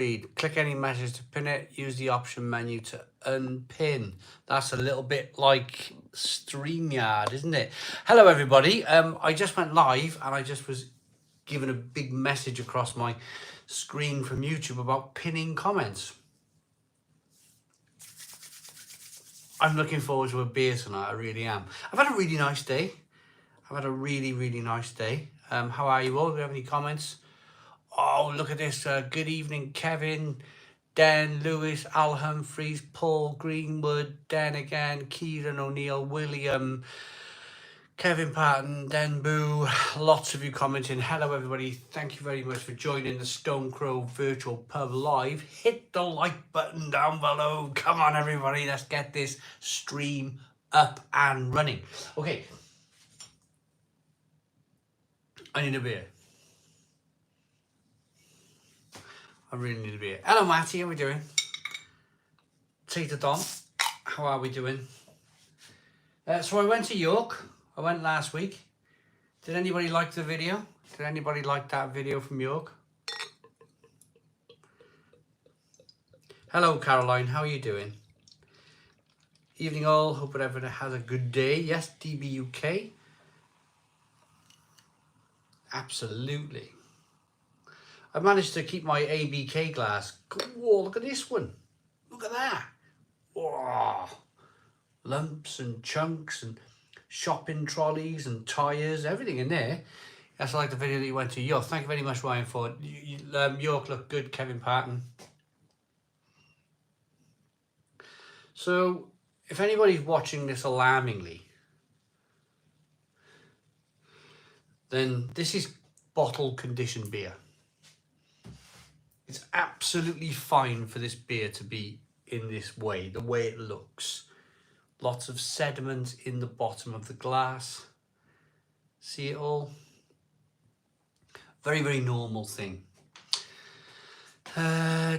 Read. Click any message to pin it. Use the option menu to unpin. That's a little bit like Streamyard, isn't it? Hello, everybody. I just went live and I just was given a big message across my screen from YouTube about pinning comments. I'm looking forward to a beer tonight. I really am. I've had a really nice day. I've had a really, really nice day. How are you all? Do you have any comments? Oh, look at this. Good evening, Kevin, Dan, Lewis, Al Humphreys, Paul Greenwood, Dan again, Kieran O'Neill, William, Kevin Patton, Dan Boo. Lots of you commenting. Hello, everybody. Thank you very much for joining the Stone Crow Virtual Pub Live. Hit the like button down below. Come on, everybody. Let's get this stream up and running. Okay. I need a beer. I really need a beer. Hello, Matty. How are we doing? Tita Don, how are we doing? So I went to York. I went last week. Did anybody like the video? Did anybody like that video from York? Hello, Caroline. How are you doing? Evening all. Hope everyone has a good day. Yes, DBUK. Absolutely. I managed to keep my ABK glass. Whoa, look at this one. Look at that. Whoa. Lumps and chunks and shopping trolleys and tyres, everything in there. That's like the video that you went to York. Thank you very much, Ryan, for it. York looked good, Kevin Patton. So, if anybody's watching this alarmingly, then this is bottle conditioned beer. It's absolutely fine for this beer to be in this way, the way it looks. Lots of sediment in the bottom of the glass. See it all? Very, very normal thing.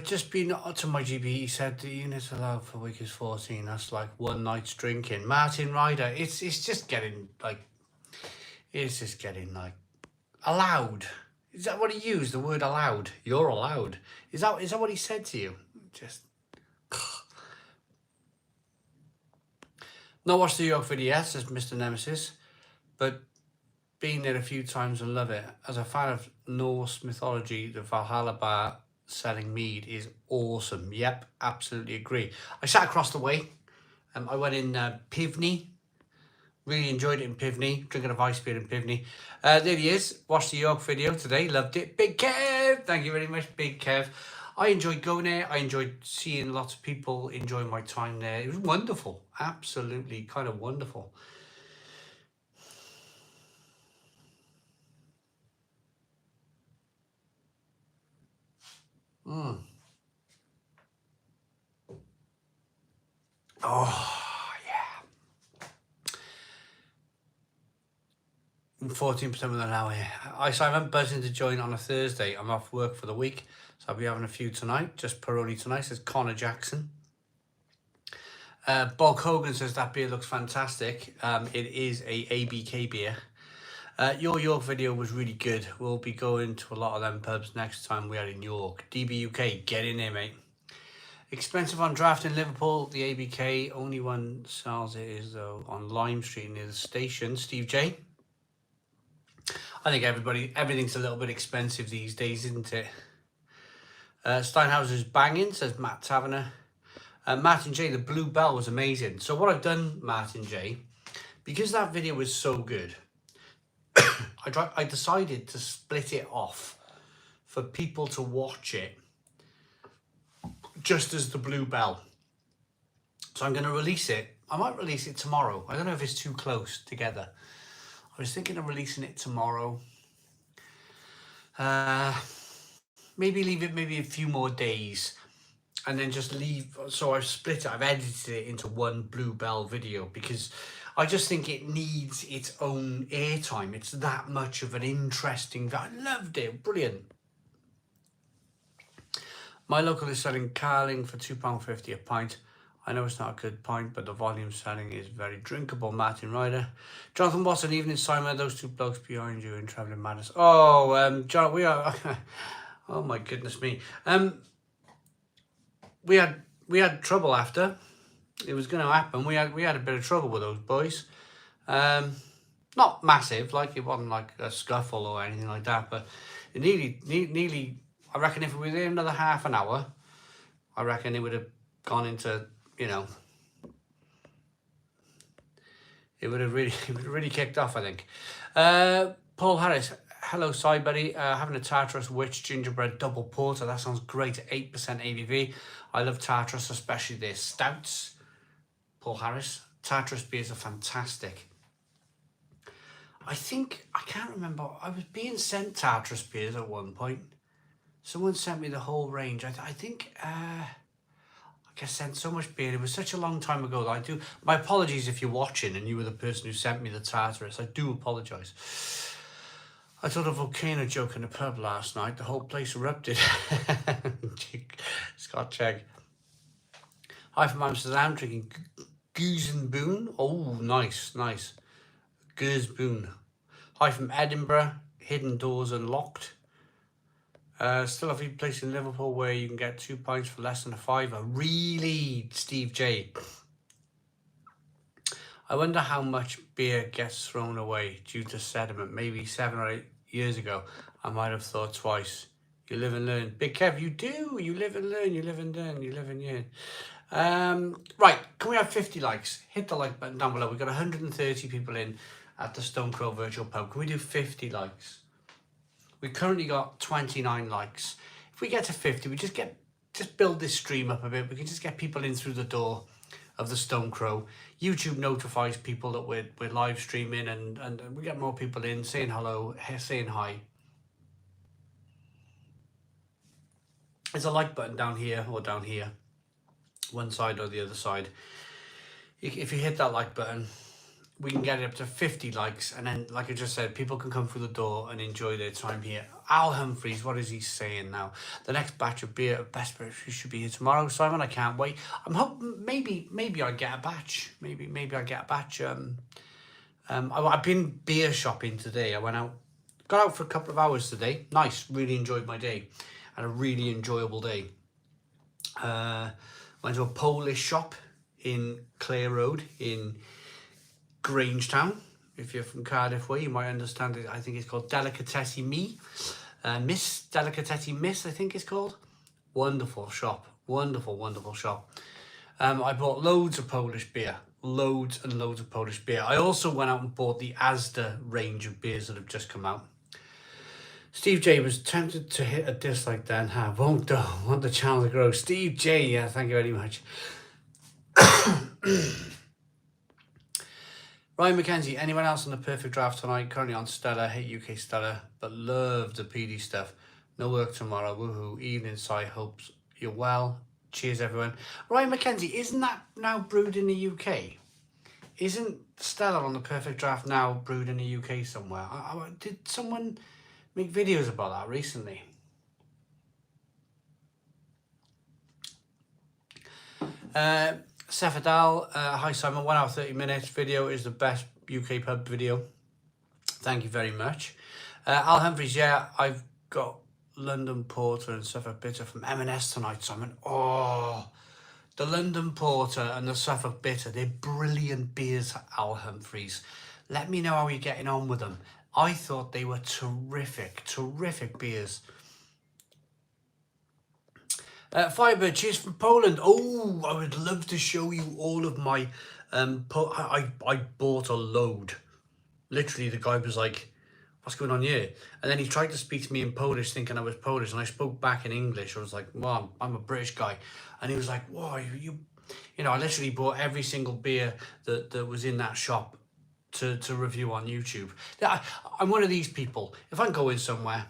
Just been to my GP, he said the units allowed for a week is 14. That's like one night's drinking. Martin Ryder, it's just getting like, allowed. Is that what he used? The word allowed. You're allowed. Is that what he said to you? Just. Not watched the York video yet, says Mr. Nemesis, but been there a few times and love it. As a fan of Norse mythology, the Valhalla bar selling mead is awesome. Yep, absolutely agree. I sat across the way. I went in Pivney. Really enjoyed it in Pivney, drinking a vice beer in Pivney. There he is. Watched the York video today. Loved it. Big Kev. Thank you very much, Big Kev. I enjoyed going there. I enjoyed seeing lots of people enjoying my time there. It was wonderful. Absolutely kind of wonderful. Oh. 14% of an hour. So I'm buzzing to join on a Thursday. I'm off work for the week, so I'll be having a few tonight. Just Peroni tonight, says Connor Jackson. Bog Hogan says that beer looks fantastic. It is a ABK beer. Your York video was really good. We'll be going to a lot of them pubs next time we are in York. DBUK, get in there, mate. Expensive on draft in Liverpool. The ABK, only one sells it is though on Lime Street near the station. Steve J. I think everything's a little bit expensive these days, isn't it? Steinhauser's banging, says Matt Taverner. Martin J, the Blue Bell was amazing. So what I've done, Martin J, because that video was so good, I decided to split it off for people to watch it just as the Blue Bell. So I'm going to release it. I might release it tomorrow. I don't know if it's too close together. I was thinking of releasing it tomorrow. Maybe leave it maybe a few more days and then just leave. So I've split it. I've edited it into one Blue Bell video because I just think it needs its own airtime. It's that much of an interesting. I loved it. Brilliant. My local is selling Carling for £2.50 a pint. I know it's not a good pint, but the volume selling is very drinkable. Martin Ryder. Jonathan Watson, evening, Simon. Those two blokes behind you in Travelling Madness. Oh, John, we are... oh, my goodness me. we had trouble after. It was going to happen. We had a bit of trouble with those boys. Not massive, like it wasn't like a scuffle or anything like that, but it nearly. I reckon if we were there another half an hour, I reckon it would have gone into, you know, it would have really kicked off, I think. Paul Harris, hello, side buddy. Having a Tartarus Witch gingerbread double porter. That sounds great. 8% ABV. I love Tartarus, especially their stouts. Paul Harris, Tartarus beers are fantastic. I can't remember. I was being sent Tartarus beers at one point. Someone sent me the whole range. I think I sent so much beer. It was such a long time ago that my apologies if you're watching and you were the person who sent me the Tartarus. I do apologise. I thought a volcano joke in a pub last night. The whole place erupted. Scott Chegg. Hi from Amsterdam, drinking Goosenboon. Oh, nice. Goosenboon. Hi from Edinburgh. Hidden doors unlocked. Still a few places in Liverpool where you can get 2 pints for less than a £5. Really, Steve J. I wonder how much beer gets thrown away due to sediment. Maybe 7 or 8 years ago, I might have thought twice. You live and learn. Big Kev, you do. You live and learn. You live and learn. You live and learn. Right, can we have 50 likes? Hit the like button down below. We've got 130 people in at the Stone Crow Virtual Pub. Can we do 50 likes? We currently got 29 likes. If we get to 50, we just build this stream up a bit. We can just get people in through the door of the Stone Crow. YouTube notifies people that we're live streaming, and we get more people in saying hello, saying hi. There's a like button down here or down here, one side or the other side. If you hit that like button, we can get it up to 50 likes, and then, like I just said, people can come through the door and enjoy their time here. Al Humphreys, what is he saying now? The next batch of beer at Best Beer should be here tomorrow, Simon. I can't wait. I'm hoping maybe I get a batch. Maybe I get a batch. I've been beer shopping today. I got out for a couple of hours today. Nice, really enjoyed my day. Had a really enjoyable day. Went to a Polish shop in Clare Road in Grangetown. If you're from Cardiff way, you might understand it. I think it's called Delicatessy Miss, I think it's called. Wonderful shop. Wonderful shop. I bought loads of Polish beer. Loads and loads of Polish beer. I also went out and bought the Asda range of beers that have just come out. Steve J was tempted to hit a dislike then. Won't though. Want the channel to grow. Steve J, yeah, thank you very much. Ryan McKenzie, anyone else on the perfect draft tonight? Currently on Stella, hate UK Stella, but love the PD stuff. No work tomorrow, woohoo. Evening, Si, hopes you're well. Cheers, everyone. Ryan McKenzie, isn't that now brewed in the UK? Isn't Stella on the perfect draft now brewed in the UK somewhere? Did someone make videos about that recently? Sefadal, hi Simon, 1 hour 30 minutes video is the best UK pub video. Thank you very much. Al Humphreys, yeah, I've got London Porter and Suffolk Bitter from M&S tonight, Simon. Oh, the London Porter and the Suffolk Bitter, they're brilliant beers, Al Humphreys. Let me know how you're getting on with them. I thought they were terrific beers. Firebird, cheers from Poland. Oh, I would love to show you all of my... I bought a load. Literally, the guy was like, what's going on here? And then he tried to speak to me in Polish, thinking I was Polish, and I spoke back in English. I was like, well, I'm a British guy. And he was like, whoa, you know, I literally bought every single beer that was in that shop to review on YouTube. I'm one of these people. If I'm going somewhere,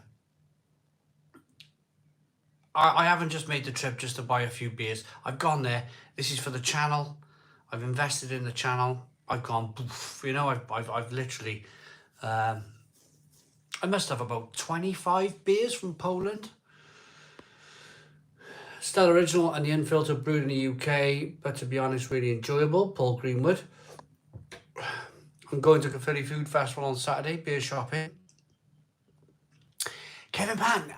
I haven't just made the trip just to buy a few beers. I've gone there. This is for the channel. I've invested in the channel. I've gone, you know, I've literally, I must have about 25 beers from Poland. Still original and the unfiltered brewed in the UK, but to be honest, really enjoyable. Paul Greenwood. I'm going to Caerphilly Food Festival on Saturday, beer shopping. Kevin Pan,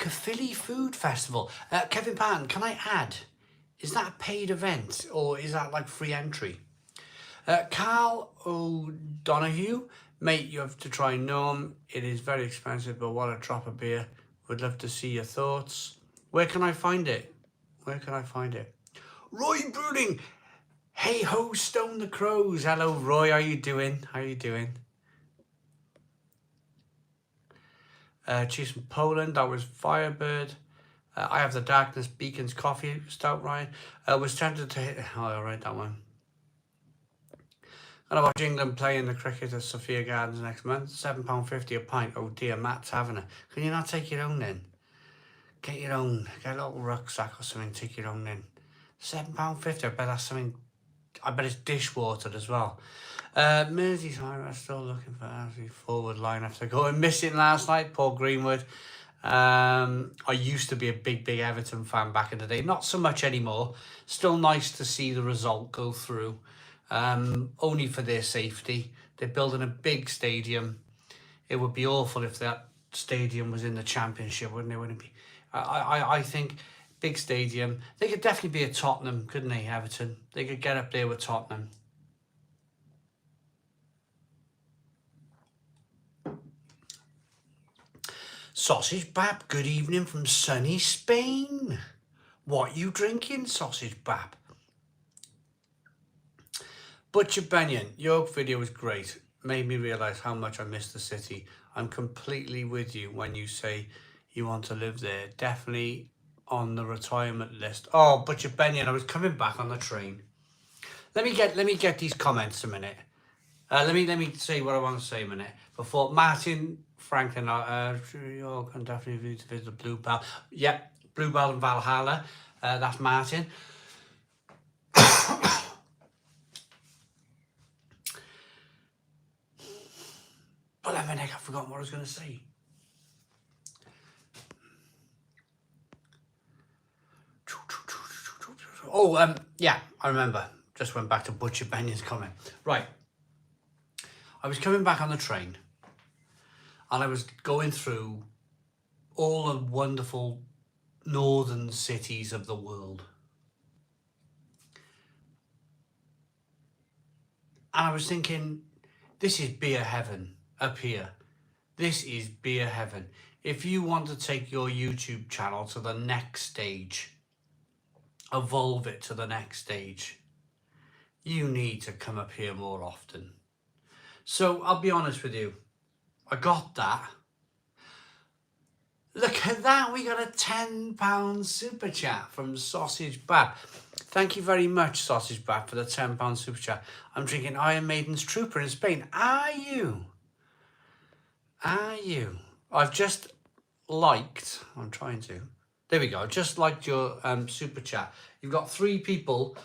Caerphilly Food Festival. Kevin Patton, can I add? Is that a paid event or is that like free entry? Carl O'Donoghue, mate, you have to try Gnome. It is very expensive, but what a drop of beer. Would love to see your thoughts. Where can I find it? Where can I find it? Roy Brooding. Hey ho, Stone the Crows. Hello, Roy. How you doing? How you doing? Cheers from Poland. That was Firebird. I have the Darkness Beacons Coffee Stout, Ryan. Was tempted to hit... Oh, all right, that one. And I watch England playing the cricket at Sophia Gardens next month. £7.50 a pint. Oh dear, Matt's having it. Can you not take your own in? Get your own. Get a little rucksack or something. Take your own in. £7.50. I bet that's something... I bet it's dishwater as well. Merseyside, I'm still looking for a forward line after going missing last night. Paul Greenwood. I used to be a big Everton fan back in the day. Not so much anymore. Still nice to see the result go through. Only for their safety. They're building a big stadium. It would be awful if that stadium was in the Championship, wouldn't it? Wouldn't it be? I think big stadium. They could definitely be at Tottenham, couldn't they, Everton? They could get up there with Tottenham. Sausage Bap, good evening from sunny Spain. What you drinking, Sausage Bap? Butcher Benyon, your video was great. Made me realise how much I miss the city. I'm completely with you when you say you want to live there. Definitely on the retirement list. Oh, Butcher Benyon, I was coming back on the train. Let me get these comments a minute. Let me say what I want to say a minute. Before Martin Franklin, you all can definitely visit the Blue Bell. Yep, Blue Bell and Valhalla. That's Martin. But I've forgotten what I was going to say. Oh, yeah, I remember. Just went back to Butcher Benyon's comment. Right. I was coming back on the train and I was going through all the wonderful northern cities of the world. And I was thinking, this is beer heaven up here. This is beer heaven. If you want to take your YouTube channel to the next stage, evolve it to the next stage, you need to come up here more often. So I'll be honest with you, I got that. Look at that, we got a £10 super chat from Sausage Bap. Thank you very much, Sausage Bap, for the £10 super chat. I'm drinking Iron Maiden's Trooper in Spain. Are you? Are you? I've just liked, I'm trying to. There we go, just liked your super chat. You've got 3 people.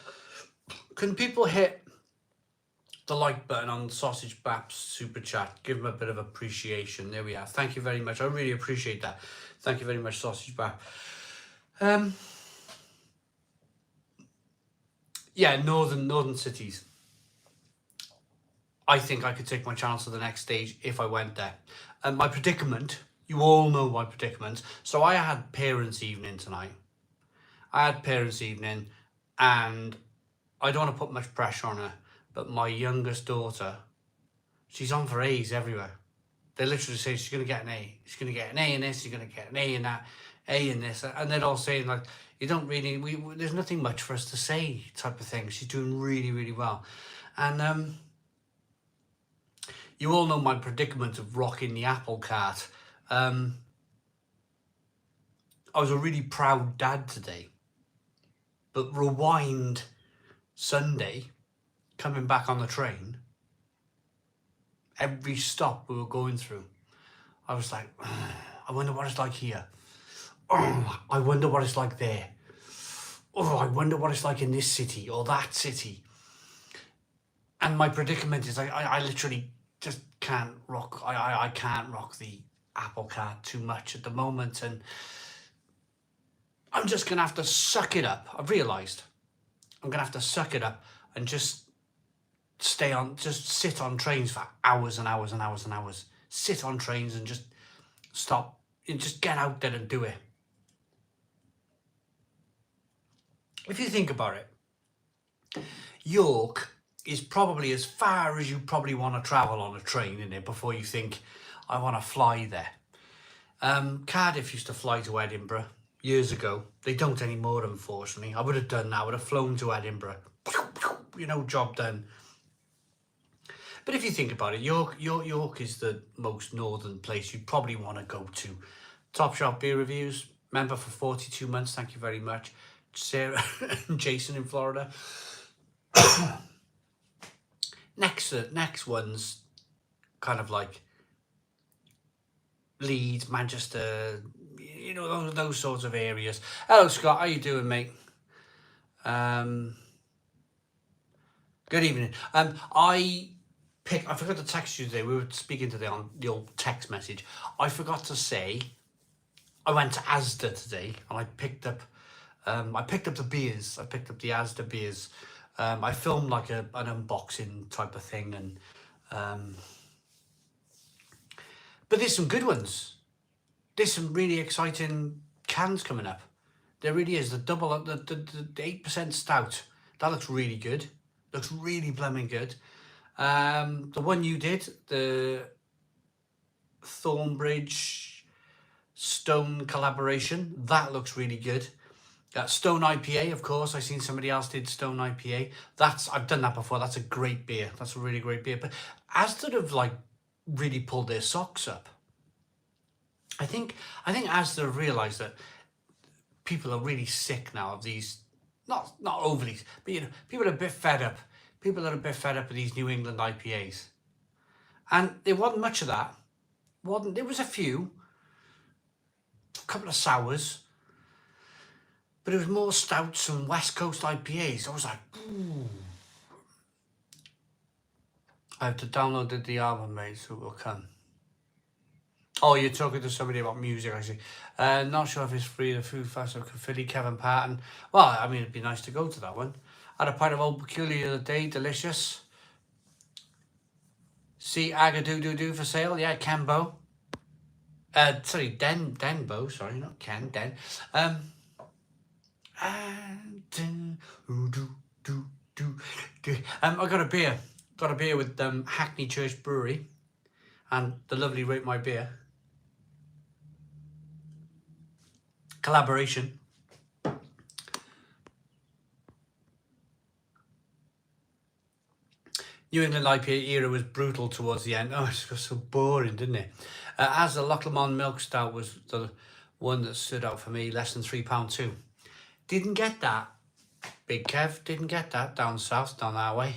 Can people hit the like button on Sausage Bap's super chat? Give them a bit of appreciation. There we are. Thank you very much. I really appreciate that. Thank you very much, Sausage Bap. Yeah, northern cities. I think I could take my channel to the next stage if I went there. And my predicament, you all know my predicament. So I had parents' evening tonight. And I don't want to put much pressure on her, but my youngest daughter, she's on for A's everywhere. They literally say she's going to get an A. She's going to get an A in this, she's going to get an A in that, A in this. And they're all saying, like, you don't really, there's nothing much for us to say type of thing. She's doing really, really well. And you all know my predicament of rocking the apple cart. I was a really proud dad today. But rewind Sunday, coming back on the train, every stop we were going through, I was like, I wonder what it's like here. Oh, I wonder what it's like there. Oh, I wonder what it's like in this city or that city. And my predicament is I literally just can't rock. I can't rock the apple cart too much at the moment, and I'm just gonna have to suck it up. I've realised I'm gonna have to suck it up and just sit on trains for hours and hours and hours and hours. Sit on trains and just stop and just get out there and do it. if you think about it, York is probably as far as you probably want to travel on a train, isn't it, before you think, I want to fly there. Cardiff used to fly to Edinburgh years ago. They don't anymore, unfortunately. I would have done that. I would have flown to Edinburgh. You know, job done. But if you think about it, York is the most northern place you'd probably want to go to. Top Shop Beer Reviews, member for 42 months. Thank you very much. Sarah and Jason in Florida. Next one's kind of like Leeds, Manchester, you know, those sorts of areas. Hello, Scott. How you doing, mate? Good evening. I forgot to text you today. We were speaking today on the old text message. I forgot to say I went to Asda today and I picked up the beers. I picked up the Asda beers. I filmed like an unboxing type of thing, and but there's some good ones. There's some really exciting cans coming up. There really is. The 8% stout, that looks really good. Looks really blooming good. The one you did, the Thornbridge Stone collaboration, that looks really good. Stone IPA, of course. I seen somebody else did Stone IPA. I've done that before. That's a great beer. That's a really great beer. But Asda have like really pulled their socks up. I think Asda have realised that people are really sick now of these, not overly, but you know, people are a bit fed up. People are a bit fed up with these New England IPAs. And there wasn't much of that. There was a few, a couple of sours, but it was more stouts and West Coast IPAs. I was like, ooh. I have to download the album, mate, so it will come. Oh, you're talking to somebody about music, I see. Not sure if it's free, the Food Festival, Philly, Kevin Patton. Well, I mean, it'd be nice to go to that one. I had a pint of Old Peculiar the other day, delicious. See Agadoo for sale, yeah, Kenbo. Sorry, Denbo, sorry, not Ken, Den. I got a beer with Hackney Church Brewery and the lovely Rate My Beer collaboration. New England IPA era was brutal towards the end. Oh, it was so boring, didn't it? As the Loch Lomond Milk Stout was the one that stood out for me, less than £3.2. Didn't get that, Big Kev. Didn't get that down south, down that way.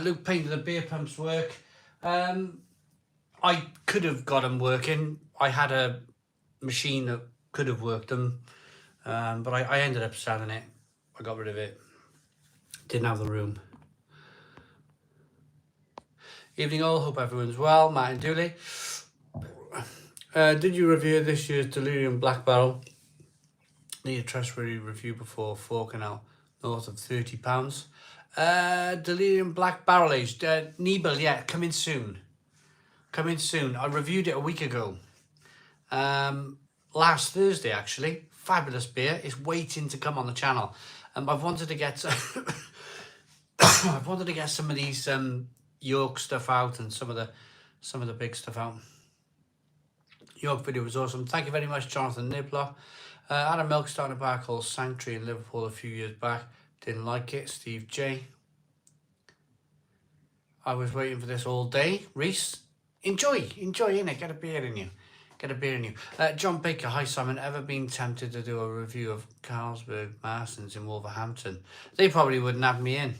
Luke painted the beer pumps work. I could have got them working. I had a machine that could have worked them, but I ended up selling it. I got rid of it. Didn't have the room. Evening all, hope everyone's well. Martin Dooley. Did you review this year's Delirium Black Barrel? Need a trustworthy review before forking out north of £30. Delirium Black Barrel Aged. Nebel, yeah, coming soon. Coming soon. I reviewed it a week ago. Last Thursday, actually. Fabulous beer. It's waiting to come on the channel. I've wanted to get I've wanted to get some of these York stuff out and some of the big stuff out. York video was awesome. Thank you very much, Jonathan Nibler. I had a milk stout in a bar called Sanctuary in Liverpool a few years back. Didn't like it. Steve J. I was waiting for this all day. Reese, enjoy, innit? Get a beer in you. Get a beer in you. John Baker, hi Simon. Ever been tempted to do a review of Carlsberg Marston's in Wolverhampton? They probably wouldn't have me in.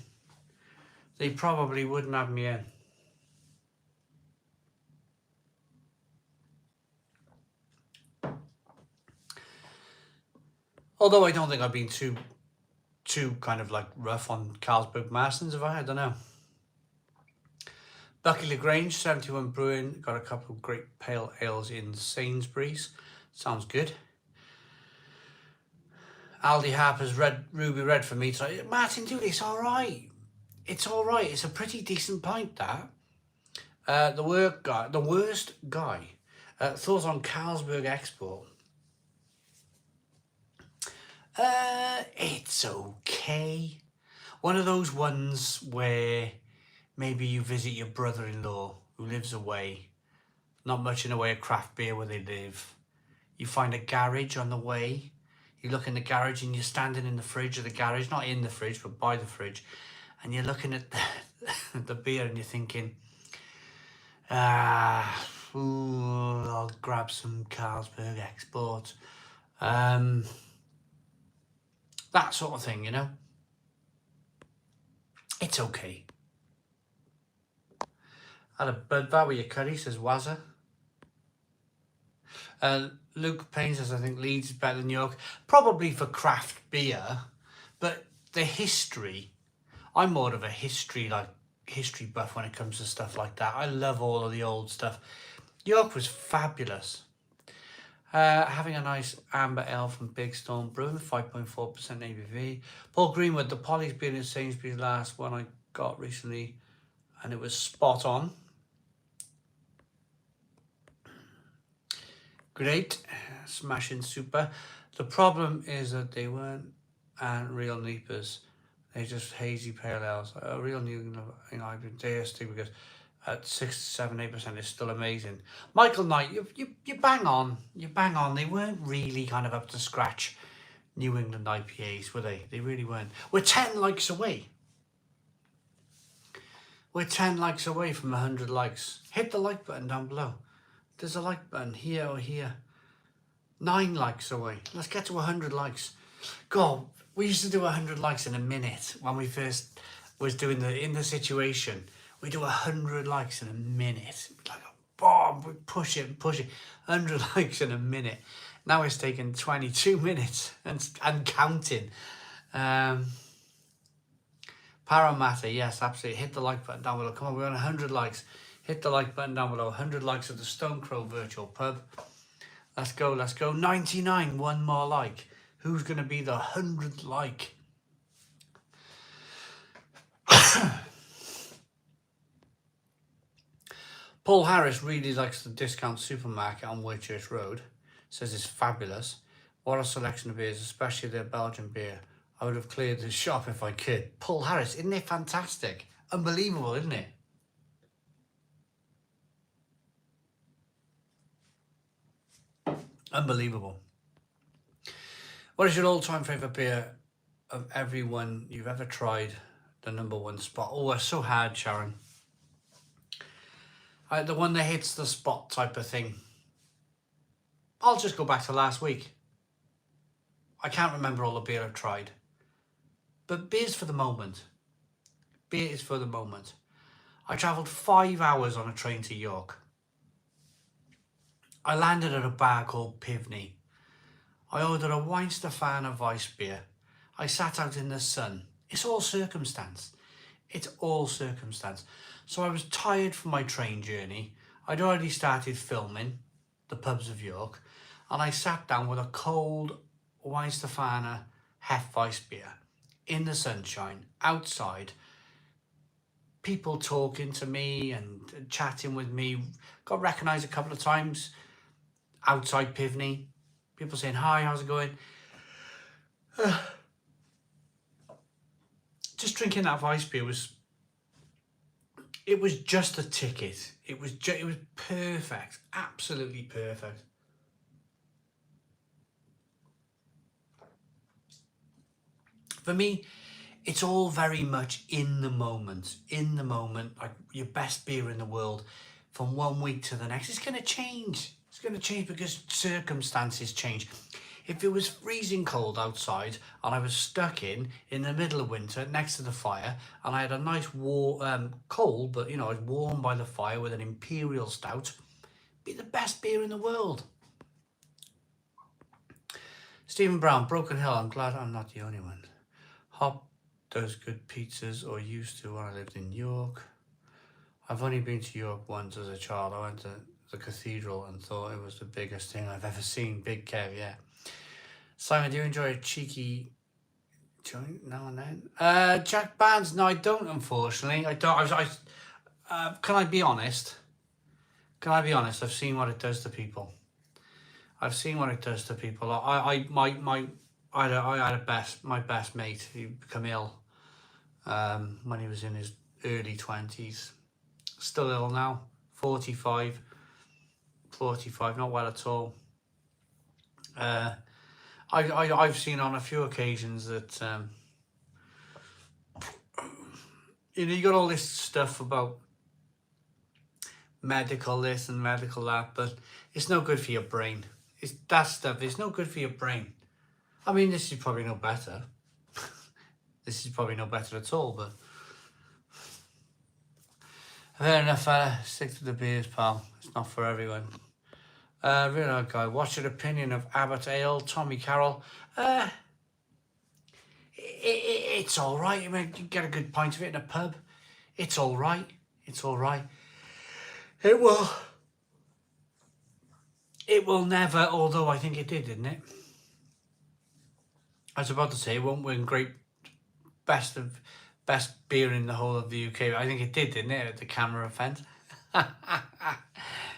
They probably wouldn't have me in. Although I don't think I've been too kind of like rough on Carlsberg Marston's, have I? I don't know. Bucky LaGrange, 71 Brewing, got a couple of great pale ales in Sainsbury's. Sounds good. Aldi Harper's Ruby Red for me tonight. Martin, dude, it's all right. It's all right. It's a pretty decent pint, that. The worst guy. Thoughts on Carlsberg Export. It's okay. One of those ones where maybe you visit your brother-in-law who lives away, not much in the way of craft beer where they live. You find a garage on the way. You look in the garage and you're standing in the fridge of the garage, not in the fridge, but by the fridge. And you're looking at the beer and you're thinking, I'll grab some Carlsberg Export. That sort of thing, you know. It's okay. Had a bud that with your curry, says Wazza. Luke Payne says, I think Leeds is better than York. Probably for craft beer, but the history, I'm more of a history buff when it comes to stuff like that. I love all of the old stuff. York was fabulous. Having a nice amber ale from Big Stone Brewing, 5.4% ABV. Paul Greenwood, the Polly's beer in Sainsbury's last one I got recently, and it was spot on. Great, smashing super. The problem is that they weren't real Neepers. They just hazy pale ales. A real New England hybrid ASD, because at 6, 7, 8% is still amazing. Michael Knight, you bang on. You bang on. They weren't really kind of up to scratch New England IPAs, were they? They really weren't. We're 10 likes away. We're 10 likes away from 100 likes. Hit the like button down below. There's a like button here or here. 9 likes away. Let's get to 100 likes. God, we used to do 100 likes in a minute when we first was doing in the situation. We do 100 likes in a minute. Like a bomb. We push it. 100 likes in a minute. Now it's taken 22 minutes and counting. Paramatter, yes, absolutely. Hit the like button down below. Come on, we're on 100 likes. Hit the like button down below. 100 likes at the Stone Crow Virtual Pub. Let's go, let's go. 99, one more like. Who's going to be the 100th like? Paul Harris really likes the discount supermarket on Whitchurch Road. Says it's fabulous. What a selection of beers, especially their Belgian beer. I would have cleared the shop if I could. Paul Harris, isn't it fantastic? Unbelievable, isn't it? Unbelievable. What is your all-time favourite beer of everyone you've ever tried? The number one spot. Oh, it's so hard, Sharon. The one that hits the spot type of thing. I'll just go back to last week. I can't remember all the beer I've tried. But beer's for the moment. Beer is for the moment. I travelled 5 hours on a train to York. I landed at a bar called Pivney. I ordered a Weinstefana Weiss beer. I sat out in the sun. It's all circumstance. It's all circumstance. So I was tired from my train journey. I'd already started filming the pubs of York, and I sat down with a cold Weinstefana Hefeweiss beer in the sunshine, outside. People talking to me and chatting with me. Got recognised a couple of times outside Pivney. People saying, hi, how's it going? Just drinking that Weiss beer was just a ticket. It was perfect, absolutely perfect. For me, it's all very much in the moment, like your best beer in the world from one week to the next. It's going to change. It's going to change because circumstances change. If it was freezing cold outside and I was stuck in the middle of winter next to the fire and I had a nice warm, cold, but I was warm by the fire with an Imperial Stout, it'd be the best beer in the world. Stephen Brown, Broken Hill, I'm glad I'm not the only one. Hop does good pizzas, or used to when I lived in York. I've only been to York once as a child. I went to the cathedral and thought it was the biggest thing I've ever seen. Big Kev, yeah. Simon, do you enjoy a cheeky joint now and then? Jack Barnes, no, I don't, unfortunately. I don't. Can I be honest? I've seen what it does to people. I I had my best mate. He became ill when he was in his early 20s. Still ill now. 45, not well at all. I've seen on a few occasions that you got all this stuff about medical this and medical that, but it's no good for your brain. That stuff is no good for your brain. I mean, this is probably no better. This is probably no better at all, but fair enough, fella. Stick to the beers, pal. It's not for everyone. Real guy, what's your opinion of Abbott Ale, Tommy Carroll? It's all right. I mean, you get a good pint of it in a pub. It's all right. It's all right. It will never, although I think it did, didn't it? I was about to say it won't win best beer in the whole of the UK. I think it did, didn't it, at the camera event?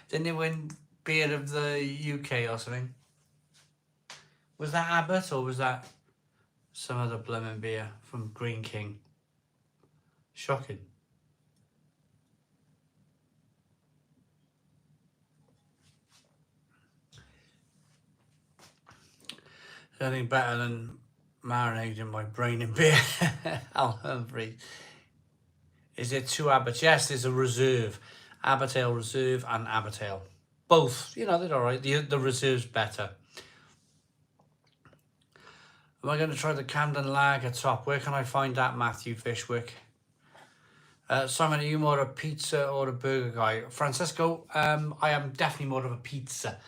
Didn't it win beer of the UK or something? Was that Abbott or was that some other blooming beer from Green King? Shocking. Anything better than marinating my brain in beer? Al Humphrey. Is it two Abbots? Yes, there's a reserve. Abbott Ale Reserve and Abbott Ale. Both, they're all right. The reserve's better. Am I going to try the Camden Lager top? Where can I find that, Matthew Fishwick? Simon, are you more a pizza or a burger guy? Francisco, I am definitely more of a pizza.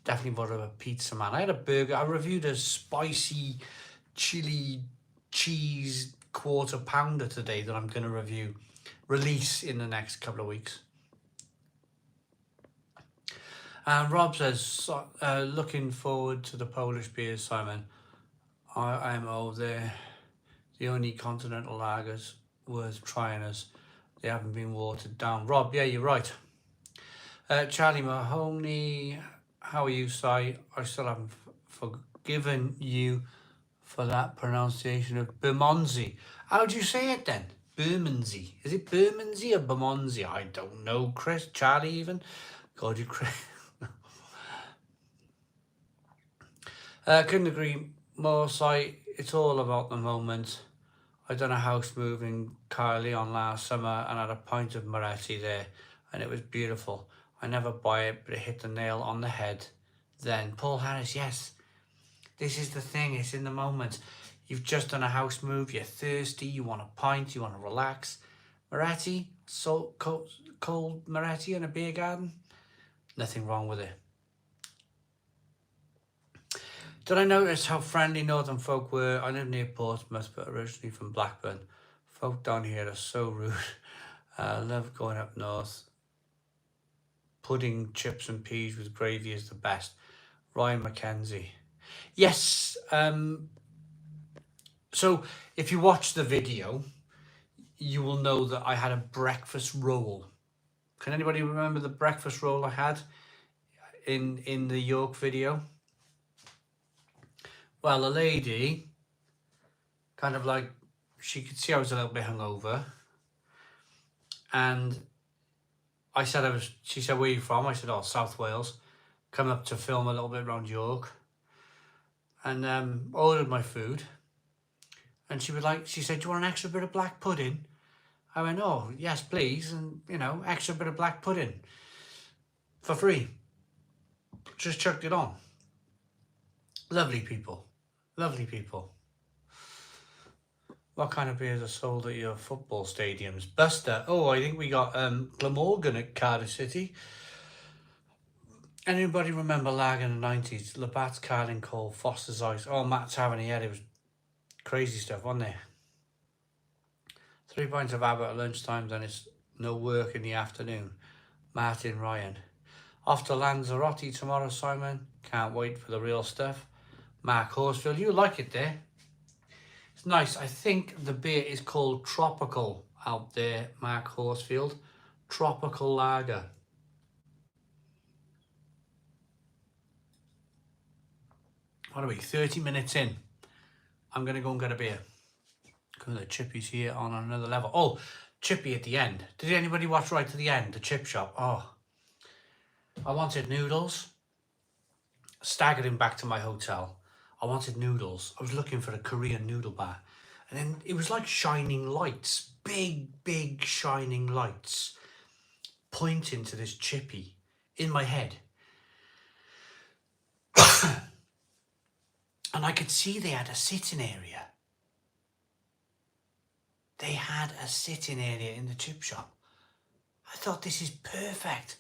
Definitely more of a pizza man. I had a burger. I reviewed a spicy chili cheese quarter pounder today that I'm going to release in the next couple of weeks. And Rob says, looking forward to the Polish beers, Simon. I'm over there. The only continental lagers worth trying as they haven't been watered down. Rob, yeah, you're right. Charlie Mahoney, how are you, Si? I still haven't forgiven you for that pronunciation of Bermondsey. How do you say it then? Bermondsey. Is it Bermondsey or Bermondsey? I don't know, Chris. Charlie even? God, you Chris. Couldn't agree more, Si. It's all about the moment. I done a house move in Carly on last summer and had a pint of Moretti there, and it was beautiful. I never buy it, but it hit the nail on the head. Then Paul Harris, yes, this is the thing. It's in the moment. You've just done a house move. You're thirsty. You want a pint. You want to relax. Moretti, cold Moretti in a beer garden. Nothing wrong with it. Did I notice how friendly northern folk were? I live near Portsmouth, but originally from Blackburn. Folk down here are so rude. I love going up north. Pudding, chips and peas with gravy is the best. Ryan Mackenzie. Yes. So if you watch the video, you will know that I had a breakfast roll. Can anybody remember the breakfast roll I had in the York video? Well, a lady, kind of like, she could see I was a little bit hungover. And I said she said, where are you from? I said, oh, South Wales. Come up to film a little bit around York. And ordered my food. And she said, do you want an extra bit of black pudding? I went, oh, yes, please. And, extra bit of black pudding. For free. Just chucked it on. Lovely people. Lovely people. What kind of beers are sold at your football stadiums? Buster. Oh, I think we got Glamorgan at Cardiff City. Anybody remember Lager in the 90s? Labatt's, Carling Cole, Foster's Ice. Oh, Matt Taverny, yeah, it was crazy stuff, wasn't there? 3 pints of Abbott at lunchtime, then it's no work in the afternoon. Martin Ryan. Off to Lanzarote tomorrow, Simon. Can't wait for the real stuff. Mark Horsfield, you like it there? It's nice. I think the beer is called Tropical out there, Mark Horsfield. Tropical Lager. What are we, 30 minutes in? I'm going to go and get a beer. The Chippy's here on another level. Oh, Chippy at the end. Did anybody watch right to the end? The chip shop. Oh, I wanted noodles. Staggered him back to my hotel. I wanted noodles. I was looking for a Korean noodle bar. And then it was like shining lights. Big shining lights. Pointing to this Chippy in my head. And I could see they had a sitting area. They had a sitting area in the chip shop. I thought, this is perfect.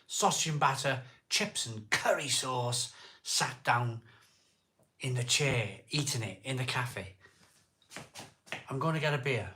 Sausage and batter, chips and curry sauce, sat down in the chair, eating it in the cafe. I'm going to get a beer.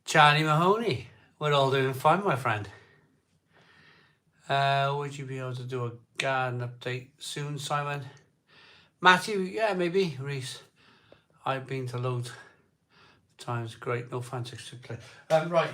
Charlie Mahoney, we're all doing fine, my friend. Would you be able to do a garden update soon, Simon? Matthew, yeah, maybe. Reese, I've been to loads of times. Great, no fancy to play. Right.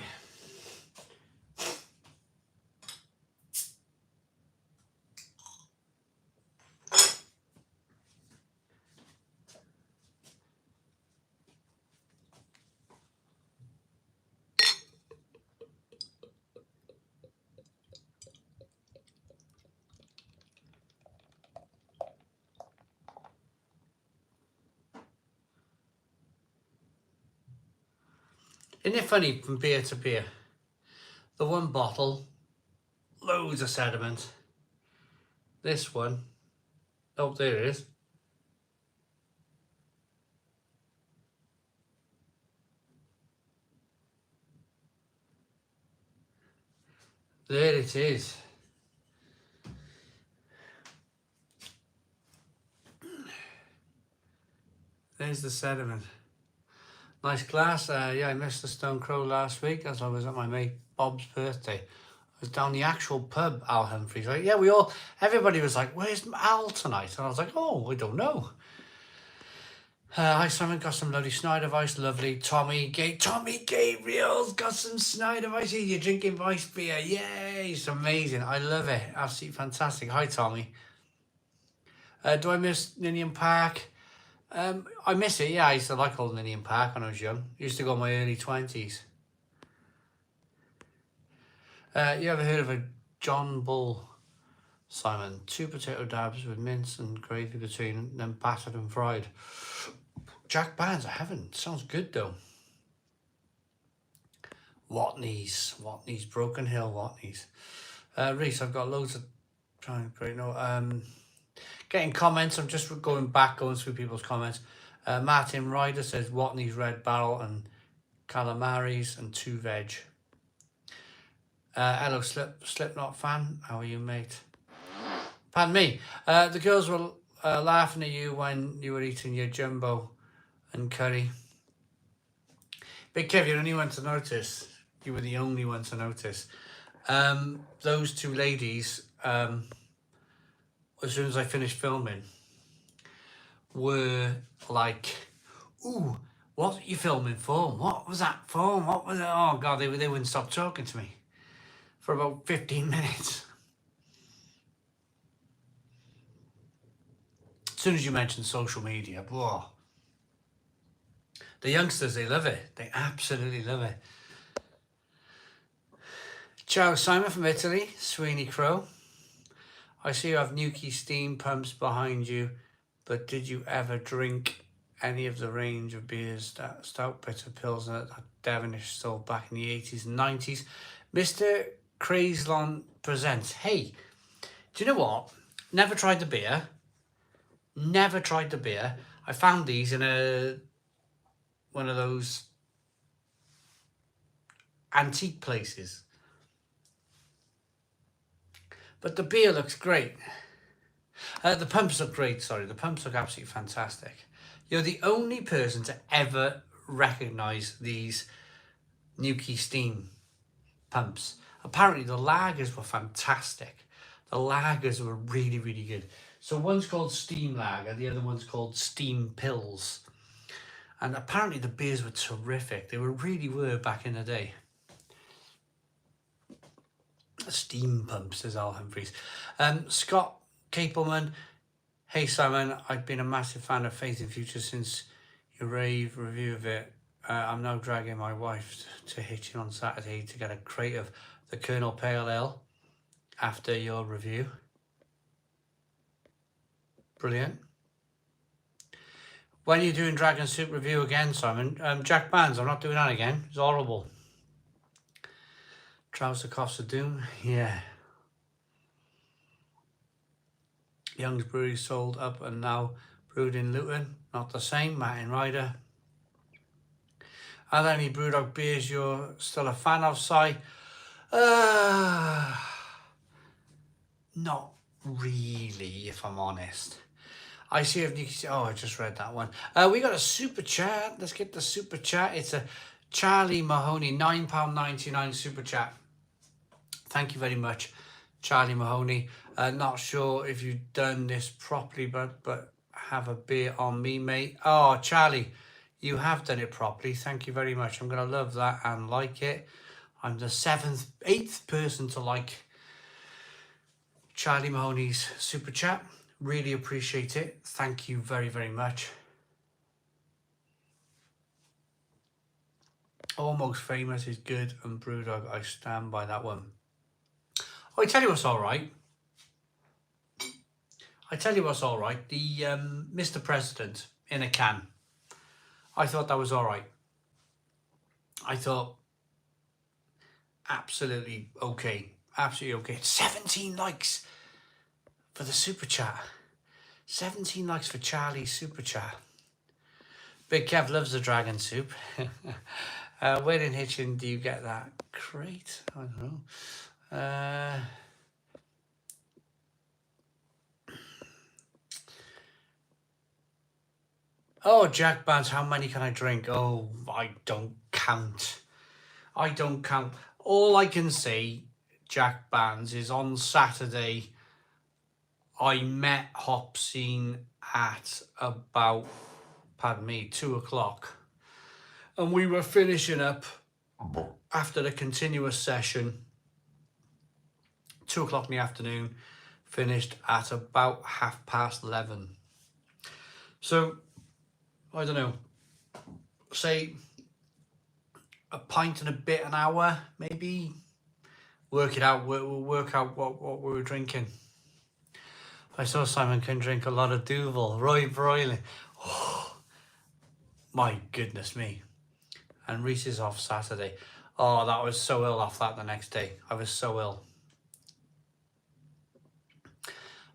Isn't it funny from beer to beer? The one bottle, loads of sediment. This one, oh, there it is. There it is. There's the sediment. Nice glass. Yeah, I missed the Stone Crow last week as I was at my mate Bob's birthday. I was down the actual pub, Al Humphreys. Right? Yeah, everybody was like, where's Al tonight? And I was like, oh, I don't know. Hi, Simon. Got some lovely Snyder Weiss. Lovely. Tommy Gabriel's got some Snyder Weiss. You're drinking Weiss beer. Yay. It's amazing. I love it. Absolutely fantastic. Hi, Tommy. Do I miss Ninian Park? I miss it, yeah. I used to like Old Ninian Park when I was young. Used to go in my early 20s. You ever heard of a John Bull, Simon? 2 potato dabs with mince and gravy between, then battered and fried. Jack Barnes, I haven't. Sounds good though. Watney's, Broken Hill Watney's. Reese, I've got loads of trying to break no. Getting comments. I'm just going through people's comments. Martin Ryder says Watney's Red Barrel and calamaris and 2 veg. Hello, Slipknot fan. How are you, mate? Pardon me. The girls were laughing at you when you were eating your jumbo and curry. Big Kev, you're the only one to notice. You were the only one to notice. Those 2 ladies, as soon as I finished filming, were like, ooh, what are you filming for? What was that for? What was it? Oh, God, they wouldn't stop talking to me for about 15 minutes. As soon as you mention social media, whoa. The youngsters, they love it. They absolutely love it. Ciao, Simon from Italy, Sweeney Crow. I see you have Nuki steam pumps behind you, but did you ever drink any of the range of beers that Stout Bitter Pilsner that Devonish sold back in the 80s and 90s? Mr. Crazlon presents. Hey, do you know what? Never tried the beer. I found these in one of those antique places. But the beer looks great. The pumps look great, sorry. The pumps look absolutely fantastic. You're the only person to ever recognise these Nuki Steam pumps. Apparently the lagers were fantastic. The lagers were really, really good. So one's called Steam Lager, the other one's called Steam Pills. And apparently the beers were terrific. They really were back in the day. Steam pumps, says Al Humphreys. Scott Capelman, hey Simon, I've been a massive fan of Faith in Future since your rave review of it. I'm now dragging my wife to Hitchin on Saturday to get a crate of the Colonel Pale Ale after your review. Brilliant. When are you doing Dragon Soup review again, Simon? Jack Bands, I'm not doing that again. It's horrible. Trouser Coughs of Doom, yeah. Young's Brewery sold up and now brewed in Luton. Not the same, Martin Ryder. Are there any Brewdog beers you're still a fan of, Si? Not really, if I'm honest. I see if you can. Oh, I just read that one. We got a super chat. Let's get the super chat. It's a Charlie Mahoney, £9.99 super chat. Thank you very much, Charlie Mahoney. Not sure if you've done this properly, but have a beer on me, mate. Oh, Charlie, you have done it properly. Thank you very much. I'm gonna love that and like it. I'm the 8th person to like Charlie Mahoney's super chat. Really appreciate it. Thank you very, very much. Almost Famous is good, and Brewdog, I stand by that one. Oh, I tell you what's all right. The Mr. President in a can. I thought that was all right. I thought absolutely okay. Absolutely okay. 17 likes for the super chat. 17 likes for Charlie's super chat. Big Kev loves the dragon soup. Where in Hitchin do you get that crate? I don't know. Oh, Jack Bands, how many can I drink? Oh, I don't count. All I can say, Jack Bands, is on Saturday I met Hopsine at about, 2 o'clock. And we were finishing up after the continuous session, 2 o'clock in the afternoon, finished at about 11:30. So, I don't know, say a pint and a bit an hour, maybe. Work it out, we'll work out what we were drinking. I saw Simon can drink a lot of Duvel. Roy Broiling. Oh, my goodness me. And Reese is off Saturday. Oh, that was so ill off that the next day. I was so ill.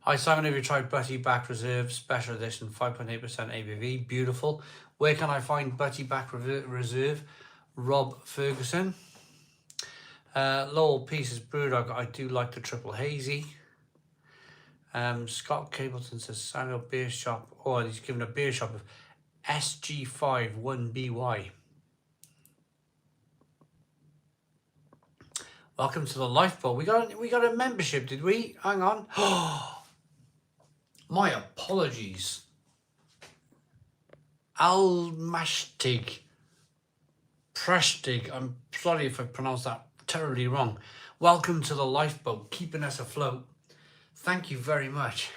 Hi Simon, have you tried Butty Back Reserve Special Edition 5.8% ABV? Beautiful. Where can I find Butty Back Reserve? Rob Ferguson. Lowell Pieces Brewdog, I do like the Triple Hazy. Scott Capleton says Samuel Beer Shop. Oh, he's given a beer shop of SG5 1BY. Welcome to the Lifeboat. We got a membership, did we? Hang on. My apologies. Almashtig. Prestig. I'm sorry if I pronounced that terribly wrong. Welcome to the Lifeboat, keeping us afloat. Thank you very much.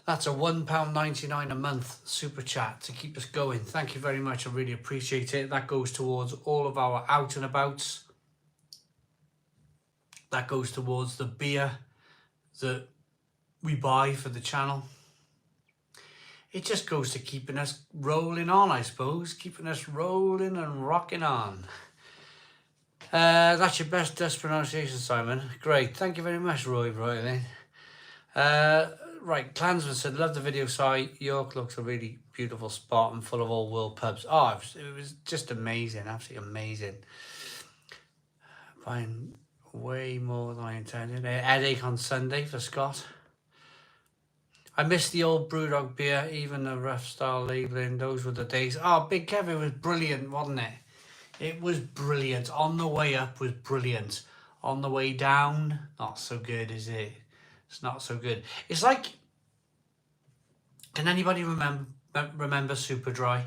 That's a £1.99 a month super chat to keep us going. Thank you very much. I really appreciate it. That goes towards all of our out and abouts. That goes towards the beer that we buy for the channel. It just goes to keeping us rolling on, I suppose. Keeping us rolling and rocking on. That's your best pronunciation, Simon. Great. Thank you very much, Roy Broiling. Right, Clansman said, love the video site. York looks a really beautiful spot and full of old world pubs. Oh, it was just amazing, absolutely amazing. Buying way more than I intended. A headache on Sunday for Scott. I miss the old Brewdog beer, even the rough style labelling. Those were the days. Oh, Big Kevin was brilliant, wasn't it? It was brilliant. On the way up was brilliant. On the way down, not so good, is it? It's not so good. It's like, can anybody remember Super Dry?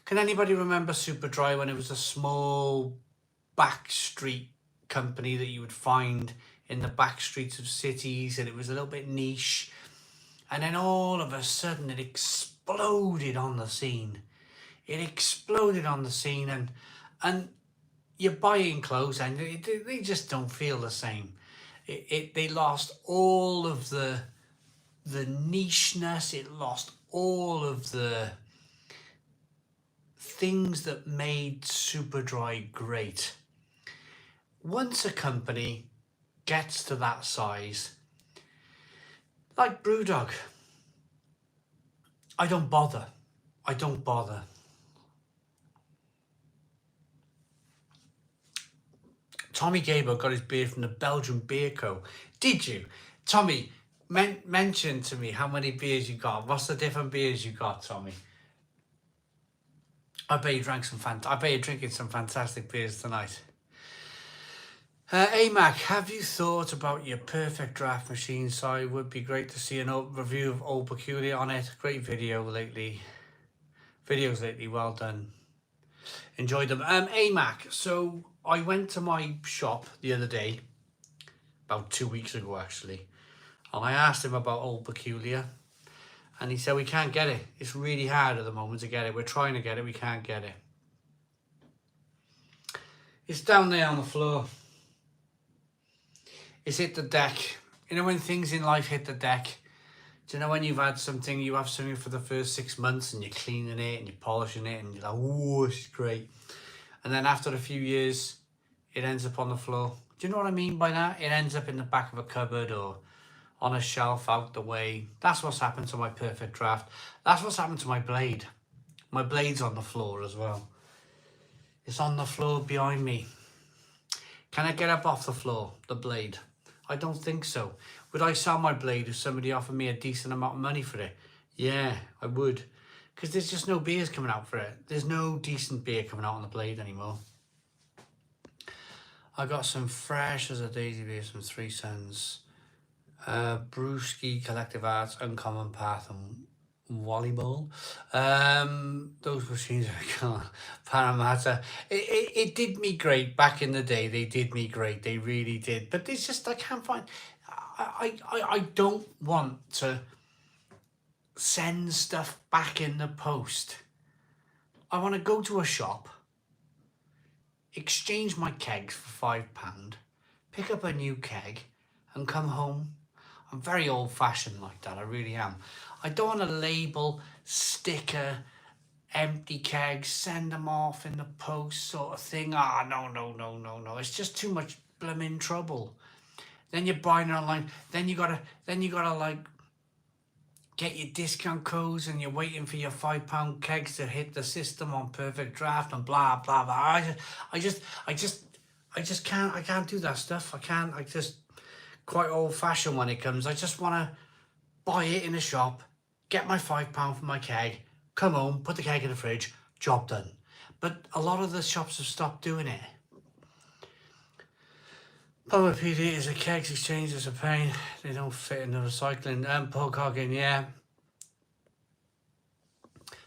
Can anybody remember Super Dry when it was a small back street company that you would find in the back streets of cities, and it was a little bit niche, and then all of a sudden it exploded on the scene. It exploded on the scene, and you're buying clothes and they just don't feel the same. They lost all of the nicheness. It lost all of the things that made Superdry great. Once a company gets to that size, like Brewdog, I don't bother. Tommy Gable got his beer from the Belgian Beer Co. Did you? Tommy, mention to me how many beers you got. What's the different beers you got, Tommy? I bet you drinking some fantastic beers tonight. AMAC, have you thought about your perfect draft machine? So it would be great to see an review of Old Peculiar on it. Great videos lately, well done. Enjoyed them. AMAC, so I went to my shop the other day, about 2 weeks ago actually, and I asked him about Old Peculiar, and he said we can't get it. It's really hard at the moment to get it. We're trying to get it, we can't get it. It's down there on the floor. It's hit the deck. You know when things in life hit the deck? Do you know when you have something for the first 6 months and you're cleaning it and you're polishing it and you're like, oh, this is great. And then after a few years, it ends up on the floor. Do you know what I mean by that? It ends up in the back of a cupboard or on a shelf out the way. That's what's happened to my perfect draft. That's what's happened to my blade. My blade's on the floor as well. It's on the floor behind me. Can I get up off the floor, the blade? I don't think so. Would I sell my blade if somebody offered me a decent amount of money for it? Yeah, I would. Because there's just no beers coming out for it. There's no decent beer coming out on the blade anymore. I got some fresh as a daisy beers from Three Sons. Brewski, Collective Arts, Uncommon Path, and Volleyball. Those machines are Parramatta. It did me great back in the day. They did me great. They really did. But it's just, I can't find... I don't want to send stuff back in the post. I want to go to a shop, exchange my kegs for £5, pick up a new keg and come home. I'm very old-fashioned like that, I really am. I don't want to label, sticker, empty kegs, send them off in the post sort of thing. Ah, no. It's just too much blooming trouble. Then you're buying it online. Then you gotta like get your discount codes, and you're waiting for your £5 kegs to hit the system on Perfect Draft and blah blah blah. I just can't do that stuff. I just quite old fashioned when it comes. I just want to buy it in a shop, get my £5 for my keg, come home, put the keg in the fridge, job done. But a lot of the shops have stopped doing it. Power PD is a kegs exchange, is a pain. They don't fit in the recycling. Paul Coggin, yeah.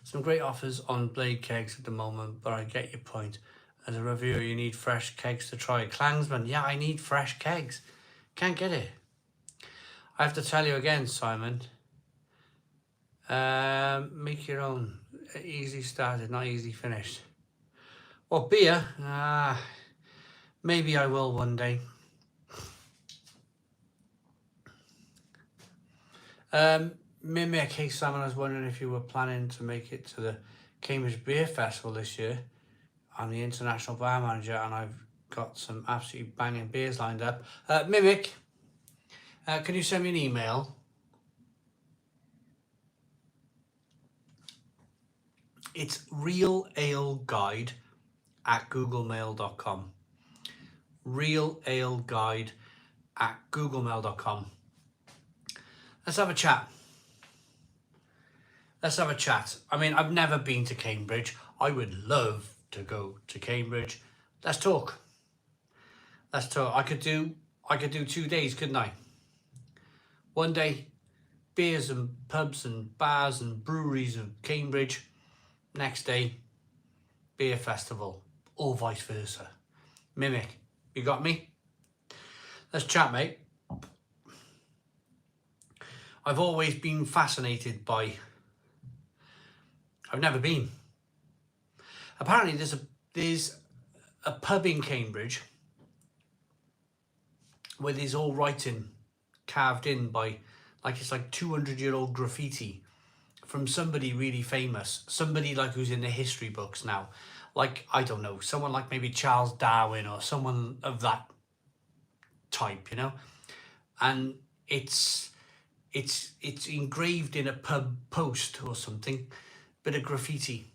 Some great offers on blade kegs at the moment, but I get your point. As a reviewer, you need fresh kegs to try. Klangsman, yeah, I need fresh kegs. Can't get it. I have to tell you again, Simon. Make your own. Easy started, not easy finished. What, beer? Maybe I will one day. Mimic, hey Simon, I was wondering if you were planning to make it to the Cambridge Beer Festival this year. I'm the international bar manager and I've got some absolutely banging beers lined up. Mimic, can you send me an email? It's realaleguide@googlemail.com. realaleguide@googlemail.com. Let's have a chat. Let's have a chat. I mean, I've never been to Cambridge. I would love to go to Cambridge. Let's talk. Let's talk. I could do 2 days, couldn't I? One day, beers and pubs and bars and breweries of Cambridge. Next day, beer festival, or vice versa. Mimic, you got me? Let's chat, mate. I've always been fascinated by... I've never been. Apparently there's a pub in Cambridge where there's all writing carved in by, like, it's like 200-year-old graffiti from somebody really famous, somebody like who's in the history books now, like, I don't know, someone like maybe Charles Darwin or someone of that type, you know, and it's engraved in a pub post or something, bit of graffiti.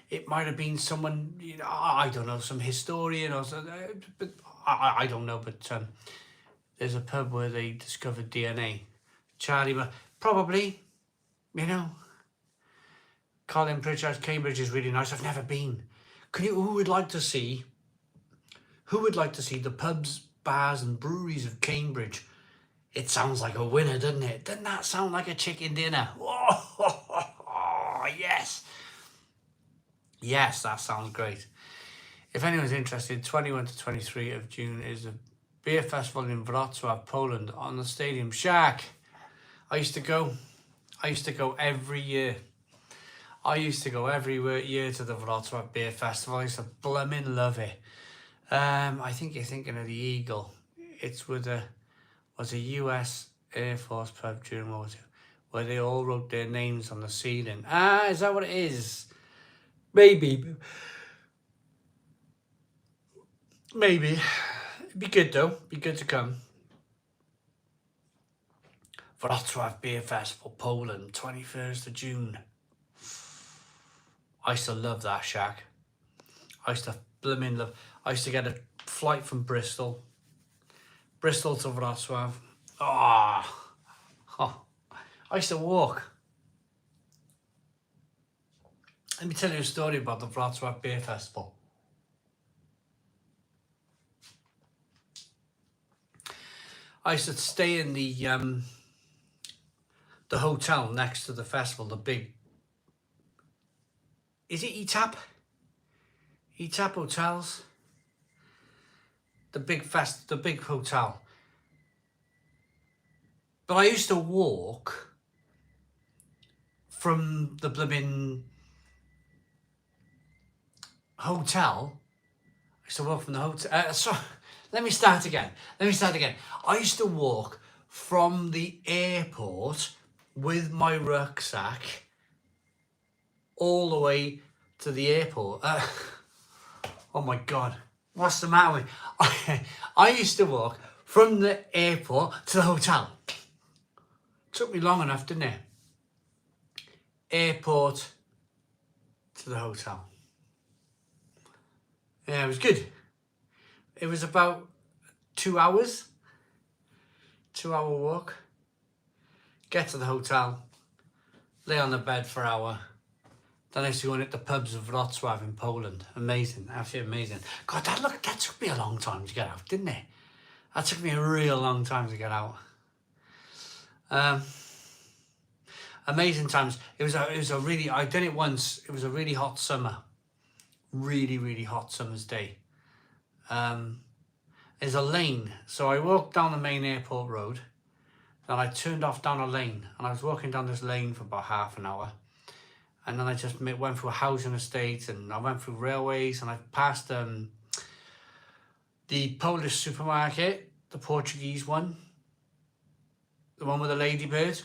It might have been someone, you know, I don't know, some historian or something, but I don't know, but there's a pub where they discovered DNA. Charlie, probably, you know. Colin Pritchard's Cambridge is really nice. I've never been. Who would like to see the pubs, bars and breweries of Cambridge? It sounds like a winner, doesn't it? Doesn't that sound like a chicken dinner? Oh, yes. Yes, that sounds great. If anyone's interested, 21 to 23 of June is a beer festival in Wrocław, Poland, on the Stadium Shack. I used to go every year. I used to go every year to the Wrocław Beer Festival. I used to blooming love it. I think you're thinking of the Eagle. It's with a US Air Force pub during World War II, where they all wrote their names on the ceiling. Is that what it is? Maybe. It'd be good though. Be good to come. Wrocław Beer Festival, Poland, 21st of June. I used to love that shack. I used to blooming love. I used to get a flight from Bristol to Wrocław. Oh, I used to walk. Let me tell you a story about the Wrocław Beer Festival. I used to stay in the hotel next to the festival, the big... Is it ETAP? ETAP Hotels? The big hotel. But I used to walk from the blooming hotel. I used to walk from the hotel. Sorry, let me start again. I used to walk from the airport with my rucksack all the way to the airport. Oh my God, what's the matter with me? I used to walk from the airport to the hotel. Took me long enough, didn't it? Airport to the hotel. Yeah, it was good. It was about 2 hours. 2-hour walk. Get to the hotel. Lay on the bed for an hour. Then I used to go and hit the pubs of Wrocław in Poland. Amazing, absolutely amazing. God, that took me a long time to get out, didn't it? That took me a real long time to get out. Amazing times. It was a really, I did it once. It was a really hot summer. Really, really hot summer's day. There's a lane. So I walked down the main airport road. Then I turned off down a lane. And I was walking down this lane for about half an hour. And then I just went through a housing estate, and I went through railways, and I passed the Polish supermarket, the Portuguese one, the one with the ladybird.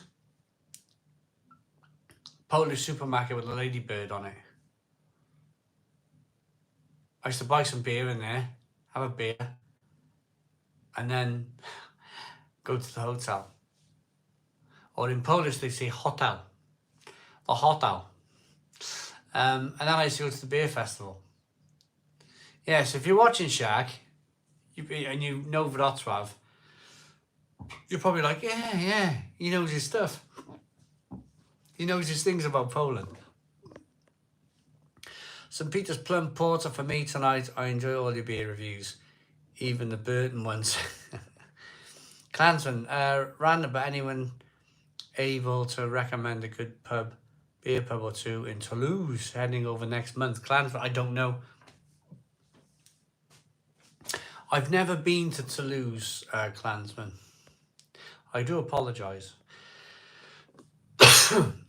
Polish supermarket with a ladybird on it. I used to buy some beer in there. have a beer, and then go to the hotel. Or in Polish, they say hotel. The hotel. And then I used to go to the beer festival. Yes, if you're watching Shaq, and you know Wrocław, you're probably like, yeah, he knows his stuff. He knows his things about Poland. St. Peter's Plum Porter for me tonight. I enjoy all your beer reviews, even the Burton ones. Clansman, random, but anyone able to recommend a good beer pub or two in Toulouse heading over next month? Clansman, I don't know. I've never been to Toulouse, Clansman. I do apologise.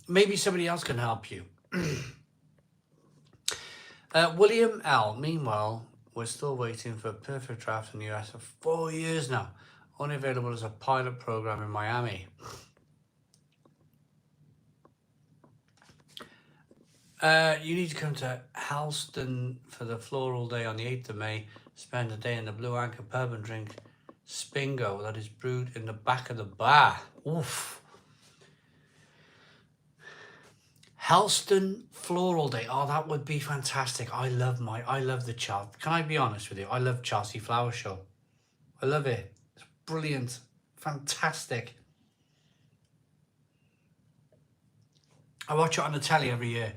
Maybe somebody else can help you. William L. Meanwhile, we're still waiting for a perfect draft in the US for 4 years now. Only available as a pilot program in Miami. You need to come to Halston for the Floral Day on the 8th of May. Spend a day in the Blue Anchor pub and drink Spingo that is brewed in the back of the bar. Oof. Halston Floral Day. Oh, that would be fantastic. I love the Chelsea. Can I be honest with you? I love Chelsea Flower Show. I love it. It's brilliant. Fantastic. I watch it on the telly every year.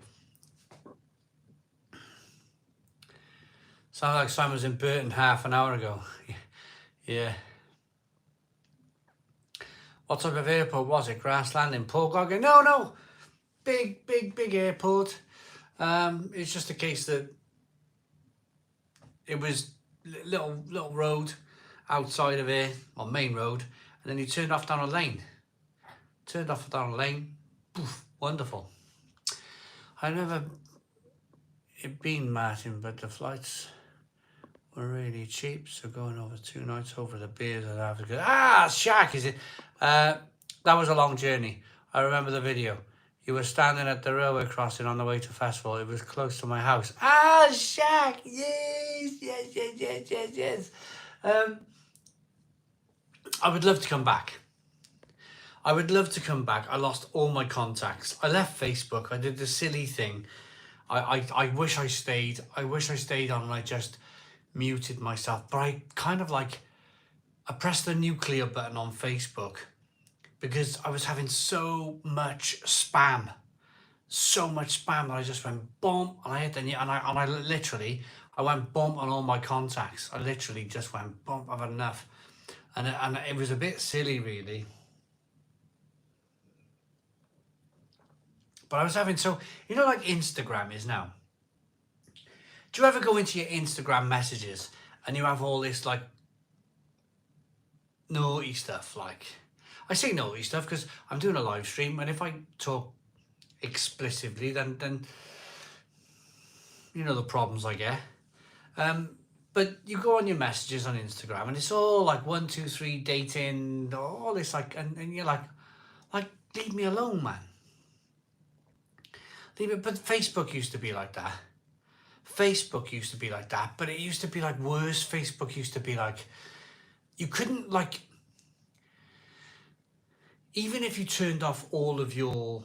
Sounds like Simon was in Burton half an hour ago. Yeah. What type of airport was it? Grass Landing, Portgoggin? No. Big airport. It's just a case that it was little road outside of it, or main road, and then you turned off down a lane. Poof, wonderful. I've never been, Martin, but the flights were really cheap, so going over 2 nights over the beers I'd have to go. Shaq, is it? That was a long journey. I remember the video. You were standing at the railway crossing on the way to festival. It was close to my house. Shaq! Yes. I would love to come back. I lost all my contacts. I left Facebook. I did the silly thing. I wish I stayed. I on and I just muted myself. But I kind of I pressed the nuclear button on Facebook because I was having so much spam that I just went boom, and I hit I literally went boom on all my contacts. I literally just went boom. I've had enough, and it was a bit silly, really. But I was having like Instagram is now. Do you ever go into your Instagram messages and you have all this naughty stuff? I say naughty stuff because I'm doing a live stream, and if I talk explicitly, then you know the problems I get. But you go on your messages on Instagram, and it's all 1, 2, 3 dating, all this and you're like, leave me alone, man. Leave it. But Facebook used to be like that. But it used to be worse. Facebook used to be you couldn't even if you turned off all of your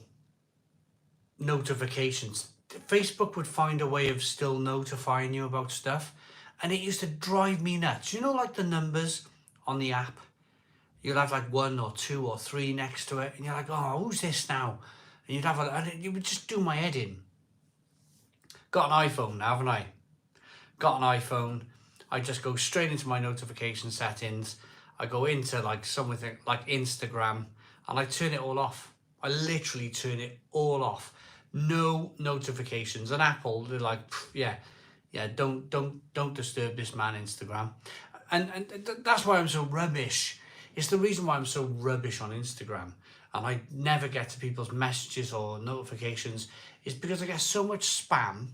notifications, Facebook would find a way of still notifying you about stuff. And it used to drive me nuts. You know, the numbers on the app? You'll have 1 or 2 or 3 next to it. And you're like, oh, who's this now? And you'd have and it would just do my head in. Got an iPhone now, haven't I? I just go straight into my notification settings. I go into something like Instagram, and I turn it all off. I literally turn it all off. No notifications. And Apple, they're don't disturb this man, Instagram. And that's why I'm so rubbish. It's the reason why I'm so rubbish on Instagram. And I never get to people's messages or notifications, is because I get so much spam,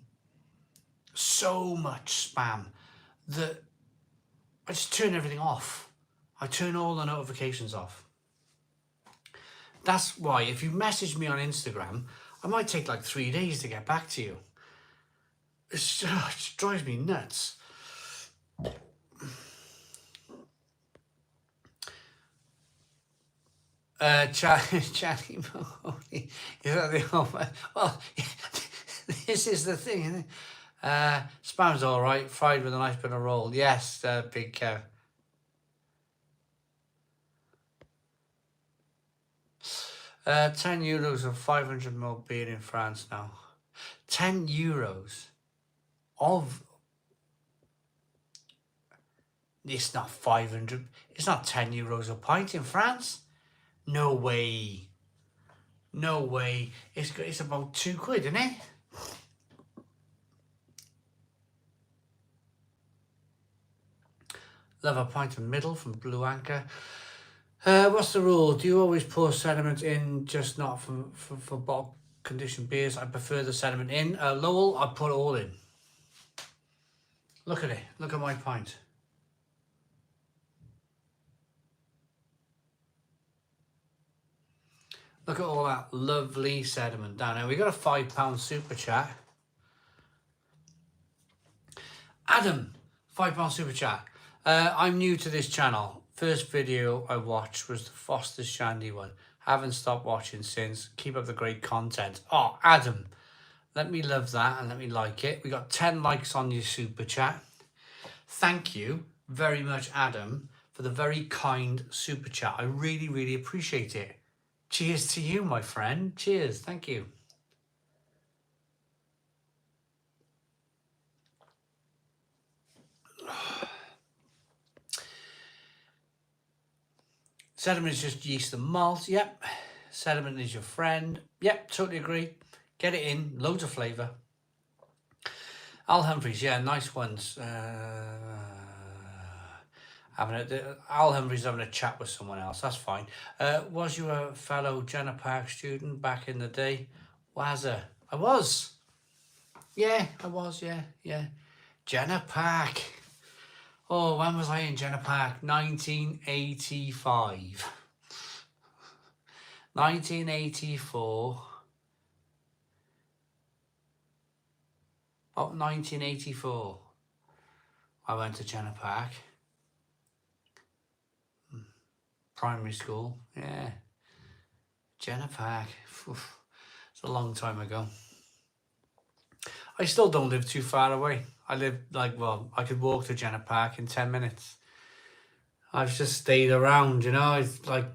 that I just turn everything off. I turn all the notifications off. That's why if you message me on Instagram, I might take 3 days to get back to you. It drives me nuts. Charlie Mahoney. Is that the old man? Well, this is the thing, isn't it? Spam's all right, fried with a nice bit of roll. Yes, Big Kev. 10 euros of 500ml beer in France now. 10 euros of... It's not 500. It's not 10 euros a pint in France. No way. No way. It's about £2, isn't it? Love a pint of middle from Blue Anchor. What's the rule? Do you always pour sediment in, just not for bottle conditioned beers? I prefer the sediment in. Lowell, I put it all in. Look at it. Look at my pint. Look at all that lovely sediment down there. We got a £5 super chat. Adam, £5 super chat. I'm new to this channel. First video I watched was the Foster's Shandy one. Haven't stopped watching since. Keep up the great content. Oh, Adam, let me love that and let me like it. We got 10 likes on your super chat. Thank you very much, Adam, for the very kind super chat. I really, really appreciate it. Cheers to you, my friend. Cheers. Thank you. Sediment is just yeast and malt. Yep. Sediment is your friend. Yep, totally agree. Get it in. Loads of flavour. Al Humphreys, yeah, nice ones. Al Humphreys having a chat with someone else. That's fine. Was you a fellow Jenna Park student back in the day? Wazza. I was. Yeah, I was. Yeah. Jenna Park. Oh, when was I in Jenna Park? 1985. 1984. About 1984. I went to Jenna Park. Primary school, yeah. Jenna Park. It's a long time ago. I still don't live too far away. I live I could walk to Jenna Park in 10 minutes. I've just stayed around, it's like,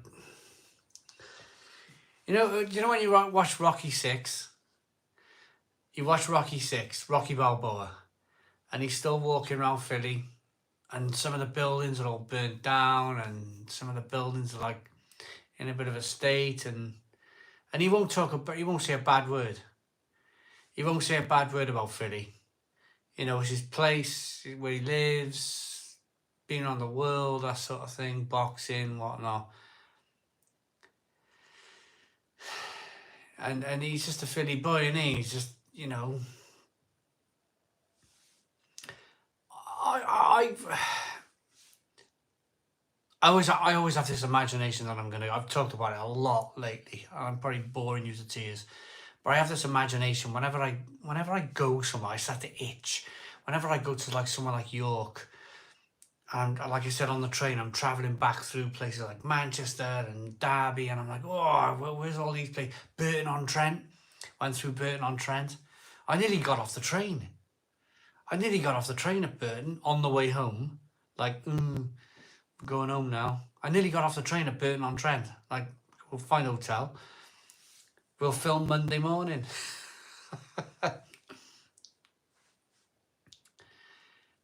when you watch Rocky 6, you watch Rocky 6, Rocky Balboa, and he's still walking around Philly, and some of the buildings are all burnt down, and some of the buildings are like in a bit of a state, and he won't say a bad word. He won't say a bad word about Philly. It's his place, where he lives, being on the world, that sort of thing, boxing, whatnot. And he's just a Philly boy, and he's just, I always have this imagination that I've talked about it a lot lately, and I'm probably boring you to tears, but I have this imagination whenever I go somewhere, I start to itch. Whenever I go to somewhere like York, and like I said on the train, I'm travelling back through places like Manchester and Derby, and I'm like, oh, where's all these places? Burton-on-Trent. Went through Burton-on-Trent. I nearly got off the train. at Burton on the way home. We're going home now. I nearly got off the train at Burton-on-Trent. We'll find a hotel. We'll film Monday morning.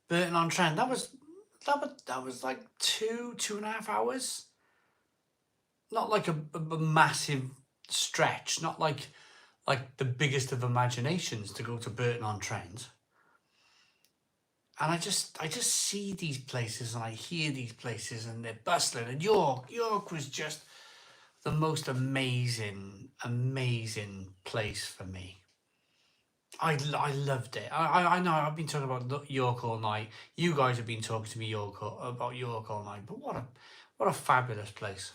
Burton-on-Trent. That was like 2.5 hours. Not like a massive stretch. Not like the biggest of imaginations to go to Burton-on-Trent. And I just see these places and I hear these places and they're bustling. And York was just the most amazing place for me. I loved it. I know I've been talking about York all night. You guys have been talking to me about York all night. But what a fabulous place.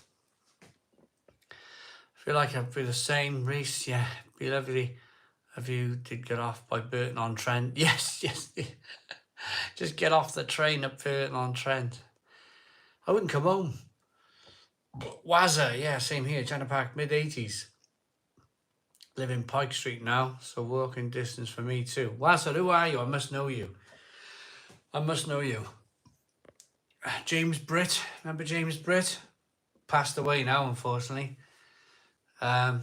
I feel like I'd be the same, Reese. Yeah, it'd be lovely if you did get off by Burton-on-Trent. Yes. Just get off the train at Burton-on-Trent. I wouldn't come home. Wazza, yeah, same here. China Park, mid-80s. Live in Pike Street now, so walking distance for me too. Wazza, who are you? I must know you. I must know you. James Britt, remember James Britt? Passed away now, unfortunately. Passed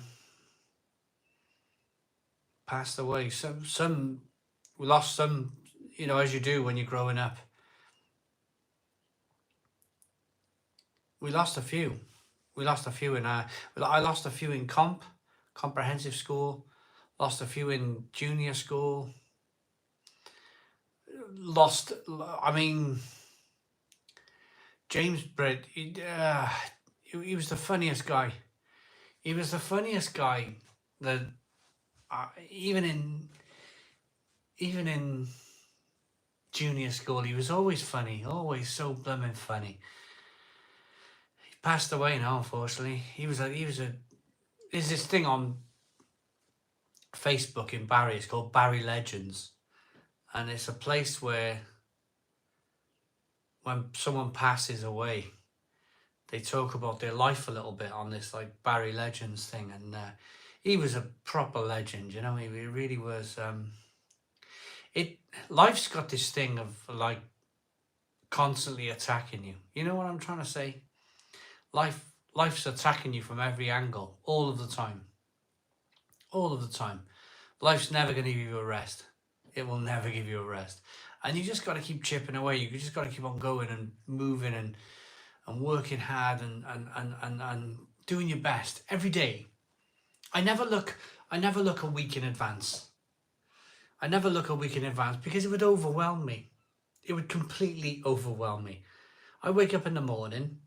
away. Some we lost some, you know, as you do when you're growing up. We lost a few. We lost a few in I lost a few in comprehensive school. Lost a few in junior school. Lost. I mean, James Britt. He was the funniest guy. He was the funniest guy that even in junior school he was always funny, always so blooming funny. He passed away now, unfortunately. There's this thing on Facebook in Barry. It's called Barry Legends, and it's a place where when someone passes away, they talk about their life a little bit on this like Barry Legends thing, and he was a proper legend, you know. He really was. Life's got this thing of like constantly attacking you. You know what I'm trying to say? Life's attacking you from every angle, all of the time. All of the time. Life's never going to give you a rest. It will never give you a rest. And you just got to keep chipping away. You just got to keep on going and moving and working hard and doing your best every day. I never look a week in advance. I never look a week in advance because it would overwhelm me. It would completely overwhelm me. I wake up in the morning,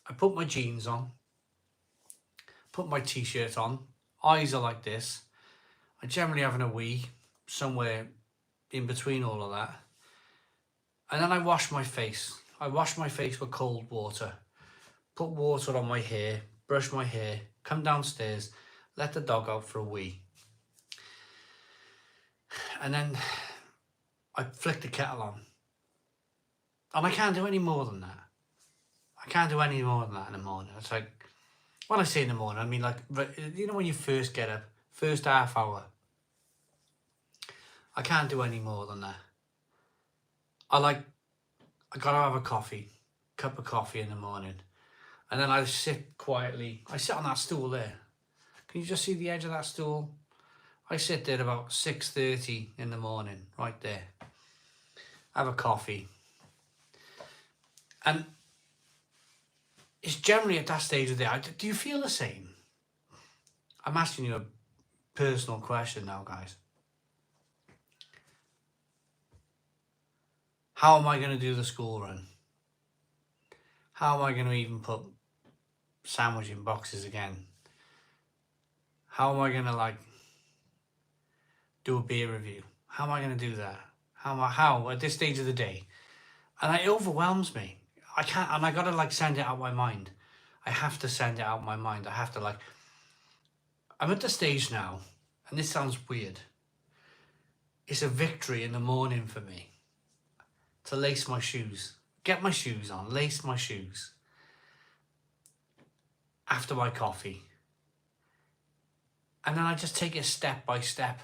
I put my jeans on, put my t-shirt on, eyes are like this. I generally having a wee somewhere in between all of that. And then I wash my face. I wash my face with cold water, put water on my hair, brush my hair, come downstairs, let the dog out for a wee. And then I flick the kettle on. And I can't do any more than that. I can't do any more than that in the morning. It's like, when I say in the morning, I mean like, you know when you first get up, first half hour. I can't do any more than that. I gotta have a cup of coffee in the morning. And then I sit quietly. I sit on that stool there. Can you just see the edge of that stool? I sit there about 6:30 in the morning, right there. Have a coffee. And it's generally at that stage of the day. Do you feel the same? I'm asking you a personal question now, guys. How am I going to do the school run? How am I going to even put sandwich in boxes again? How am I going to like do a beer review? How am I going to do that? How at this stage of the day? And it overwhelms me. I can't, and I got to like send it out my mind. I have to send it out my mind. I have to like, I'm at the stage now, and this sounds weird. It's a victory in the morning for me to lace my shoes, get my shoes on, lace my shoes after my coffee. And then I just take it step by step.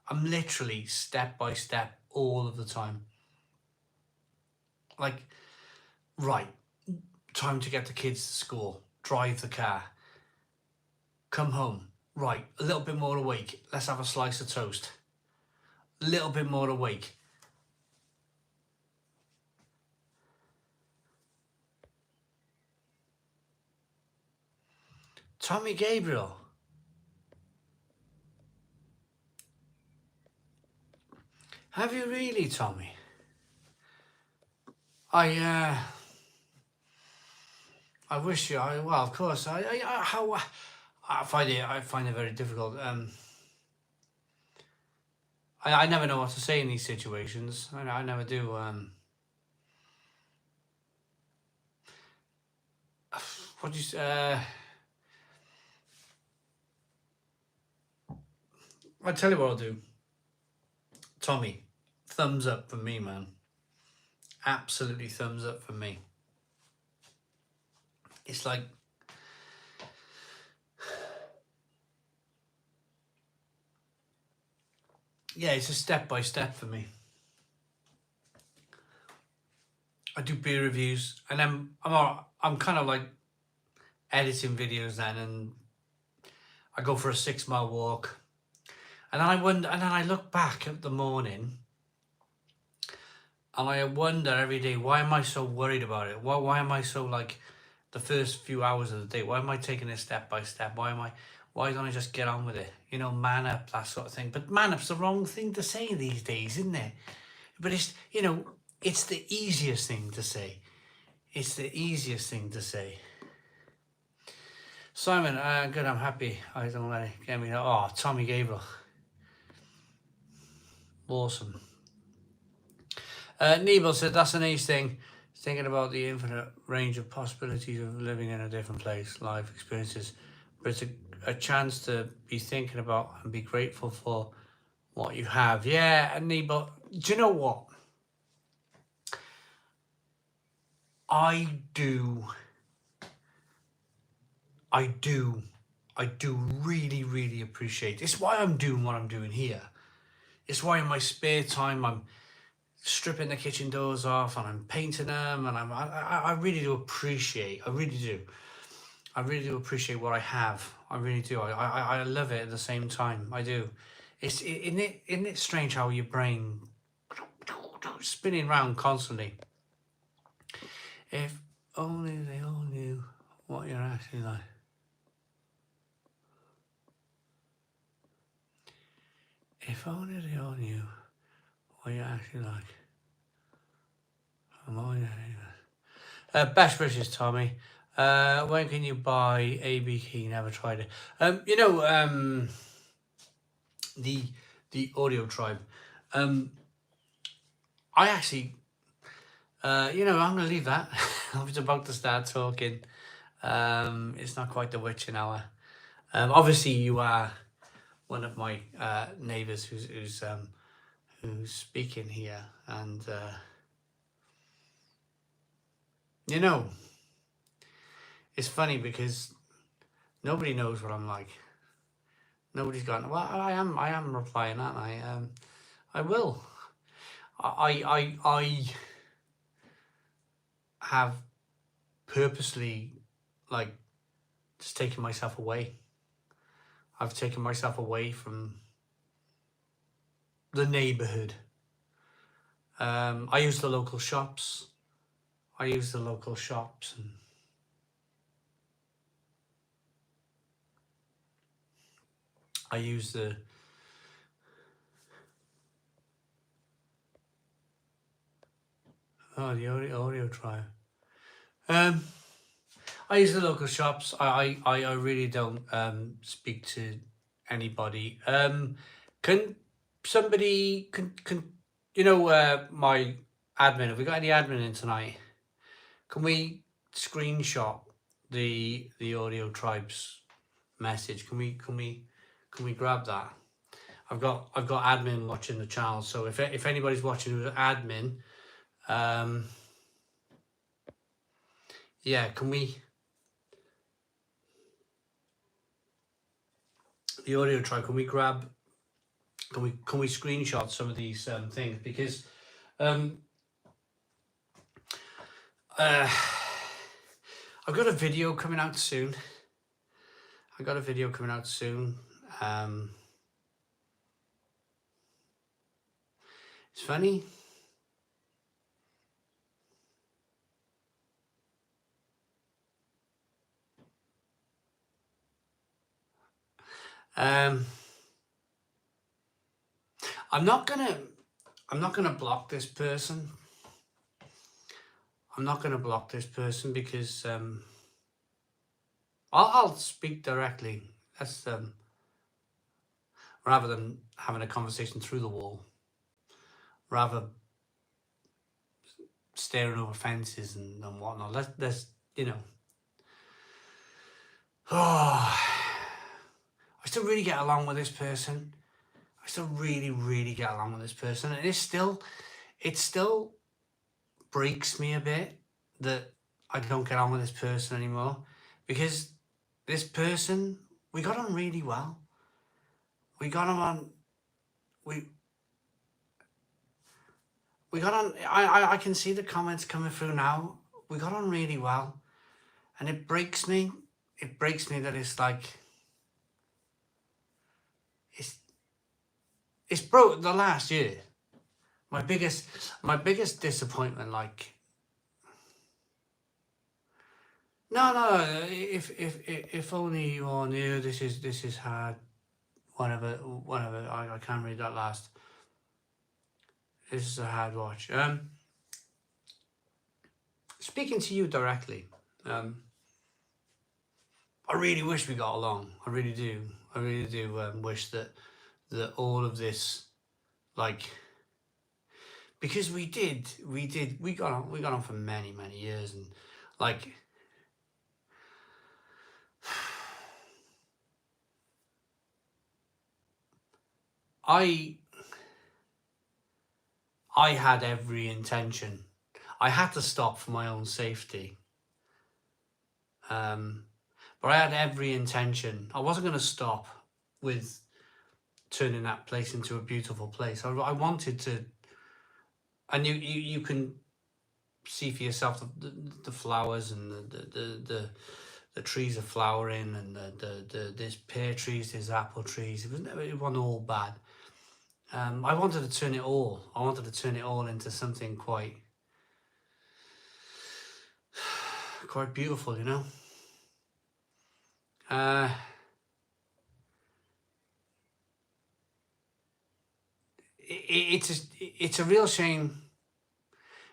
I'm literally step by step all of the time. Like, right, time to get the kids to school, drive the car, come home, right, a little bit more awake, let's have a slice of toast, a little bit more awake. Tommy Gabriel. Have you really, Tommy? I wish you. Well, of course. I find it very difficult. I never know what to say in these situations. I never do. What do you say? I'll tell you what I'll do. Tommy, thumbs up for me, man. Absolutely thumbs up for me. It's like, yeah, it's a step by step for me. I do beer reviews, and I'm kind of like editing videos then, and I go for a 6 mile walk, and then I look back at the morning, and I wonder every day, why am I so worried about it? Why am I so like the first few hours of the day? Why am I taking it step by step? Why don't I just get on with it? You know, man up, that sort of thing. But man up's the wrong thing to say these days, isn't it? But it's, you know, it's the easiest thing to say. It's the easiest thing to say. Simon, good, I'm happy. I don't let it get me. Oh, Tommy Gabriel. Awesome. Nebel said, that's an ace thing. Thinking about the infinite range of possibilities of living in a different place, life experiences. But it's a chance to be thinking about and be grateful for what you have. Yeah, Nebel, do you know what? I do really, really appreciate it. It's why I'm doing what I'm doing here. It's why in my spare time I'm stripping the kitchen doors off and I'm painting them, and I really do appreciate. I really do appreciate what I have. I really do. I love it at the same time. I do. Isn't it strange how your brain spinning around constantly? If only they all knew what you're actually like. If only they all knew what you're actually like. Best wishes, Tommy. When can you buy AB key? Never tried it. You know, the Audio Tribe. I actually, you know, I'm gonna leave that. I was about to start talking. It's not quite the witching hour. Obviously, you are one of my neighbours who's speaking here, and you know, it's funny because nobody knows what I'm like. Nobody's gone, well, I am replying, aren't I? I will. I have purposely, like, just taken myself away. I've taken myself away from the neighbourhood. I use the local shops. And I use the audio Tribe. I use the local shops. I really don't speak to anybody. Can somebody can you know, my admin? Have we got any admin in tonight? Can we screenshot the Audio Tribe's message? Can we grab that? I've got admin watching the channel, so if anybody's watching who's admin, yeah, can we, the Audio Tribe, can we screenshot some of these things, because I've got a video coming out soon. It's funny. I'm not gonna block this person. Because I'll speak directly. That's rather than having a conversation through the wall, rather staring over fences and whatnot. Let's you know. Oh, I still really get along with this person. Really get along with this person, and it still breaks me a bit that I don't get on with this person anymore, because this person, we got on really well. We got on, we we got on. I can see the comments coming through now. We got on really well, and it breaks me. It breaks me that it's like it's it's broke the last year. My biggest disappointment, like, no, if only you all knew, this is hard. Whatever, I can't read that last. This is a hard watch. Speaking to you directly, I really wish we got along. I really do. I really do wish that all of this, like, because we got on for many years, and like, I had every intention. I had to stop for my own safety. But I had every intention. I wasn't going to stop with turning that place into a beautiful place. I wanted to, and you can see for yourself the flowers, and the trees are flowering, and there's pear trees, there's apple trees. It wasn't all bad. I wanted to turn it all into something quite beautiful, you know. It's a real shame.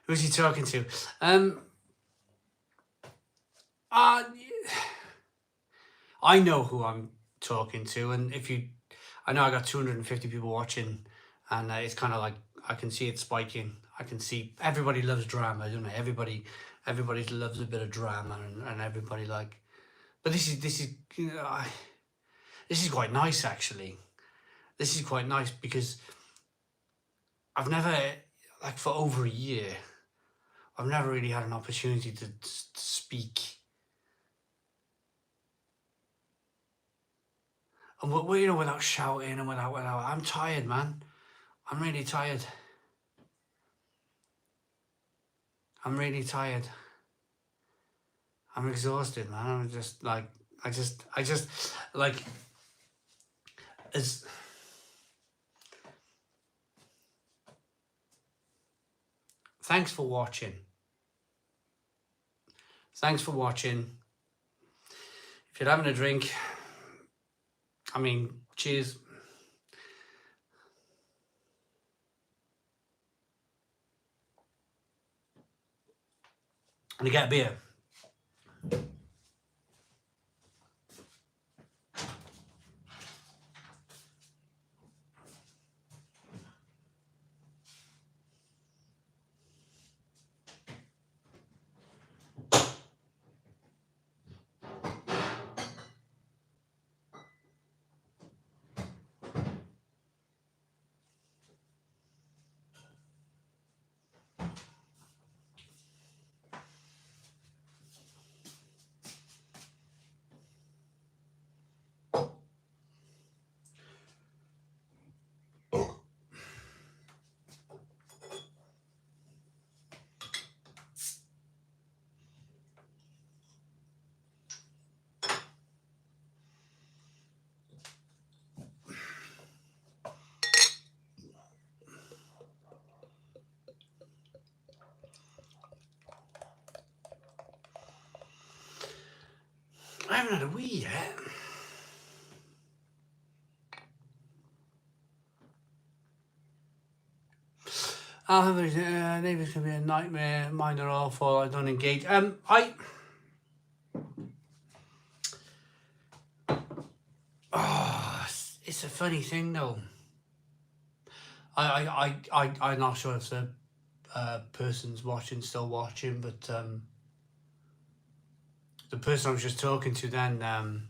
Who's he talking to? I know who I'm talking to, and I know I got 250 people watching, and it's kind of like, I can see it spiking. I can see everybody loves drama, don't they? Everybody loves a bit of drama, and everybody, like. But this is quite nice, actually. This is quite nice, because I've never, like, for over a year, I've never really had an opportunity to speak. And without shouting, and without, I'm tired, man. I'm really tired. I'm really tired. I'm exhausted, man. I'm just like, I just like, as thanks for watching. Thanks for watching. If you're having a drink, I mean, cheers. And you get a beer. I haven't had a wee yet. Neighbours can be a nightmare. Mine are awful. I don't engage. It's a funny thing, though. I'm not sure if the person's still watching, but the person I was just talking to then, and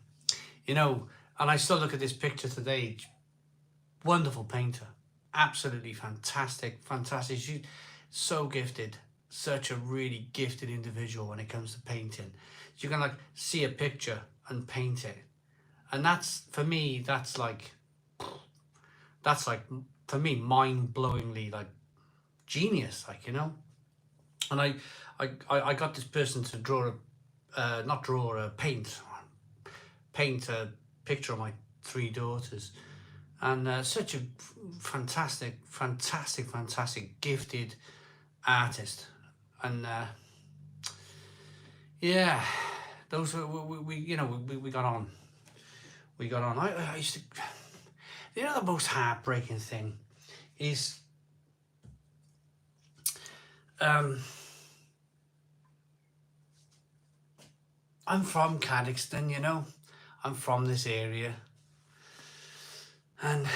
I still look at this picture today. Wonderful painter, absolutely fantastic. She's so gifted, such a really gifted individual when it comes to painting. You can like see a picture and paint it, and that's for me. That's like for me mind-blowingly like genius. Like, you know. And I got this person to draw not draw paint a picture of my 3 daughters, and such a fantastic gifted artist. And yeah, those were we you know we got on. I used to, you know, the most heartbreaking thing is I'm from Caddixton, you know. I'm from this area, and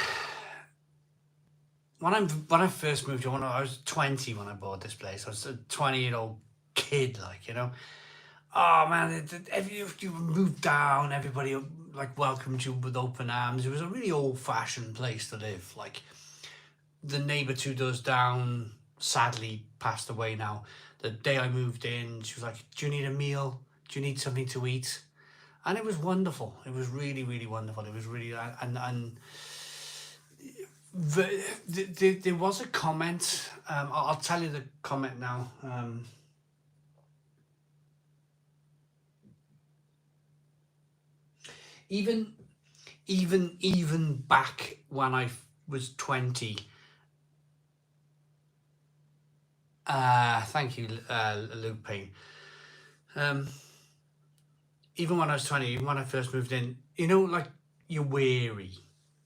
when I first moved here, when I was 20 when I bought this place, I was a 20-year-old kid, like, you know. Oh man, you moved down, everybody like welcomed you with open arms. It was a really old-fashioned place to live. Like, the neighbour 2 doors down sadly passed away now. The day I moved in, she was like, "Do you need a meal? Do you need something to eat?" And it was wonderful. It was really, really wonderful. It was really, and there was a comment. I'll tell you the comment now. Even back when I was 20. Thank you, Luke Payne. Even when I was 20, even when I first moved in, you know, like, you're wary.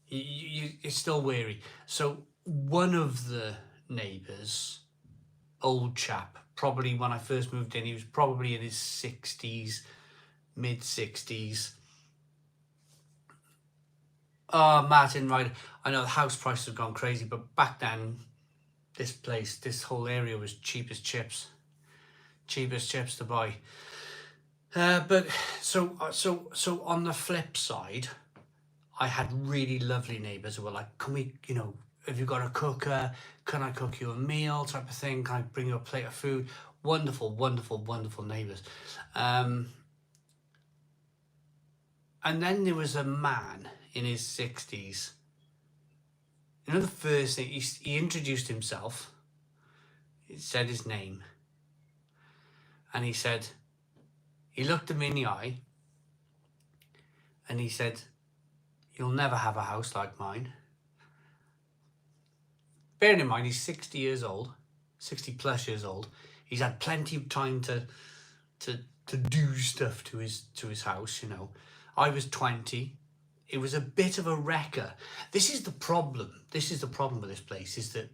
You're still wary. So one of the neighbours, old chap, probably when I first moved in, he was probably in his 60s, mid 60s. Oh, Martin, right. I know the house prices have gone crazy, but back then, this whole area was cheap as chips to buy. But so on the flip side, I had really lovely neighbours who were like, "Can we, you know, have you got a cooker? Can I cook you a meal?" type of thing. "Can I bring you a plate of food?" Wonderful neighbours. And then there was a man in his 60s. You know, the first thing, he introduced himself, he said his name, and he said, he looked at me in the eye, and he said, "You'll never have a house like mine." Bearing in mind, he's 60 years old, 60 plus years old. He's had plenty of time to do stuff to his house, you know. I was 20. It was a bit of a wrecker. This is the problem. This is the problem with this place, is that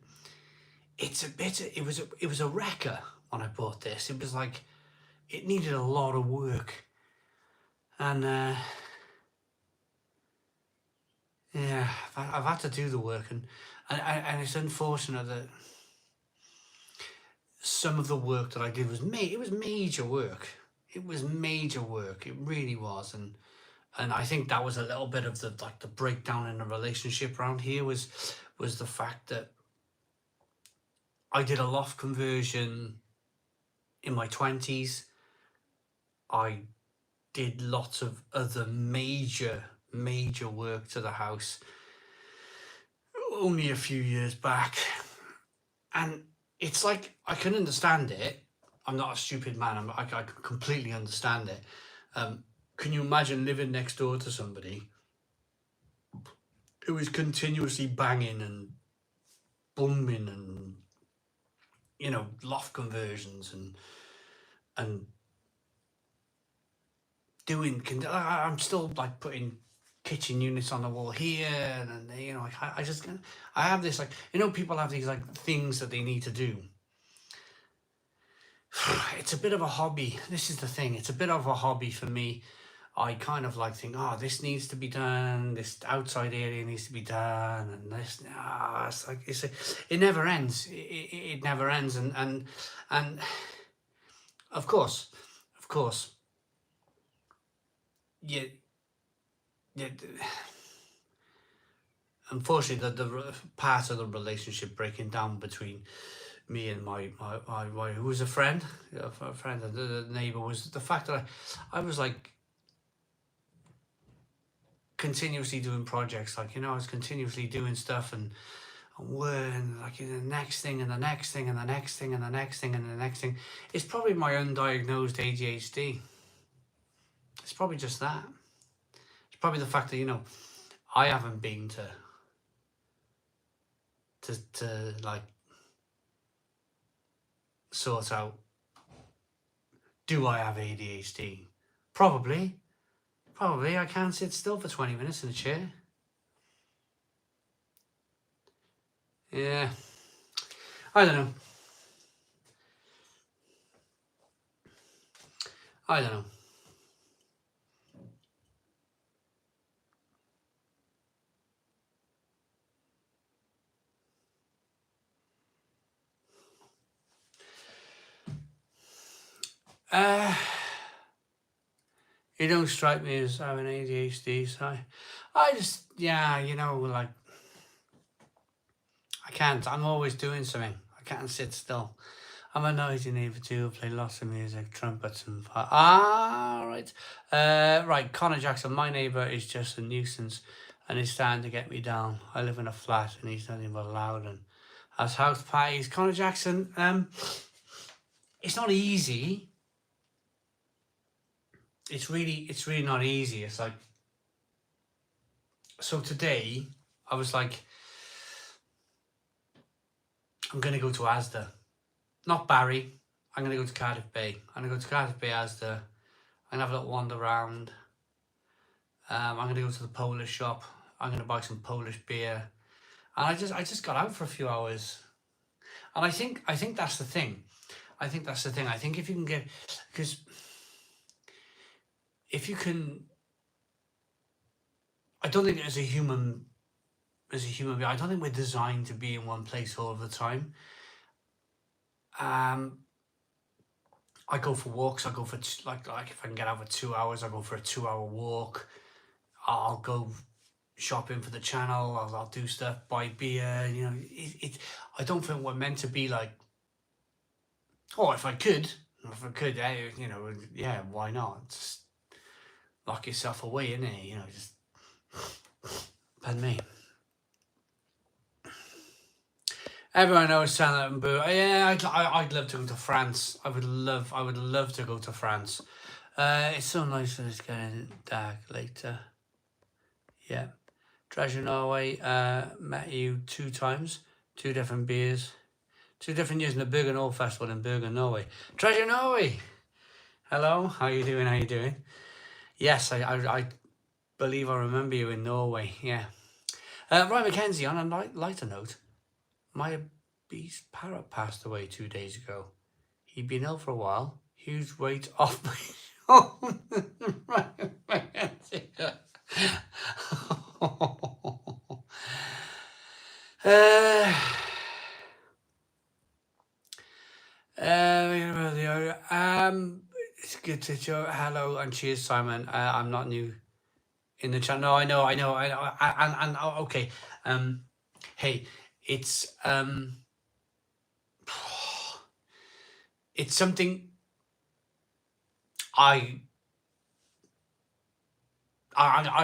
it was a wrecker when I bought this. It was like, it needed a lot of work. And yeah, I've had to do the work, and it's unfortunate that some of the work that I did was major work. It was major work. It really was, and I think that was a little bit of the breakdown in the relationship around here was the fact that I did a loft conversion in my 20s. I did lots of other major work to the house only a few years back, and it's like, I can understand it. I'm not a stupid man. I can completely understand it. Can you imagine living next door to somebody who is continuously banging and booming and, you know, loft conversions and doing, I'm still like putting kitchen units on the wall here, and you know, I have this, like, you know, people have these like things that they need to do. It's a bit of a hobby. This is the thing. It's a bit of a hobby for me. I kind of like think, oh, this needs to be done. This outside area needs to be done, and this. It's like it never ends. It never ends, and of course, yeah. Unfortunately, the part of the relationship breaking down between me and my wife, who was a friend, a friend and the neighbour, was the fact that I was like continuously doing projects, like, you know, I was continuously doing stuff and working, like, the next thing and the next thing and the next thing and the next thing and the next thing. It's probably my undiagnosed ADHD. It's probably just that. It's probably the fact that, you know, I haven't been to like sort out, do I have ADHD? Probably I can't sit still for 20 minutes in a chair. Yeah, I don't know. You don't strike me as having ADHD, so I just, yeah, you know, like, I can't, I'm always doing something. I can't sit still. I'm a noisy neighbour too, play lots of music, trumpets and right. Right, Connor Jackson, my neighbour is just a nuisance and he's starting to get me down. I live in a flat and he's nothing but loud and has house parties. Connor Jackson, it's not easy. It's really not easy. It's like, so today I was like, I'm going to go to Asda. Not Barry. I'm going to go to Cardiff Bay. I'm going to go to Cardiff Bay Asda. I'm going to have a little wander around. I'm going to go to the Polish shop. I'm going to buy some Polish beer. And I just got out for a few hours. And I think that's the thing. I think if you can get, because if you can, I don't think as a human being, I don't think we're designed to be in one place all the time. I go for walks. I go for like if I can get out for 2 hours, I go for a 2-hour walk. I'll go shopping for the channel. I'll do stuff, buy beer. You know, I don't think we're meant to be like, oh, if I could, you know, yeah, why not? Just lock yourself away, innit? You know, just pardon me. Everyone knows Sandra and Boo. Yeah, I'd love to go to France. I would love to go to France. It's so nice that it's getting dark later. Yeah. Treasure Norway, met you 2 times, 2 different beers, 2 different years in the Bergen Old Festival in Bergen, Norway. Treasure Norway! Hello, how you doing? Yes, I believe I remember you in Norway, yeah. Ryan Mackenzie, on a lighter note, my obese parrot passed away 2 days ago. He'd been ill for a while. Huge weight off my shoulders. Ryan Mackenzie. It's good to show. Hello and cheers, Simon. I'm not new in the channel. No, I know. And okay. Hey, it's something I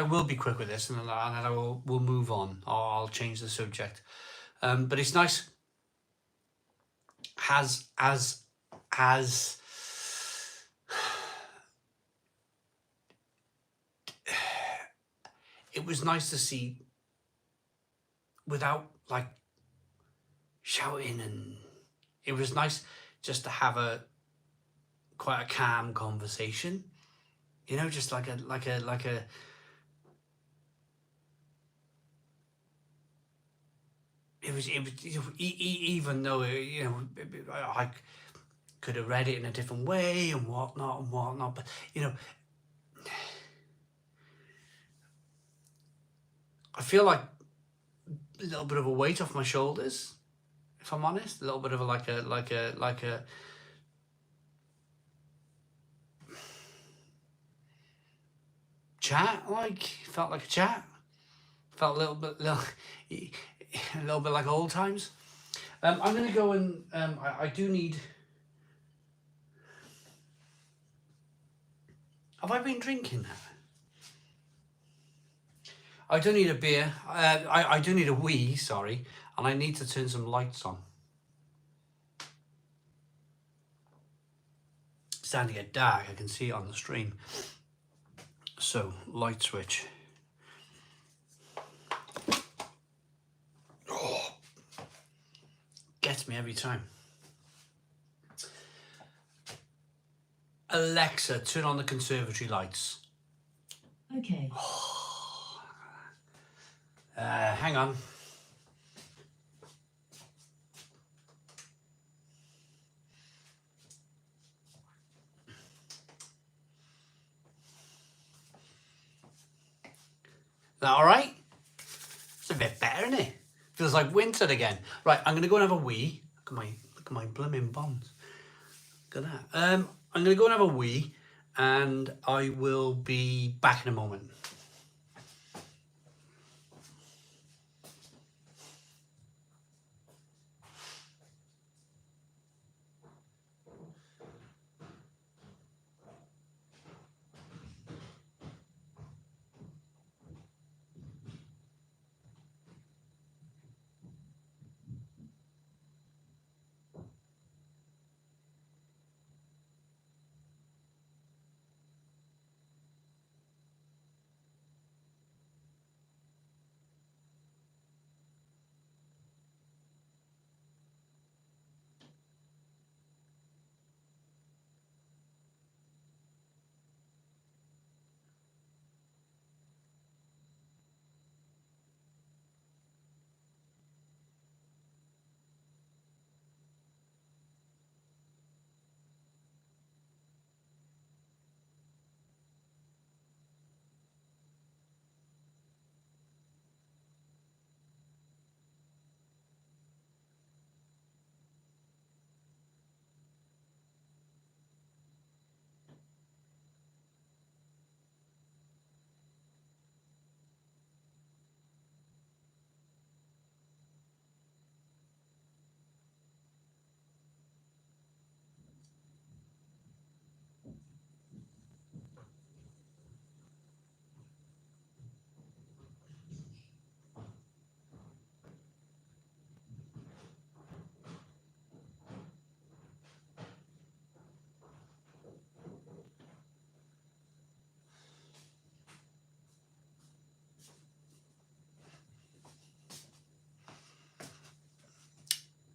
will be quick with this, and then we'll move on. I'll change the subject. But it's nice. It was nice to see, without like shouting, and it was nice just to have quite a calm conversation, you know, just like a it was you know, even though, you know, I could have read it in a different way and whatnot, but you know, I feel like a little bit of a weight off my shoulders, if I'm honest. A little bit of like a chat, felt like a chat. Felt a little bit like old times. I'm going to go and I do need. Have I been drinking that? I do need a beer. I do need a wee, sorry, and I need to turn some lights on. It's starting to get dark. I can see it on the stream. So, light switch. Oh, gets me every time. Alexa, turn on the conservatory lights. Okay. Hang on. Is that all right? It's a bit better, isn't it? Feels like winter again. Right, I'm going to go and have a wee. Look at my blooming bonds. Look at that. I'm going to go and have a wee, and I will be back in a moment.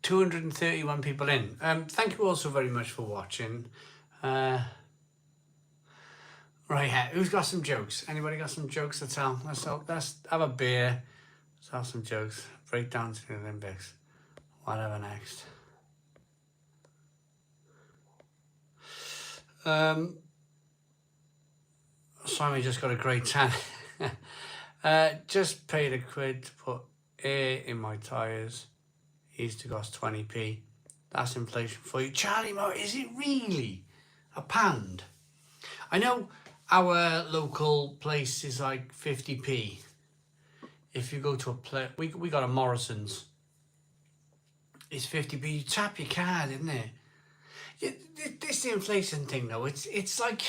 $231 people in. Thank you all so very much for watching. Right here, who's got some jokes? Anybody got some jokes to tell? Let's have a beer. Let's have some jokes. Break down to the Olympics. Whatever next. Simon just got a great tan. Just paid £1 to put air in my tyres. Used to cost 20p. That's inflation for you. Charlie Mo, is it really £1? I know our local place is like 50p. If you go to a place, we got a Morrison's. It's 50p. You tap your card, isn't it? This inflation thing though, it's like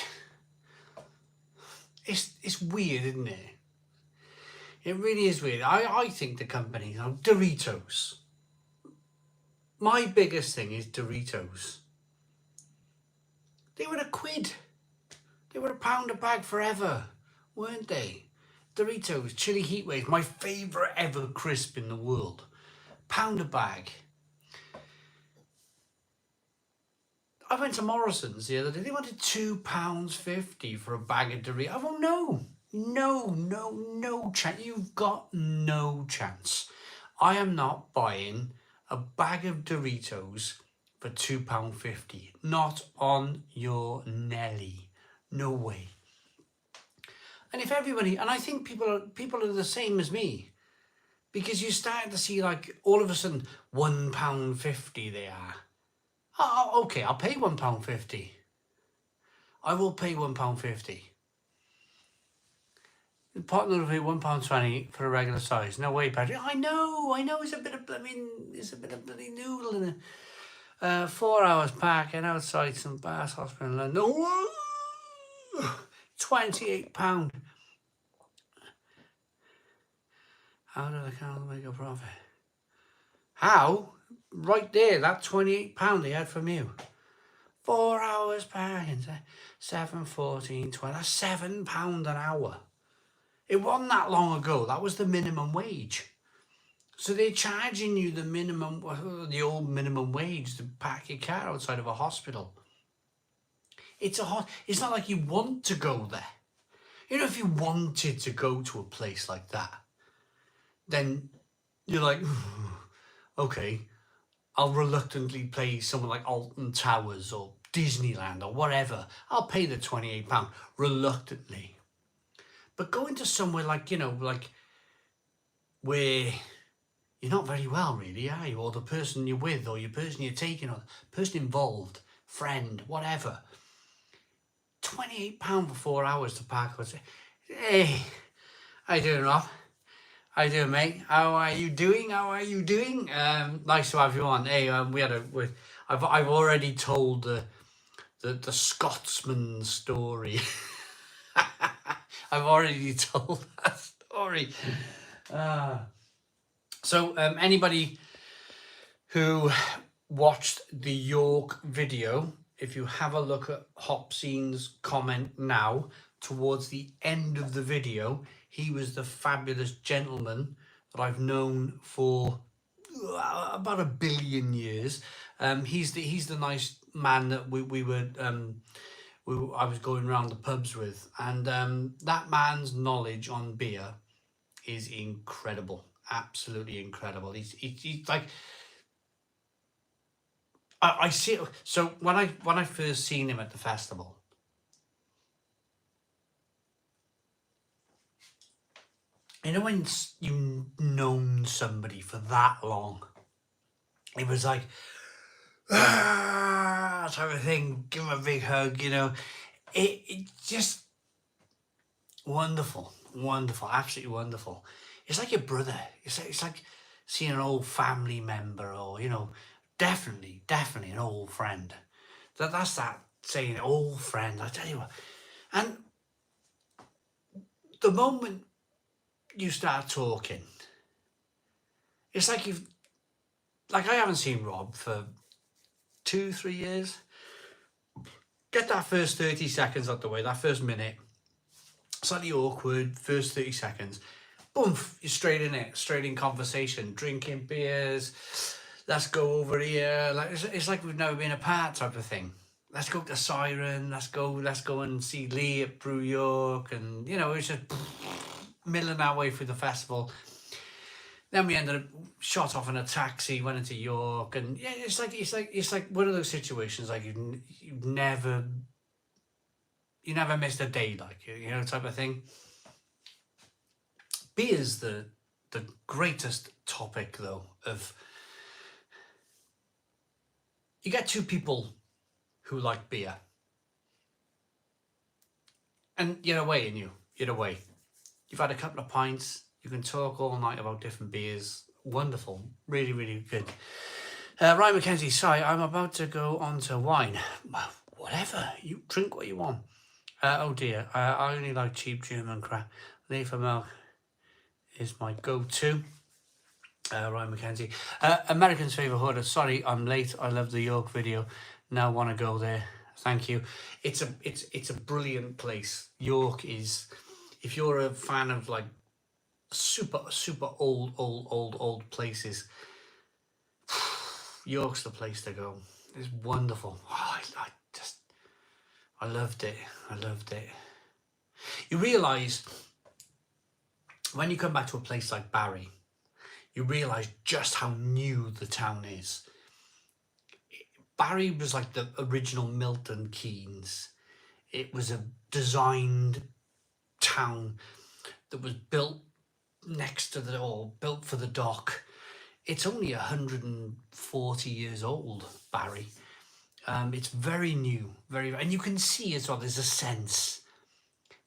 it's weird, isn't it? It really is weird. I think the company, Doritos. My biggest thing is Doritos. They were £1. They were £1 a bag forever, weren't they? Doritos, chili heat waves, my favourite ever crisp in the world. £1 a bag. I went to Morrison's the other day. They wanted £2.50 for a bag of Doritos. Oh, no chance. You've got no chance. I am not buying a bag of Doritos for £2.50. Not on your Nelly. No way. And if everybody, and I think people are the same as me, because you start to see like all of a sudden £1.50 they are. Oh, okay, I'll pay £1.50. I will pay £1.50. Pot noodle fee £1.20 for a regular size. No way, Patrick. I know. It's a bit of bloody noodle in it. 4 hours parking outside St Bart's Hospital in London. £28. How do the council make a profit? How? Right there, that £28 they had from you. 4 hours parking, 7.14.20. That's £7 an hour. It wasn't that long ago. That was the minimum wage. So they're charging you the old minimum wage to park your car outside of a hospital. It's not like you want to go there. You know, if you wanted to go to a place like that, then you're like, okay, I'll reluctantly pay someone like Alton Towers or Disneyland or whatever. I'll pay the £28 reluctantly. But going to somewhere like, like where you're not very well, really, are you? Or the person you're with, or your person you're taking, or the person involved, friend, whatever. £28 for 4 hours to park. Hey, how you doing, Rob? How you doing, mate? How are you doing? Nice to have you on. Hey, I've already told the Scotsman story. I've already told that story. So anybody who watched the York video, if you have a look at Hopseen's comment now, towards the end of the video, he was the fabulous gentleman that I've known for about 1 billion years. He's the nice man that I was going around the pubs with, and that man's knowledge on beer is incredible, absolutely incredible. He's like, I see it. So when I first seen him at the festival, you know, when you've known somebody for that long, it was like, type of thing, give him a big hug, it just wonderful, absolutely wonderful. It's like your brother. It's like seeing an old family member, or, definitely an old friend. That's that saying, old friend, I tell you what. And the moment you start talking, it's like I haven't seen Rob for 2-3 years. Get that first 30 seconds out the way, that first minute, slightly awkward, first 30 seconds, boom, you're straight in it, straight in conversation, drinking beers, let's go over here, like it's like we've never been apart type of thing. Let's go to Siren, let's go and see Lee at Brew York, and it's just milling our way through the festival. Then we ended up shot off in a taxi, went into York, and yeah, it's like one of those situations like you never missed a day, like, type of thing. Beer's the greatest topic, though. Of you get two people who like beer, and you're away, you've had a couple of pints. You can talk all night about different beers. Wonderful. Really, really good. Ryan McKenzie, sorry, I'm about to go on to wine. Well, whatever. You drink what you want. Oh dear, I only like cheap German crap. Leaf of milk is my go-to. Ryan McKenzie. American's favourite hoarder. Sorry, I'm late. I love the York video. Now want to go there. Thank you. It's a brilliant place. York is, if you're a fan of like super old places, York's the place to go. It's wonderful. Oh, I loved it. You realise when you come back to a place like Barry, you realise just how new the town is. Barry was like the original Milton Keynes. It was a designed town that was built built for the dock. It's only 140 years old, Barry. It's very new, and you can see as well, there's a sense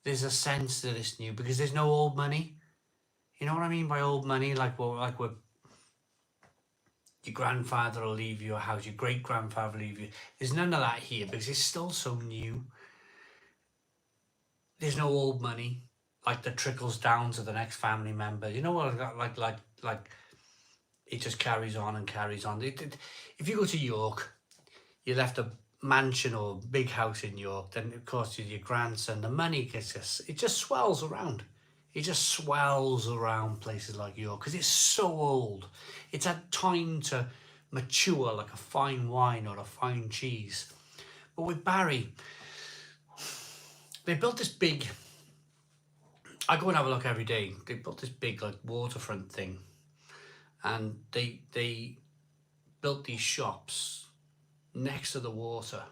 there's a sense that it's new because there's no old money. You know what I mean by old money? Like, well, like we're, your grandfather will leave you a house, your great grandfather will leave you. There's none of that here because it's still so new. There's no old money like that trickles down to the next family member. You know what? Like it just carries on and carries on. If you go to York, you left a mansion or big house in York, then of course your grandson, the money gets just, it just swells around. It just swells around places like York because it's so old. It's had time to mature like a fine wine or a fine cheese. But with Barry, they built this big, I go and have a look every day. They built this big like waterfront thing, and they built these shops next to the water.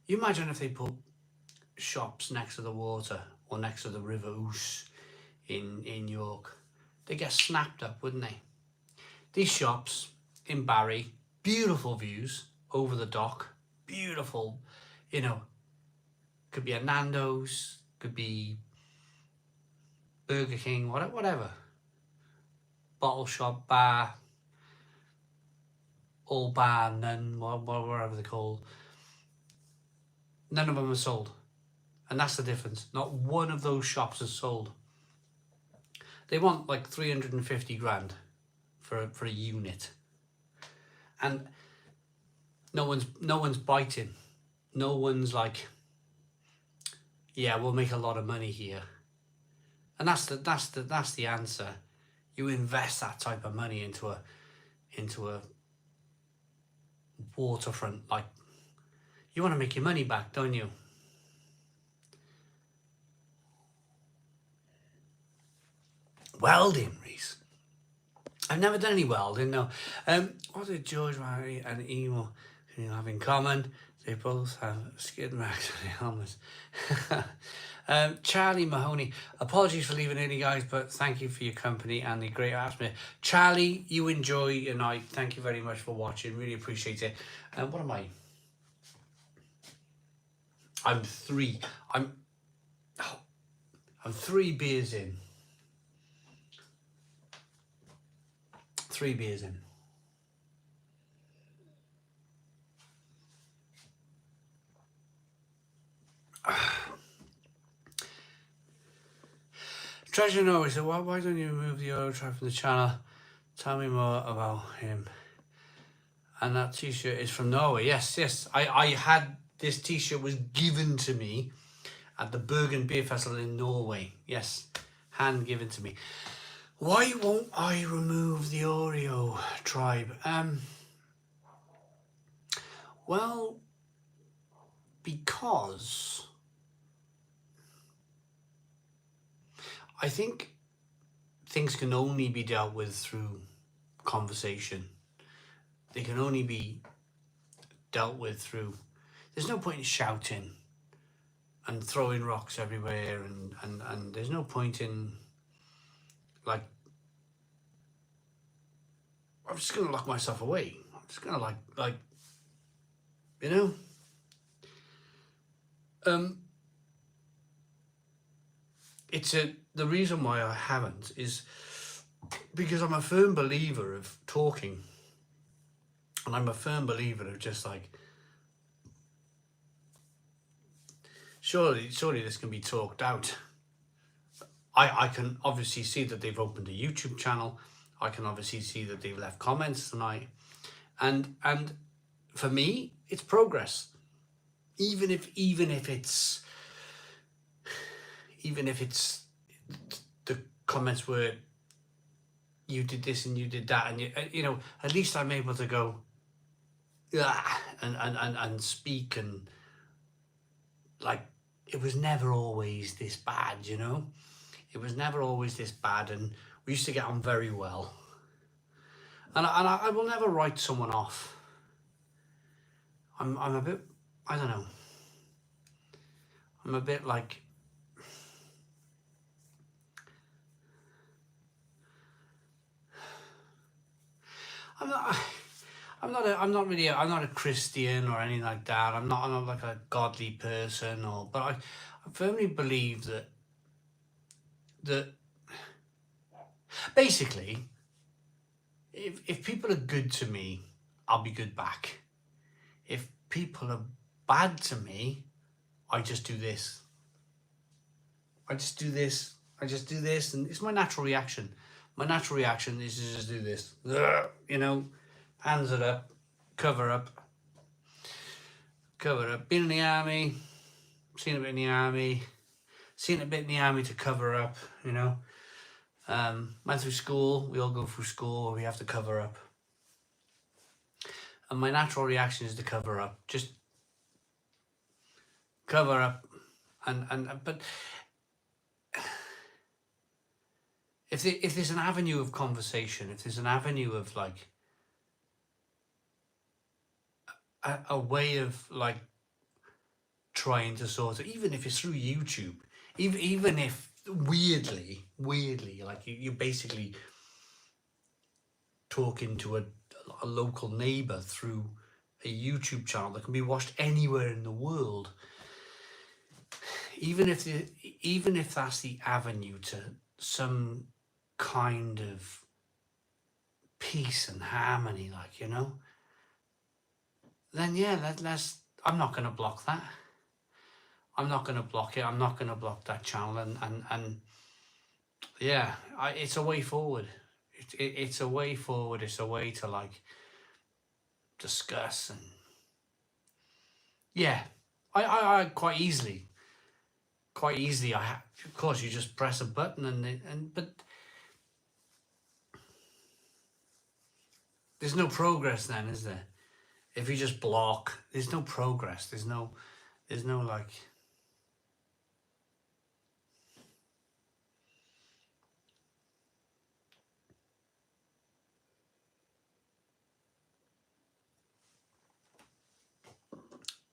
You imagine if they put shops next to the water or next to the River Ouse in York, they get snapped up, wouldn't they? These shops in Barry, beautiful views over the dock, beautiful, you know, could be a Nando's, could be Burger King, whatever. Bottle shop, bar, all bar, none, whatever they're called. None of them are sold. And that's the difference. Not one of those shops is sold. They want like 350 grand for a unit. And no one's biting. No one's like, yeah, we'll make a lot of money here. And that's the answer. You invest that type of money into a waterfront, like, you want to make your money back, don't you? Welding, Reese. I've never done any welding, no. What did George Murray and Emo have in common? They both have skid marks on their helmets. Charlie Mahoney, apologies for leaving early, guys, but thank you for your company and the great atmosphere. Charlie, you enjoy your night. Thank you very much for watching. Really appreciate it. What am I? I'm 3 beers in. 3 beers in. Treasure Norway said, why don't you remove the Eurotrack from the channel? Tell me more about him. And that t-shirt is from Norway. Yes. I had this t-shirt was given to me at the Bergen Beer Festival in Norway. Yes, hand given to me. Why won't I remove the Oreo tribe? Well, because I think things can only be dealt with through conversation. They can only be dealt with through, there's no point in shouting and throwing rocks everywhere, and there's no point in, like, I'm just gonna lock myself away. I'm just gonna like, you know. The reason why I haven't is because I'm a firm believer of talking, and I'm a firm believer of just like, surely this can be talked out. I can obviously see that they've opened a YouTube channel. I can obviously see that they've left comments tonight, and for me, it's progress. Even if it's the comments were, you did this and you did that, and you know, at least I'm able to go, and speak, and like, it was never always this bad, you know. It was never always this bad, and we used to get on very well. And I will never write someone off. I'm a bit, I don't know. I'm a bit like, I'm not a Christian or anything like that. I'm not like a godly person, but I firmly believe that basically, if people are good to me, I'll be good back. If people are bad to me, I just do this. I just do this. I just do this, and it's my natural reaction. My natural reaction is to just do this. You know, hands it up, cover up. Cover up. Been in the army, seen a bit in the army, seen a bit in the army to cover up, you know. Went through school, we all go through school, we have to cover up. And my natural reaction is to cover up. Just cover up. But if there's an avenue of conversation, if there's an avenue of like a way of like trying to sort of, even if it's through YouTube, even if weirdly, like you're basically talking to a local neighbor through a YouTube channel that can be watched anywhere in the world. Even if that's the avenue to some kind of peace and harmony, like, you know, then yeah, I'm not going to block that. I'm not going to block it. I'm not going to block that channel. And yeah, it's a way forward. It's a way forward. It's a way to like discuss and yeah, I quite easily. Of course, you just press a button but there's no progress then, is there? If you just block, there's no progress. There's no like.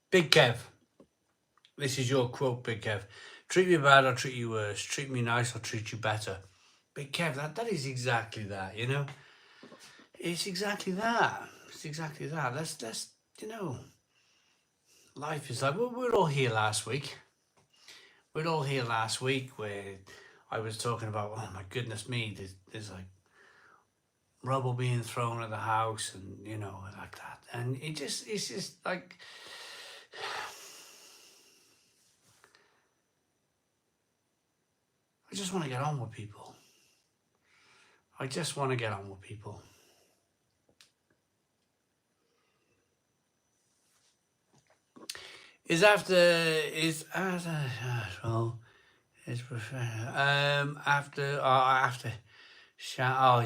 Big Kev, this is your quote, Big Kev. Treat me bad, I'll treat you worse. Treat me nice, I'll treat you better. Big Kev, that is exactly that, you know? It's exactly that. It's exactly that. Let's you know, life is like, we're all here last week. We're all here last week where I was talking about, oh my goodness me, there's like rubble being thrown at the house and, you know, like that. And it's just like, I just want to get on with people. I just want to get on with people. After I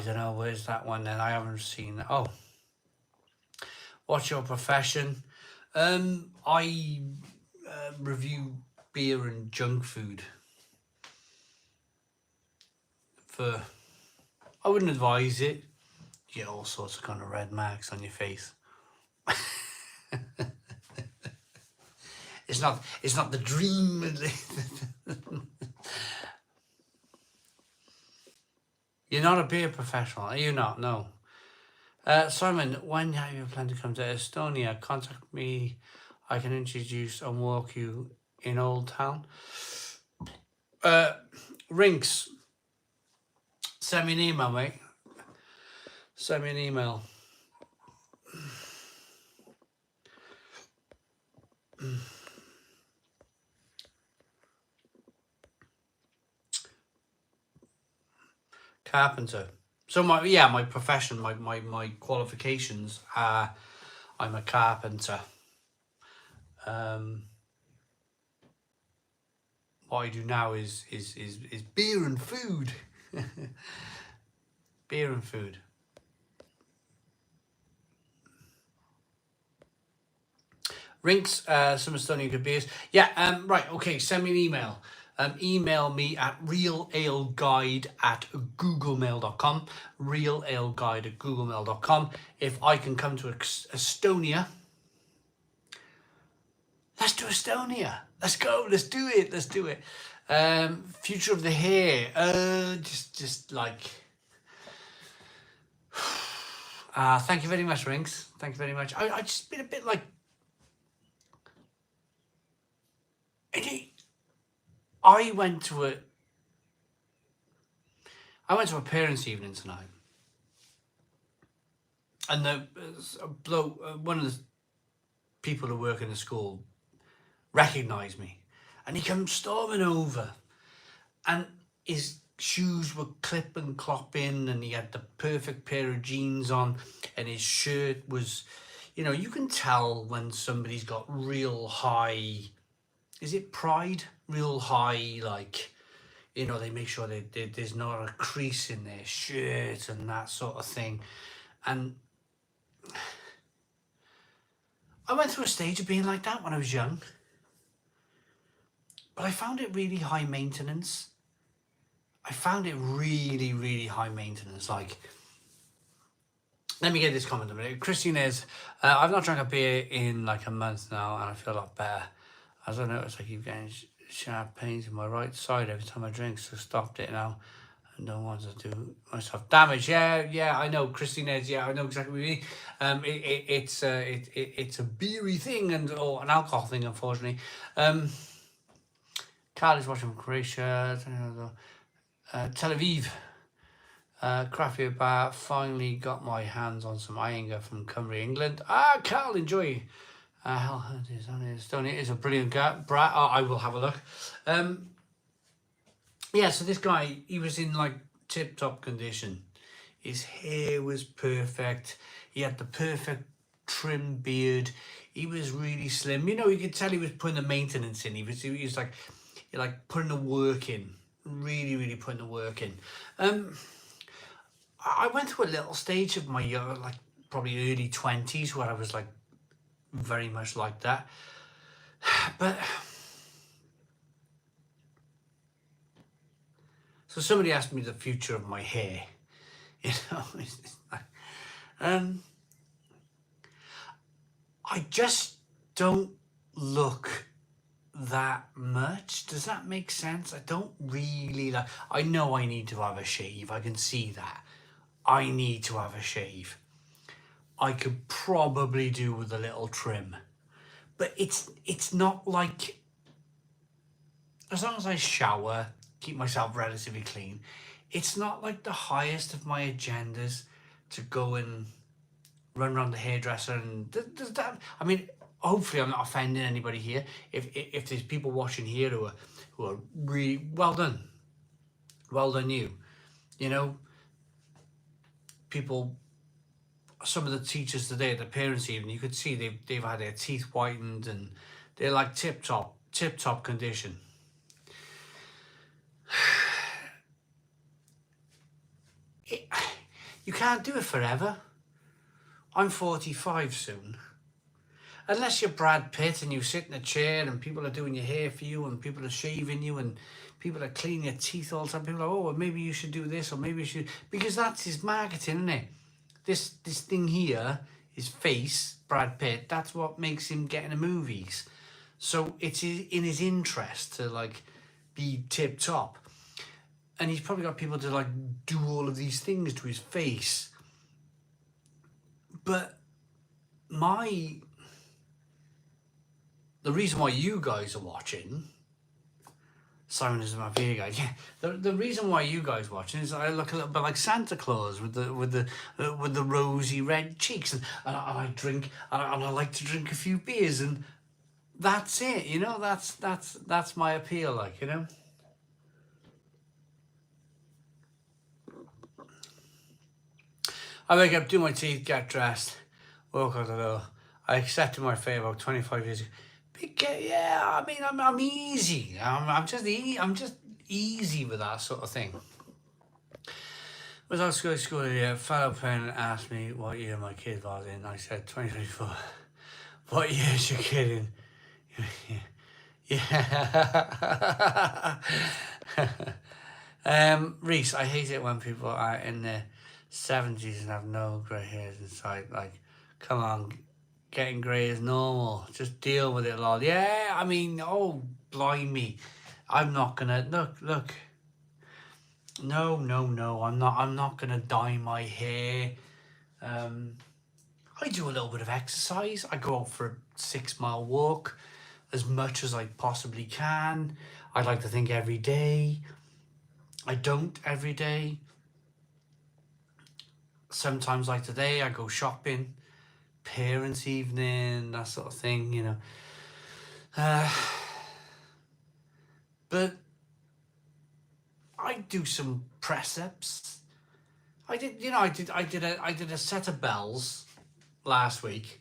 don't know, where's that one then? I haven't seen that. Oh, what's your profession? I review beer and junk food. I wouldn't advise it. You get all sorts of kind of red marks on your face. It's not the dream. You're not a beer professional, are you not? No. Simon, when have you planned to come to Estonia? Contact me. I can introduce and walk you in Old Town. Rinks. Send me an email, mate. Send me an email. Carpenter. So my profession, my qualifications are, I'm a carpenter. What I do now is beer and food. Beer and food. Rinks, some Estonian good beers. Yeah, right, okay, send me an email. Email me at realaleguide@googlemail.com. realaleguide@googlemail.com. If I can come to Estonia, let's do Estonia. Let's go. Let's do it. Let's do it. Future of the hair. Just like. Thank you very much, Rings. Thank you very much. I just been a bit like. I went to a parents' evening tonight, and one of the people who work in the school recognised me, and he came storming over, and his shoes were clip and clopping, and he had the perfect pair of jeans on, and his shirt was, you can tell when somebody's got real high, is it pride? Real high, like, they make sure there's not a crease in their shirt and that sort of thing. And I went through a stage of being like that when I was young, but I found it really high maintenance. I found it really, really high maintenance. Like, let me get this comment a minute. Christine is, I've not drank a beer in like a month now, and I feel a lot better. As I notice, I keep getting sharp pains in my right side every time I drink, so stopped it now. I don't want to do myself damage. Yeah, I know, Christine is. Yeah, I know exactly what you mean. It's a beery thing or an alcohol thing, unfortunately. Carl is watching from Croatia. Tel Aviv. Craft beer bar. Finally got my hands on some Iyengar from Cymru, England. Carl, enjoy. Hell, Estonia is a brilliant guy. I will have a look. Yeah, so this guy, he was in like tip-top condition. His hair was perfect. He had the perfect trim beard. He was really slim. You could tell he was putting the maintenance in. He was like putting the work in. Really, really putting the work in. I went through a little stage of my like probably early 20s where I was like very much like that. But so somebody asked me the future of my hair. It's like, I just don't look that much. Does that make sense? I don't really like. I know I need to have a shave. I can see that. I need to have a shave. I could probably do with a little trim, but it's not like, as long as I shower, keep myself relatively clean, it's not like the highest of my agendas to go and run around the hairdresser and does that. I mean, hopefully I'm not offending anybody here. If there's people watching here who are really well done you. People, some of the teachers today at the parents' evening, you could see they've had their teeth whitened and they're like tip top condition. You can't do it forever. I'm 45 soon. Unless you're Brad Pitt and you sit in a chair and people are doing your hair for you and people are shaving you and people are cleaning your teeth all the time. People are, well, maybe you should do this or maybe you should, because that's his marketing, isn't it? This thing here, his face, Brad Pitt, that's what makes him get in the movies. So it's in his interest to like be tip top. And he's probably got people to like do all of these things to his face. But the reason why you guys are watching, Simon is my beer guy. Yeah, the reason why you guys are watching is I look a little bit like Santa Claus with the rosy red cheeks, and I drink and I like to drink a few beers, and that's it. That's my appeal, like. I wake up, do my teeth, get dressed, walk out the door. I accepted my fate about 25 years ago. Yeah, I mean, I'm easy. I'm just easy with that sort of thing. Was I school year? Fellow parent asked me what year my kid was in. I said 2024. What year is your kid in? Yeah. Reese, I hate it when people are in their 70s and have no grey hairs inside. Like, come on, getting grey is normal. Just deal with it, lol. Yeah, I mean, oh, blimey. I'm not gonna look. No. I'm not gonna dye my hair. I do a little bit of exercise. I go out for a 6-mile walk as much as I possibly can. I'd like to think every day. I don't every day. Sometimes like today I go shopping, parents' evening, that sort of thing, you know. But I do some press ups. I did a set of bells last week,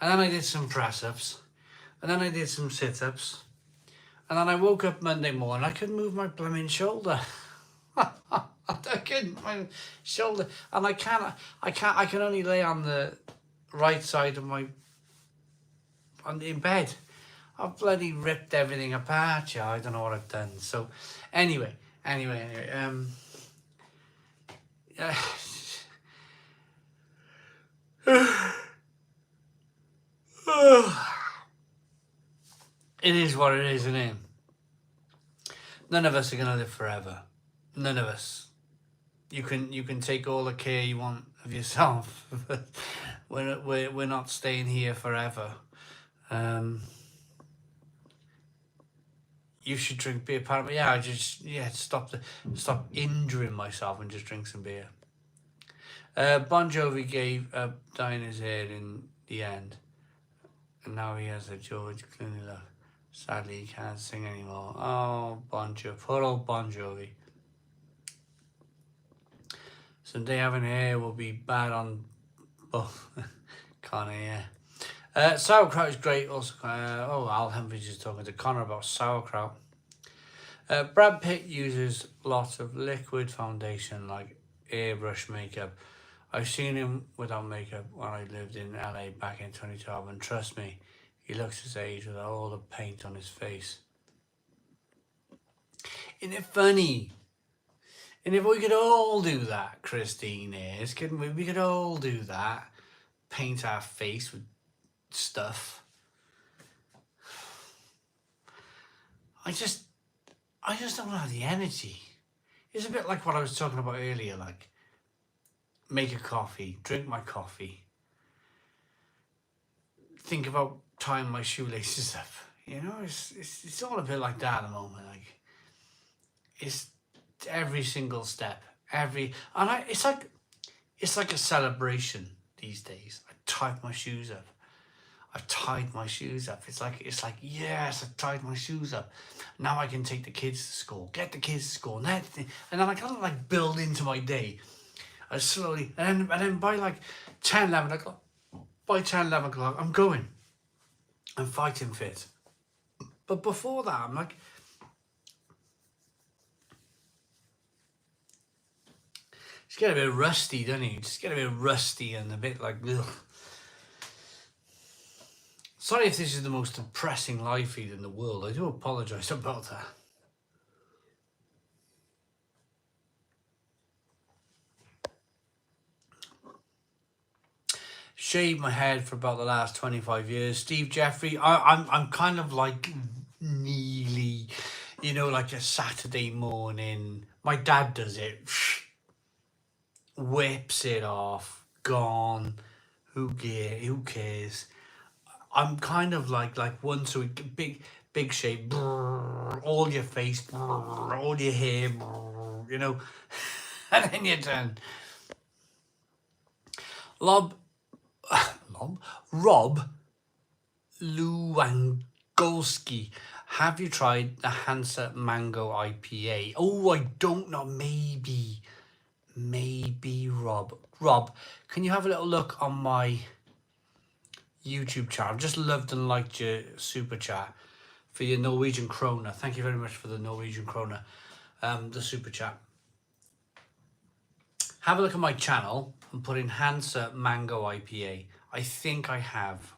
and then I did some press ups, and then I did some sit ups, and then I woke up Monday morning. I couldn't move my blooming shoulder. I couldn't my shoulder, and I can only lay on the right side of in bed. I've bloody ripped everything apart. Yeah, I don't know what I've done. So, anyway. It is what it is, isn't it? None of us are gonna live forever. None of us. You can take all the care you want of yourself, but we're not staying here forever. You should drink beer. Stop injuring myself and just drink some beer. Bon Jovi gave up dyeing his hair in the end, and now he has a George Clooney look. Sadly, he can't sing anymore. Oh, Bon Jovi, poor old Bon Jovi. Someday having hair will be bad on Connor, yeah. Sauerkraut is great. Also, Al Humphries is talking to Connor about sauerkraut. Brad Pitt uses lots of liquid foundation like airbrush makeup. I've seen him without makeup when I lived in LA back in 2012, and trust me, he looks his age with all the paint on his face. Isn't it funny? And if we could all do that, Christine is, couldn't we? We could all do that. Paint our face with stuff. I just don't have the energy. It's a bit like what I was talking about earlier, like make a coffee, drink my coffee, think about tying my shoelaces up. You know, it's all a bit like that at the moment. Like it's every single step, it's like a celebration these days. I tied my shoes up. I've tied my shoes up. It's like yes, I've tied my shoes up. Now I can take the kids to school, get the kids to school, and then I kind of like build into my day. I slowly, and then by like 10, 11 o'clock, I'm going. I'm fighting fit. But before that, I'm like, just get a bit rusty, don't you? Just get a bit rusty and a bit like, ugh. Sorry if this is the most depressing live feed in the world. I do apologise about that. Shaved my head for about the last 25 years. Steve Jeffrey, I'm kind of like nearly, you know, like a Saturday morning. My dad does it. Whips it off. Gone. Who cares? I'm kind of like once a week, big shave, brrr, all your face, brrr, all your hair, brrr, you know, and then you're done. Rob Luangolski, have you tried the Hansa Mango IPA? Oh, I don't know, maybe Rob. Rob, can you have a little look on my YouTube channel? I've just loved and liked your super chat for your Norwegian krona. Thank you very much for the Norwegian krona, the super chat. Have a look at my channel and put in Hansa Mango IPA. I think I have.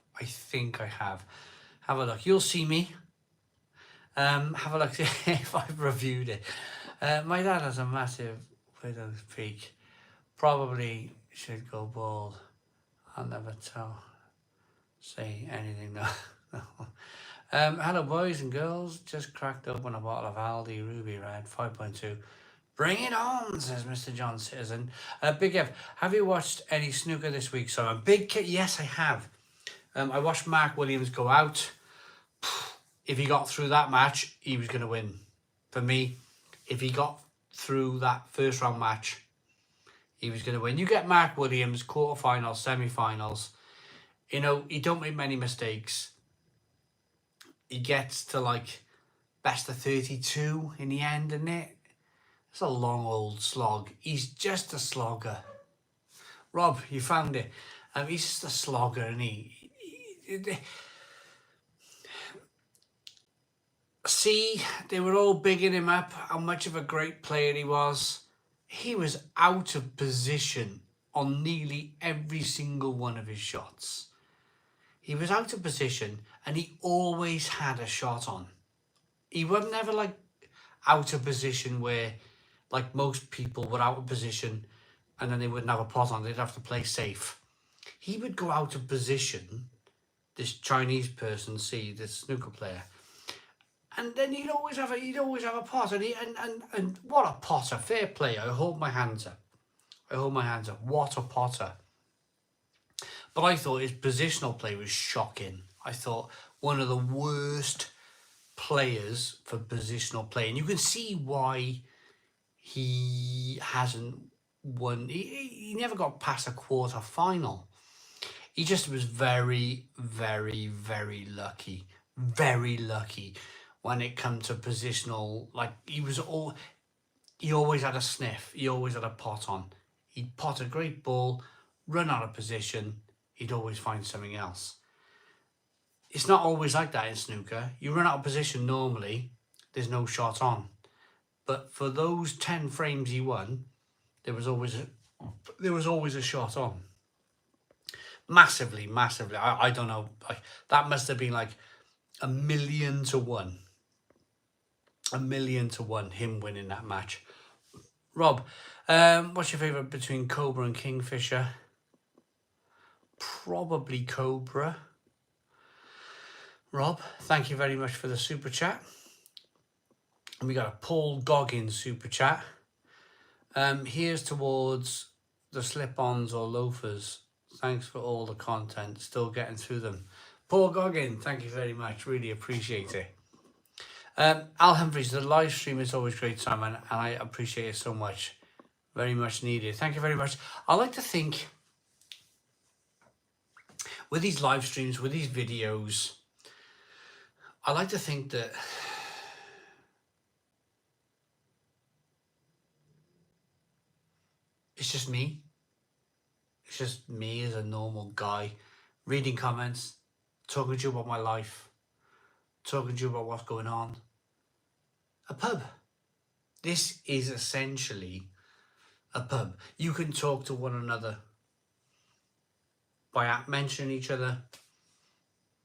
Have a look. You'll see me. Have a look if I've reviewed it. My dad has a massive widow's peak. Probably should go bald. I'll never say anything no. Hello boys and girls, just cracked open a bottle of Aldi Ruby Red 5.2. Bring it on, says Mr. John Citizen. Big F, have you watched any snooker this week? So a big kid, yes I have. I watched Mark Williams go out. if he got through that match, he was going to win. For me, if he got through that first round match, he was going to win. You get Mark Williams, quarterfinals, semi-finals. You know, he don't make many mistakes. He gets to like best of 32 in the end, isn't it? It's a long old slog. He's just a slogger. Rob, you found it. He's just a slogger, and See, they were all bigging him up, how much of a great player he was. He was out of position on nearly every single one of his shots. He was out of position, and he always had a shot on. He was never like out of position where, like most people were out of position and then they wouldn't have a pot on, they'd have to play safe. He would go out of position, this Chinese person, this snooker player, and then he'd always have a pot, and what a potter, fair play. I hold my hands up. What a potter. But I thought his positional play was shocking. I thought one of the worst players for positional play, and you can see why he hasn't won. He never got past a quarter final. He just was very, very, very lucky. Very lucky when it comes to positional. Like, he always had a sniff. He always had a pot on. He'd pot a great ball, run out of position. He'd always find something else. It's not always like that in snooker. You run out of position normally, there's no shot on. But for those 10 frames he won, there was always a shot on. Massively. I don't know. That must have been like 1,000,000 to 1. 1,000,000 to 1, him winning that match. Rob, what's your favourite between Cobra and Kingfisher? Probably Cobra. Rob, thank you very much for the super chat. And we got a Paul Goggins super chat. Here's towards the slip-ons or loafers. Thanks for all the content. Still getting through them. Paul Goggins, thank you very much. Really appreciate it. Al Humphreys, the live stream is always great, Simon, and I appreciate it so much. Very much needed. Thank you very much. I like to think with these live streams, with these videos, I like to think that it's just me. It's just me as a normal guy, reading comments, talking to you about my life, talking to you about what's going on. A pub. This is essentially a pub. You can talk to one another by mentioning each other.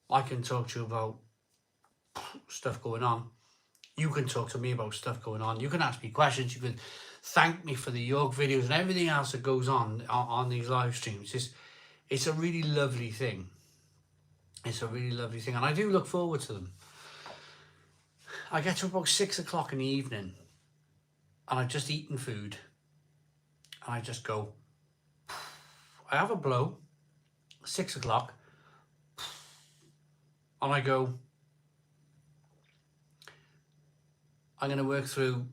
I can talk to you about stuff going on. You can talk to me about stuff going on. You can ask me questions. You can thank me for the York videos and everything else that goes on these live streams. It's a really lovely thing. It's a really lovely thing, and I do look forward to them. I get to about 6 o'clock in the evening, and I've just eaten food, and I just go, I have a blow, 6 o'clock, and I go, I'm going to work through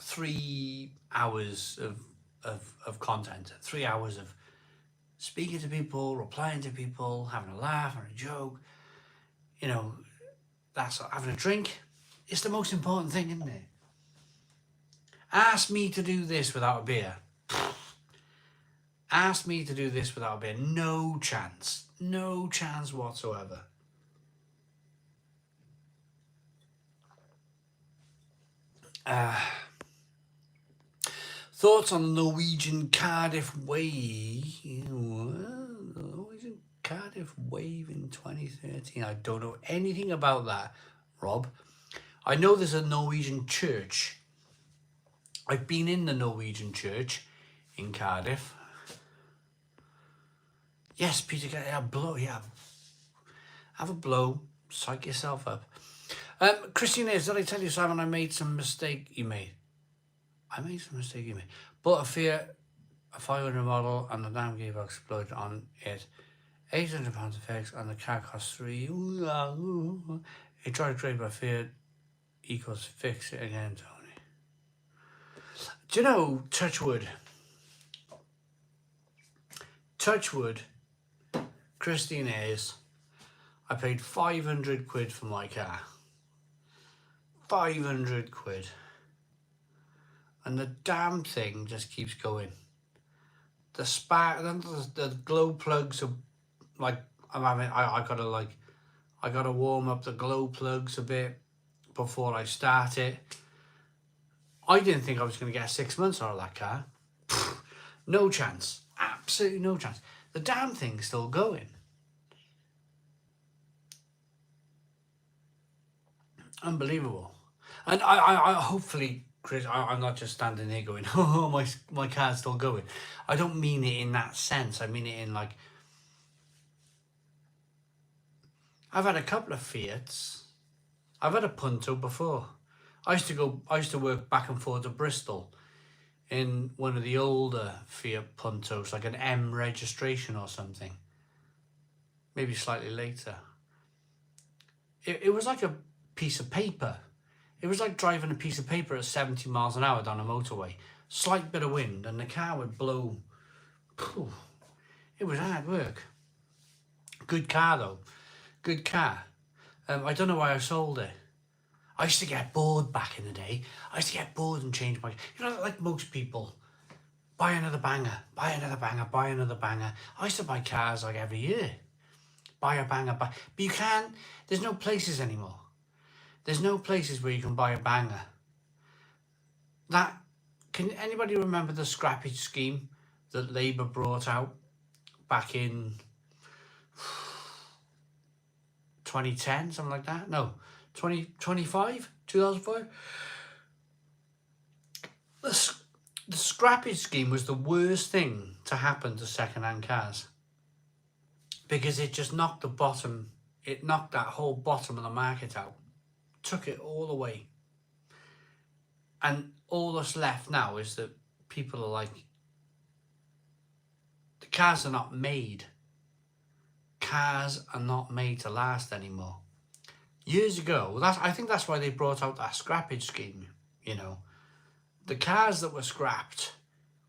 3 hours of content, 3 hours of speaking to people, replying to people, having a laugh or a joke, you know, that's having a drink. It's the most important thing, isn't it? Ask me to do this without a beer. Ask me to do this without a beer. No chance. No chance whatsoever. Thoughts on the Norwegian Cardiff Wave? Norwegian Cardiff Wave in 2013. I don't know anything about that, Rob. I know there's a Norwegian church. I've been in the Norwegian church in Cardiff. Yes, Peter, get a blow. Yeah, have a blow. Psych yourself up. Christine, did I tell you, Simon, I made some mistake you made? I made some mistake you made. Bought a Fiat, a 500 model, and the damn gearbox exploded on it. £800 of fix, and the car cost 3. He tried to trade my Fiat equals fix it again, Tony. Do you know, Touchwood, Christine Ayres, I paid 500 quid for my car. 500 quid. And the damn thing just keeps going. The spark, the glow plugs are like, I gotta warm up the glow plugs a bit before I start it. I didn't think I was gonna get 6 months out of that car. No chance. Absolutely no chance. The damn thing's still going. Unbelievable. And I hopefully, Chris, I'm not just standing there going, oh, my car's still going. I don't mean it in that sense. I mean it in like, I've had a couple of Fiats. I've had a Punto before. I used to work back and forth to Bristol in one of the older Fiat Puntos, like an M registration or something. Maybe slightly later. It was like a piece of paper. It was like driving a piece of paper at 70 miles an hour down a motorway. Slight bit of wind and the car would blow. It was hard work. Good car though. Good car. I don't know why I sold it. I used to get bored back in the day. I used to get bored and change my... You know, like most people. Buy another banger. Buy another banger. Buy another banger. I used to buy cars like every year. Buy a banger. But you can't... There's no places anymore. There's no places where you can buy a banger. Can anybody remember the scrappage scheme that Labour brought out back in 2010, something like that? No, 2005? The scrappage scheme was the worst thing to happen to second-hand cars because it just knocked the bottom, it knocked that whole bottom of the market out. Took it all away. And all that's left now is that people are like, the cars are not made. Cars are not made to last anymore. Years ago, I think that's why they brought out that scrappage scheme, you know. The cars that were scrapped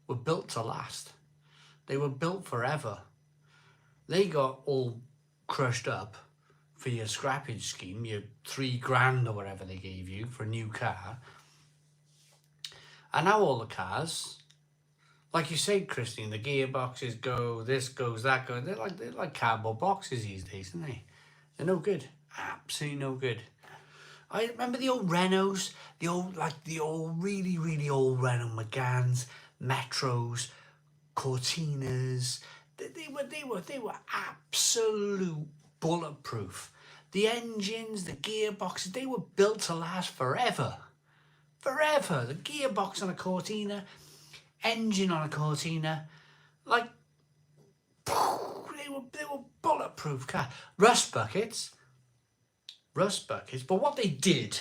were built to last. They were built forever. They got all crushed up for your scrappage scheme, your $3,000 or whatever they gave you for a new car. And now all the cars, like you said, Christine, the gearboxes go, this goes, that goes. They're like cardboard boxes these days, aren't they? They're no good. Absolutely no good. I remember the old Renaults, the old really, really old Renault Megans, Metros, Cortinas. They were absolute bulletproof. The engines, the gearboxes, they were built to last forever. Forever. The gearbox on a Cortina, engine on a Cortina, like they were bulletproof car. Rust buckets. But what they did,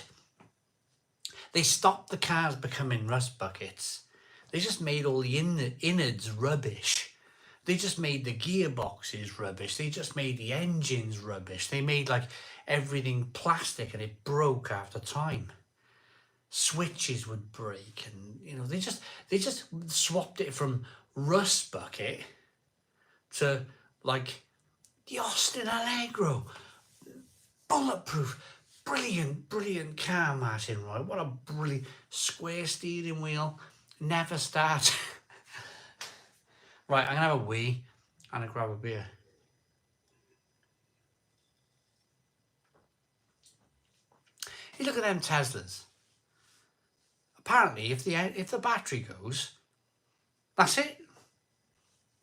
they stopped the cars becoming rust buckets. They just made all the innards rubbish. They just made the gearboxes rubbish. They just made the engines rubbish. They made like everything plastic and it broke after time. Switches would break and, you know, they just swapped it from rust bucket to like the Austin Allegro. Bulletproof. Brilliant car, Martin, right? What a brilliant square steering wheel. Never start. Right, I'm going to have a wee and grab a beer. You look at them Teslas. Apparently, if the battery goes, that's it.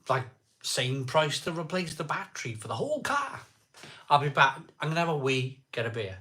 Like, same price to replace the battery for the whole car. I'll be back. I'm going to have a wee, get a beer.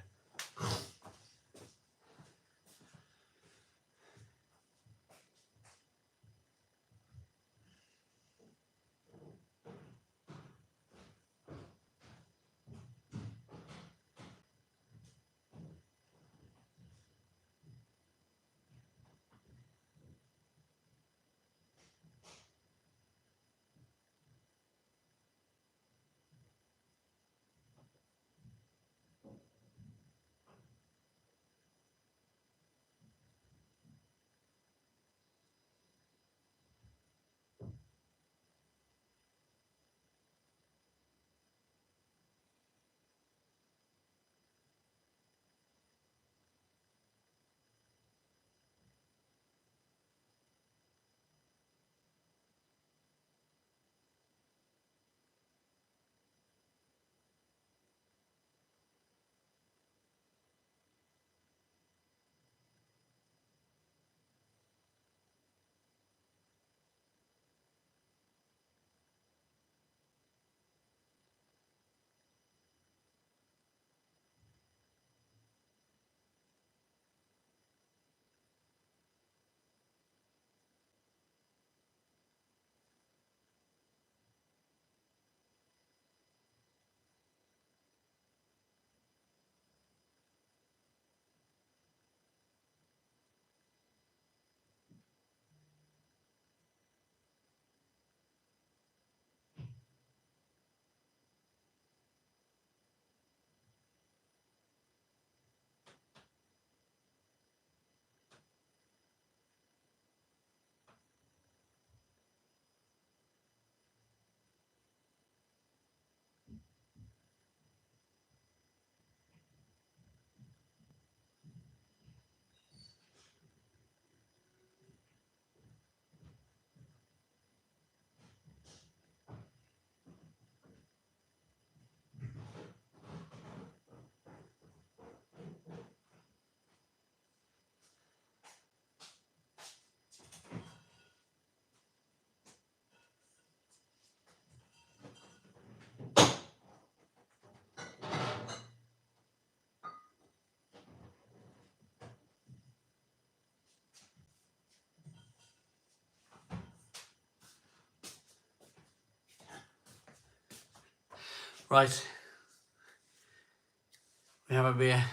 Right. We have a beer.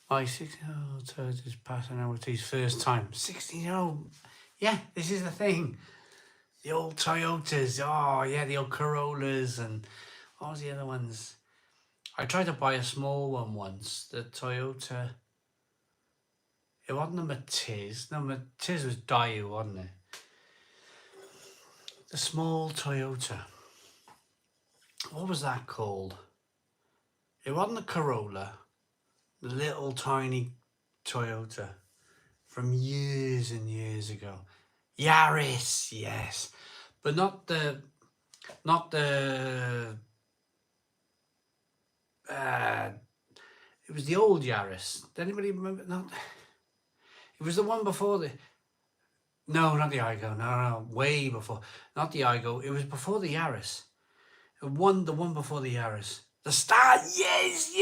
My 16-year-old Toyota is passing out with his first time. 16-year-old. Yeah, this is the thing. The old Toyotas. Oh, yeah, the old Corollas and what was the other ones? I tried to buy a small one once. The Toyota. It wasn't the Matiz. No, Matiz was Daewoo, wasn't it? The small Toyota. What was that called? It wasn't the Corolla. The little tiny Toyota from years and years ago. Yaris, yes. But not the it was the old Yaris. Does anybody remember? Not, it was the one before the, no, not the Igo, no, way before. Not the Igo, it was before the Yaris. The one before the Yaris. The Star, yes,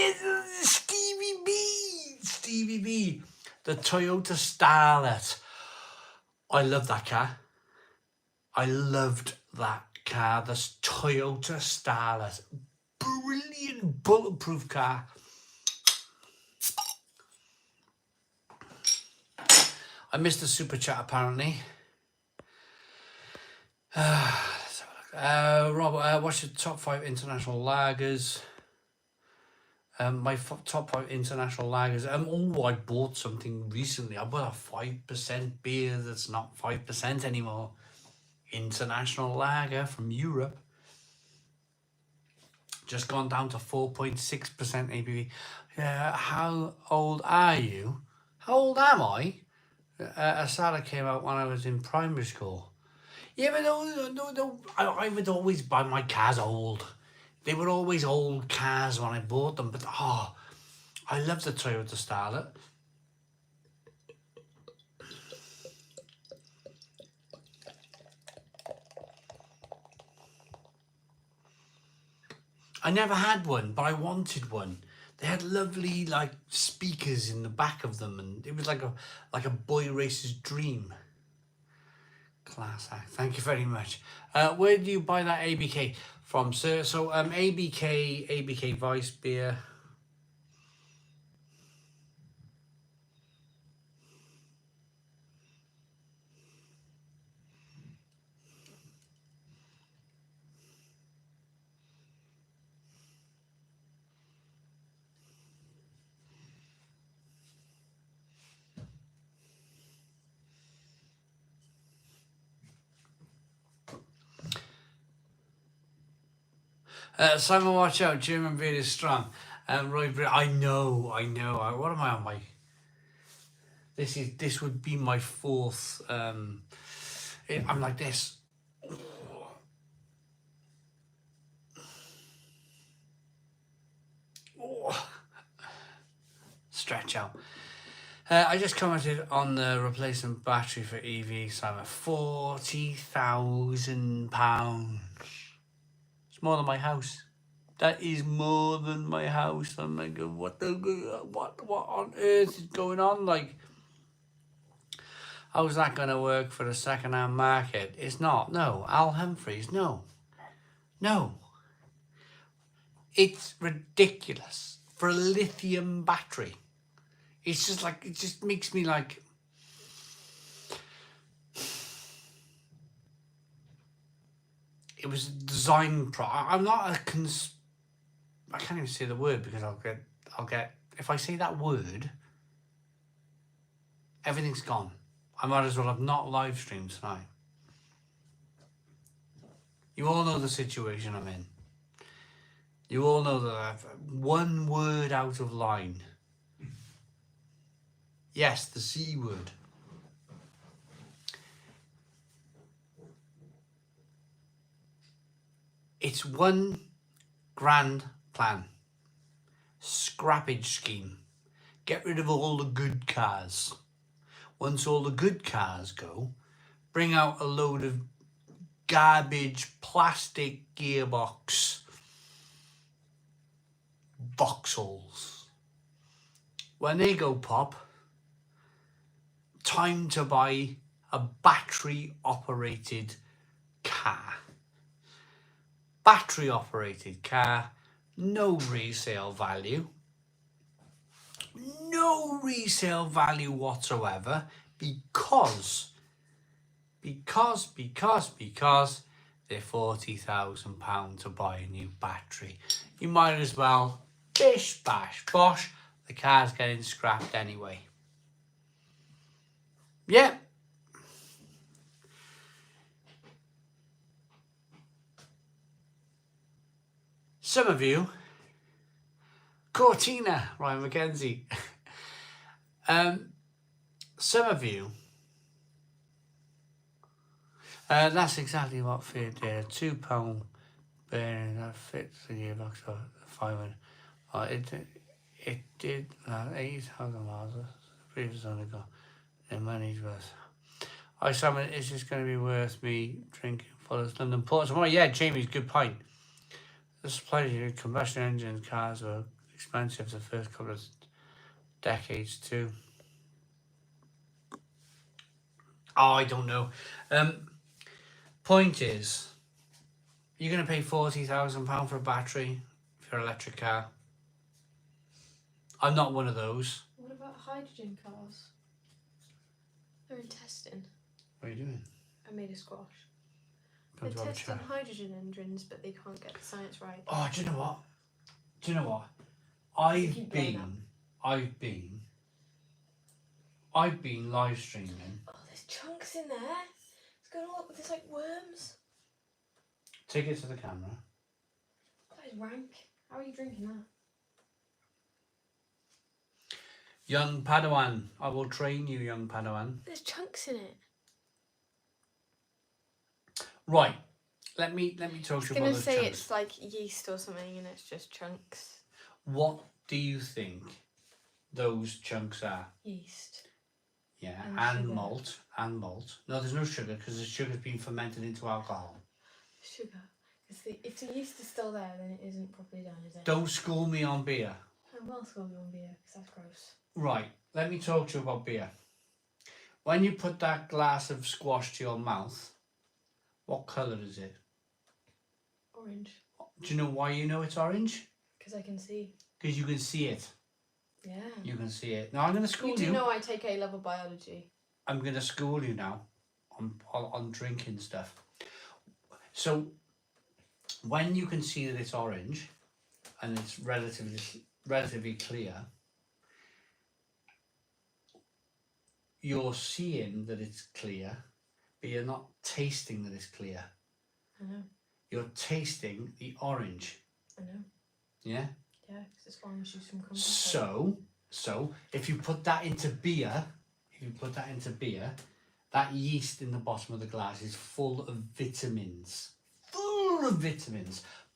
Stevie B. The Toyota Starlet. I love that car. I loved that car. The Toyota Starlet. Brilliant bulletproof car. I missed the super chat apparently. Let's have a look. Robert, what's your top 5 international lagers? My top 5 international lagers. I bought something recently. I bought a 5% beer that's not 5% anymore. International lager from Europe. Just gone down to 4.6% ABV. How old are you? How old am I? Asada came out when I was in primary school. Yeah, but no, I would always buy my cars old. They were always old cars when I bought them, but I love the Toyota Starlet. I never had one, but I wanted one. They had lovely speakers in the back of them, and it was like a boy racer's dream. Class act. Thank you very much. Where do you buy that ABK from, sir? So ABK Vice beer. Simon, watch out! German beer is strong. Roy, I know. What am I on my? This would be my 4th. I'm like this. Stretch out. I just commented on the replacement battery for EV, Simon. £40,000. It's more than my house. That is more than my house. I'm like, what on earth is going on? Like, how's that going to work for the second-hand market? It's not. No. Al Humphreys, no. It's ridiculous for a lithium battery. It's just like, it just makes me like, it was designed I'm not I can't even say the word because I'll get if I say that word, everything's gone. I might as well have not live streamed tonight. You all know the situation I'm in. You all know that I've one word out of line. Yes, the C word. It's one grand plan. Scrappage scheme. Get rid of all the good cars. Once all the good cars go, bring out a load of garbage plastic gearbox Vauxhalls. When they go pop, time to buy a battery operated car. battery operated car, no resale value. No resale value whatsoever because they're £40,000 to buy a new battery. You might as well bish bash bosh, the car's getting scrapped anyway. Yeah. Some of you, Cortina, Ryan McKenzie. Some of you, that's exactly what fit there. £2 bearing that fits the gearbox of 500. It did 8,000 miles. The previous only got the money's worth. I summon, is this going to be worth me drinking Fuller's London Port tomorrow? Yeah, Jamie's good point. The supply of combustion engine cars were expensive the first couple of decades too. Oh, I don't know. Point is, you're going to pay £40,000 for a battery for an electric car. I'm not one of those. What about hydrogen cars? They're in testing. What are you doing? I made a squash. Come They're to have a testing chat. hydrogen engines, but they can't get the science right. Oh, do you know what? I've been live streaming. Oh, there's chunks in there. It's going all up. There's like worms. Take it to the camera. That is rank. How are you drinking that? Young Padawan, I will train you, young Padawan. There's chunks in it. Right, let me talk I to was you going about to those say chunks. it's like yeast or something and it's just chunks. What do you think those chunks are? Yeast. Yeah, And and sugar. malt. No, there's no sugar because the sugar's been fermented into alcohol. Sugar. Because if the yeast is still there, then it isn't properly done, is it? Don't school me on beer. I will school you on beer, because that's gross. Right, let me talk to you about beer. When you put that glass of squash to your mouth, what colour is it? Orange. Do you know why you know it's orange? Because I can see. Because you can see it. Yeah. You can see it. Now I'm going to school You do know I take A-level biology. I'm going to school you now on drinking stuff. So when you can see that it's orange and it's relatively clear, you're seeing that it's clear, but you're not tasting that it's clear. I know. You're tasting the orange. I know. Yeah? Yeah, because it's orange juice from Compass. So if you put that into beer, that yeast in the bottom of the glass is full of vitamins.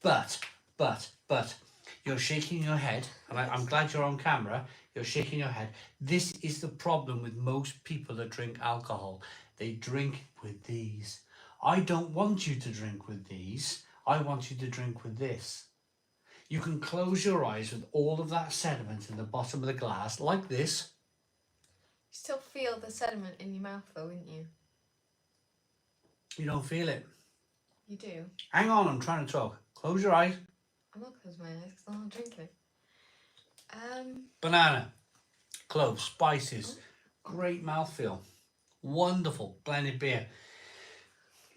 But you're shaking your head, and I'm glad you're on camera. You're shaking your head. This is the problem with most people that drink alcohol. They drink with these. I don't want you to drink with these. I want you to drink with this. You can close your eyes with all of that sediment in the bottom of the glass, like this. You still feel the sediment in your mouth though, wouldn't you? You don't feel it. You do. Hang on, I'm trying to talk. Close your eyes. I'm not closing my eyes because I'm not drinking it. Banana, cloves, spices, great mouthfeel, wonderful blended beer.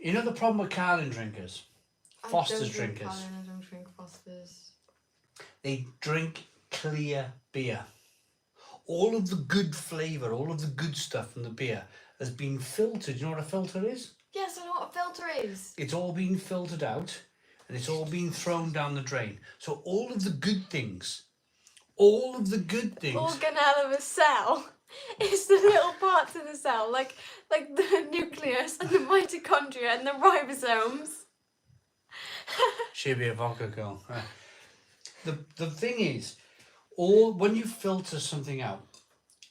You know the problem with Carling drinkers, Foster's drinkers, I don't drink Foster's. they drink clear beer. All of the good flavour, all of the good stuff from the beer has been filtered. You know what a filter is? Yes, I know what a filter is. It's all been filtered out and it's all been thrown down the drain. So all of the good things, Organelle of a cell is the little parts in the cell, like the nucleus and the mitochondria and the ribosomes. She'd be a vodka girl. Right. The thing is, when you filter something out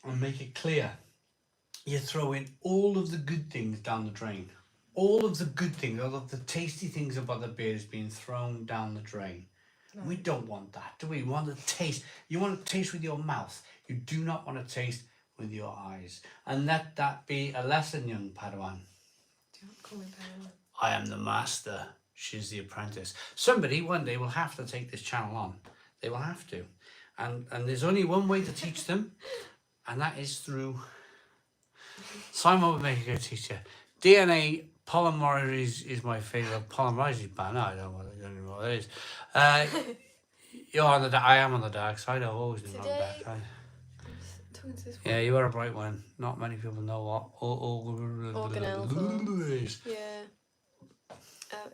and make it clear, you throw in all of the good things down the drain. All of the good things, all of the tasty things about the beer is being thrown down the drain. No. We don't want that, do we? We want to taste. You want to taste with your mouth. You do not want to taste with your eyes. And let that be a lesson, young Padawan. Don't call me Padawan. I am the master. She's the apprentice. Somebody one day will have to take this channel on. They will have to. And there's only one way to teach them, and that is through... Simon would make a good teacher. DNA polymerase is my favourite. Polymerase is bad. No, I don't know what it is. You're on the... I am on the dark side. I've always been on the dark side. Yeah, you are a bright one. Not many people know what organelle is. Yeah.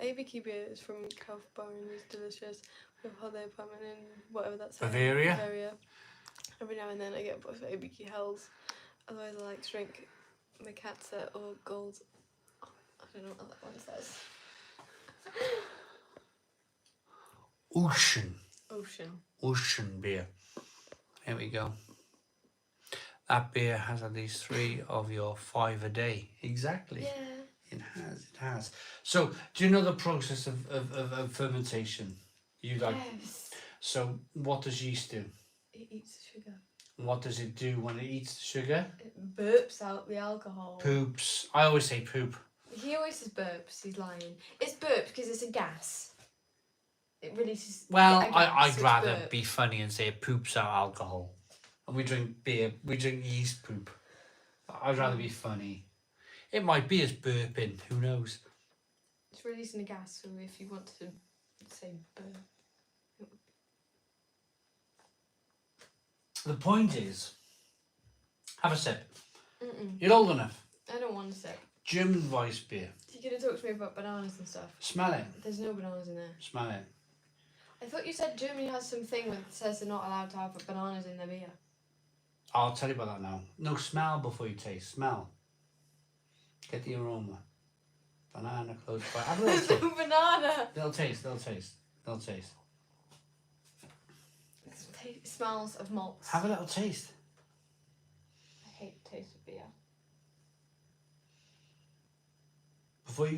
ABQ beer is from Kaufbeuren. It's delicious. We have holiday apartment in whatever that's Bavaria. Every now and then I get a box of ABQ Hells. Otherwise I like to drink Mikatsa or Gold. I don't know what that one says. Ocean beer. Here we go. That beer has at least 3 of your 5 a day. Exactly. Yeah. It has. So, do you know the process of fermentation? You like. Yes. So, what does yeast do? It eats the sugar. What does it do when it eats the sugar? It burps out the alcohol. Poops. I always say poop. He always says burps. He's lying. It's burps because it's a gas. It releases. Well, a gas, I'd so rather burp. be funny and say it poops out alcohol. And we drink beer. We drink yeast poop. I'd rather be funny. It might be as burping. Who knows? It's releasing a gas, so if you want to say burp. The point is, have a sip. Mm-mm. You're old enough. I don't want to sip. German Weiss beer. You're going to talk to me about bananas and stuff. Smell it. There's no bananas in there. Smell it. I thought you said Germany has something that says they're not allowed to have bananas in their beer. I'll tell you about that now. No, smell before you taste. Smell. Get the aroma. Banana close by. Have a little There's taste. no banana. They'll taste. It smells of malts. Have a little taste. I hate the taste of beer. Before you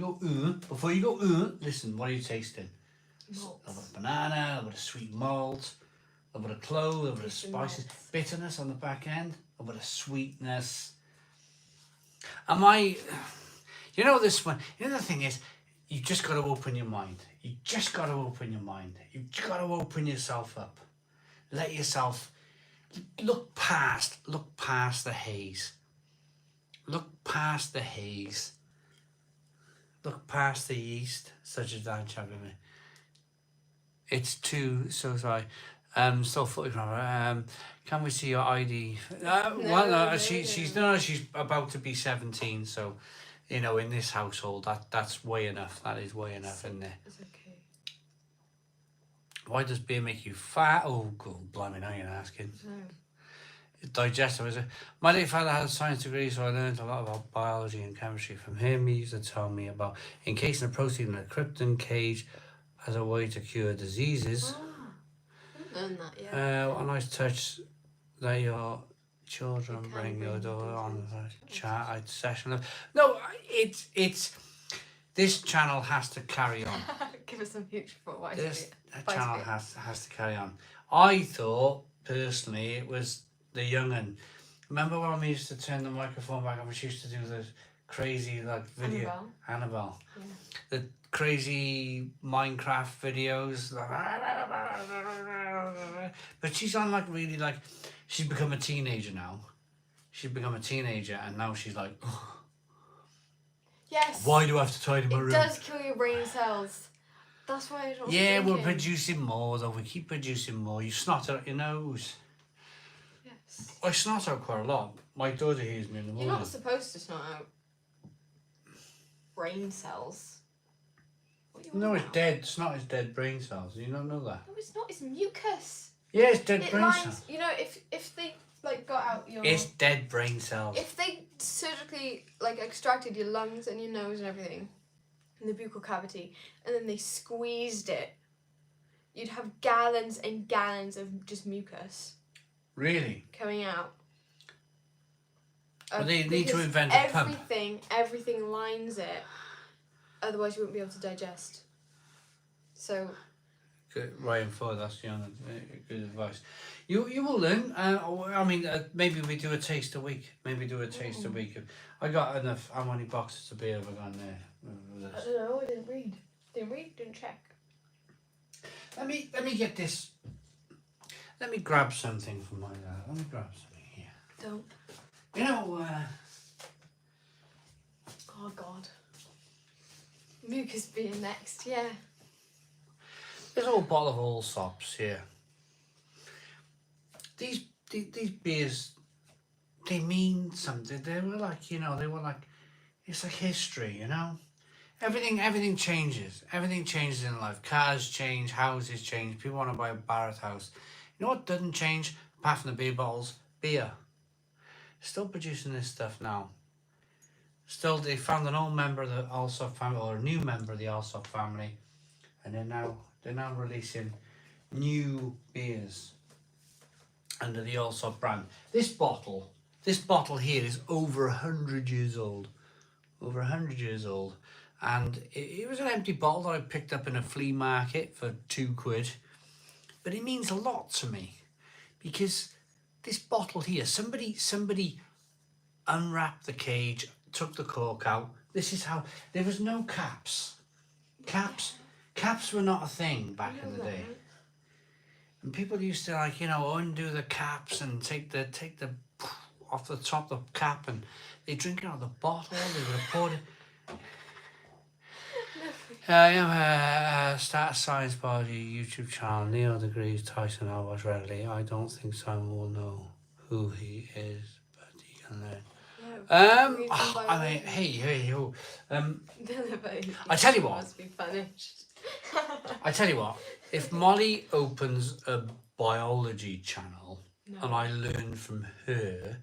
go, listen, what are you tasting? A little bit Malts. of banana, a little bit of sweet malt, a little bit of clove, a little bit of Tasting spices, malts. bitterness on the back end, a little bit of sweetness. You know this one, you know the thing is, you just got to open your mind. You've got to open yourself up. Let yourself look past the haze. Look past the haze. Look past the yeast, such as that chapter. It's too so sorry. Still photographer. Can we see your ID? She's about to be 17, so you know, in this household that's way enough. That is way enough in there. It's okay. Why does beer make you fat? Oh, God, blimey, now you're asking. No. Digestive, is it? My late father had a science degree, so I learned a lot about biology and chemistry from him. He used to tell me about encasing a protein in a krypton cage as a way to cure diseases. Oh, I haven't learned that yet. A nice touch that your children bring your daughter on the chat session. No, it's this channel has to carry on. Give us some future for why. This channel has to carry on. I thought personally it was the young'un. Remember when we used to turn the microphone back and we used to do the crazy like video Annabelle. Yeah. The crazy Minecraft videos. But she's on like really like she's become a teenager now. She's become a teenager and now she's like Yes. why do I have to tidy my room? It does kill your brain cells. That's why I don't. Yeah, we're producing more though. We keep producing more. You snot out your nose. Yes. I snot out quite a lot. My daughter hears me in the morning. You're not supposed to snot out brain cells. What are you No, on it's about? dead. Snot is dead brain cells. You don't know that? No, it's not. It's mucus. Yeah, it's dead It brain lines. cells. You know, if they like got out your. It's dead brain cells. If they surgically like extracted your lungs and your nose and everything, in the buccal cavity, and then they squeezed it, you'd have gallons and gallons of just mucus Really? coming out. Well, they need to Because invent a pump. everything lines it. Otherwise, you wouldn't be able to digest. So. Good, Ryan Ford, that's good advice. You will learn. I mean, maybe we do a taste a week. Maybe do a taste a week. I got enough. How many boxes of beer have I got in there? I don't know. I didn't read. Didn't read, didn't check. Let me get this. Let me grab something from my dad. Let me grab something here. Don't. You know, Oh God. Mucus being next, yeah. there's a whole bottle of Allsops here. These beers, they mean something. They were like, you know, it's like history, you know. Everything changes. Everything changes in life. Cars change, houses change. People want to buy a Barrett house. You know what doesn't change apart from the beer bottles? Beer. Still producing this stuff now. Still, they found an old member of the Allsop family, or a new member of the Allsop family, and they're now releasing new beers under the Allsop brand. This bottle here is over 100 years old. Over 100 years old. And it was an empty bottle that I picked up in a flea market for £2. But it means a lot to me. Because this bottle here, somebody unwrapped the cage, took the cork out. This is how, there was no caps. Caps were not a thing back in the day. And people used to, like, you know, undo the caps and take the off the top of the cap, and they drink it out of the bottle. They would have poured it. Start a science body YouTube channel. Neil degrees Tyson Alvarez readily. I don't think Simon will know who he is, but he can learn. I mean, hey, ho. I tell you what. Must be punished. I tell you what. If Molly opens a biology channel and I learn from her,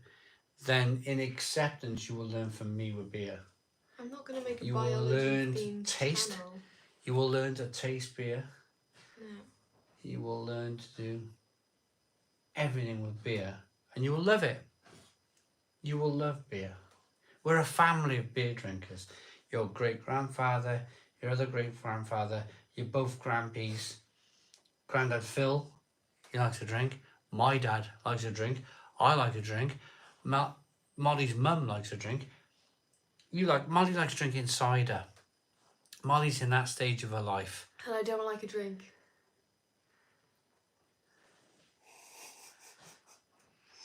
then in acceptance you will learn from me with beer. I'm not going to make a You will learn biology to taste. channel. You will learn to taste beer. No. You will learn to do everything with beer, and you will love it. You will love beer. We're a family of beer drinkers. Your great-grandfather, your other great-grandfather, you're both grandpeas. Grandad Phil, he likes to drink. My dad likes to drink. I like to drink. Molly's mum likes to drink. Molly likes drinking cider. Molly's in that stage of her life. And I don't like a drink.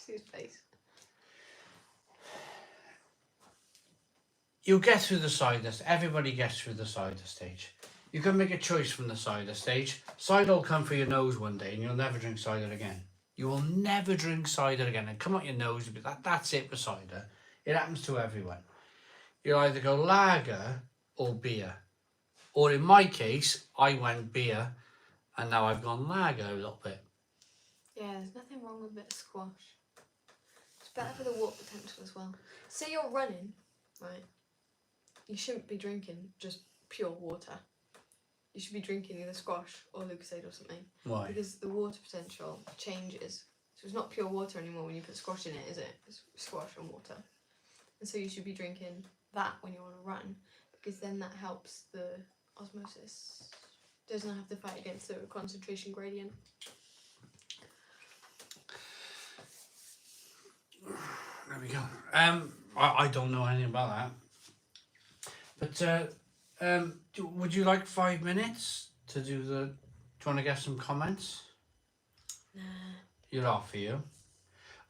See his face. You'll get through the cider. Everybody gets through the cider stage. You can make a choice from the cider stage. Cider will come through your nose one day and you'll never drink cider again. You will never drink cider again. And come out your nose, but that's it for cider. It happens to everyone. You'll either go lager or beer. Or in my case, I went beer and now I've gone lager a little bit. Yeah, there's nothing wrong with a bit of squash. It's better for the water potential as well. Say you're running, right? You shouldn't be drinking just pure water. You should be drinking either squash or Lucozade or something. Why? Because the water potential changes. So it's not pure water anymore when you put squash in it, is it? It's squash and water. And so you should be drinking that when you're on a run, because then that helps the osmosis. Doesn't have to fight against the concentration gradient. There we go. I don't know anything about that. But would you like 5 minutes to do the? Do you want to get some comments? Nah. You're off for you.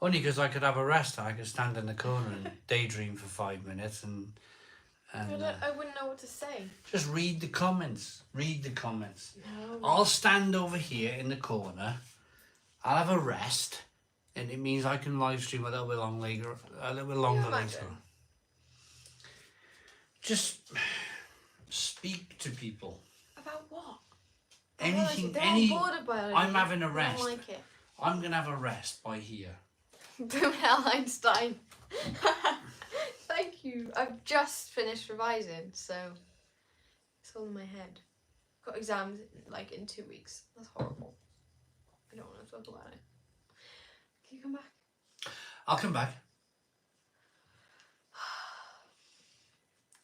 Only because I could have a rest. I could stand in the corner and daydream for 5 minutes and I wouldn't know what to say. just read the comments. Read the comments. No. I'll stand over here in the corner. I'll have a rest, and it means I can live stream a little bit longer later. imagine? Just speak to people. About what? Anything. They're all bored of biology. I'm having a They rest. don't like it. I'm gonna have a rest by here. Boom hell Einstein. Thank you. I've just finished revising, so it's all in my head. Got exams like in 2 weeks. That's horrible. I don't want to talk about it. Can you come back? I'll come back.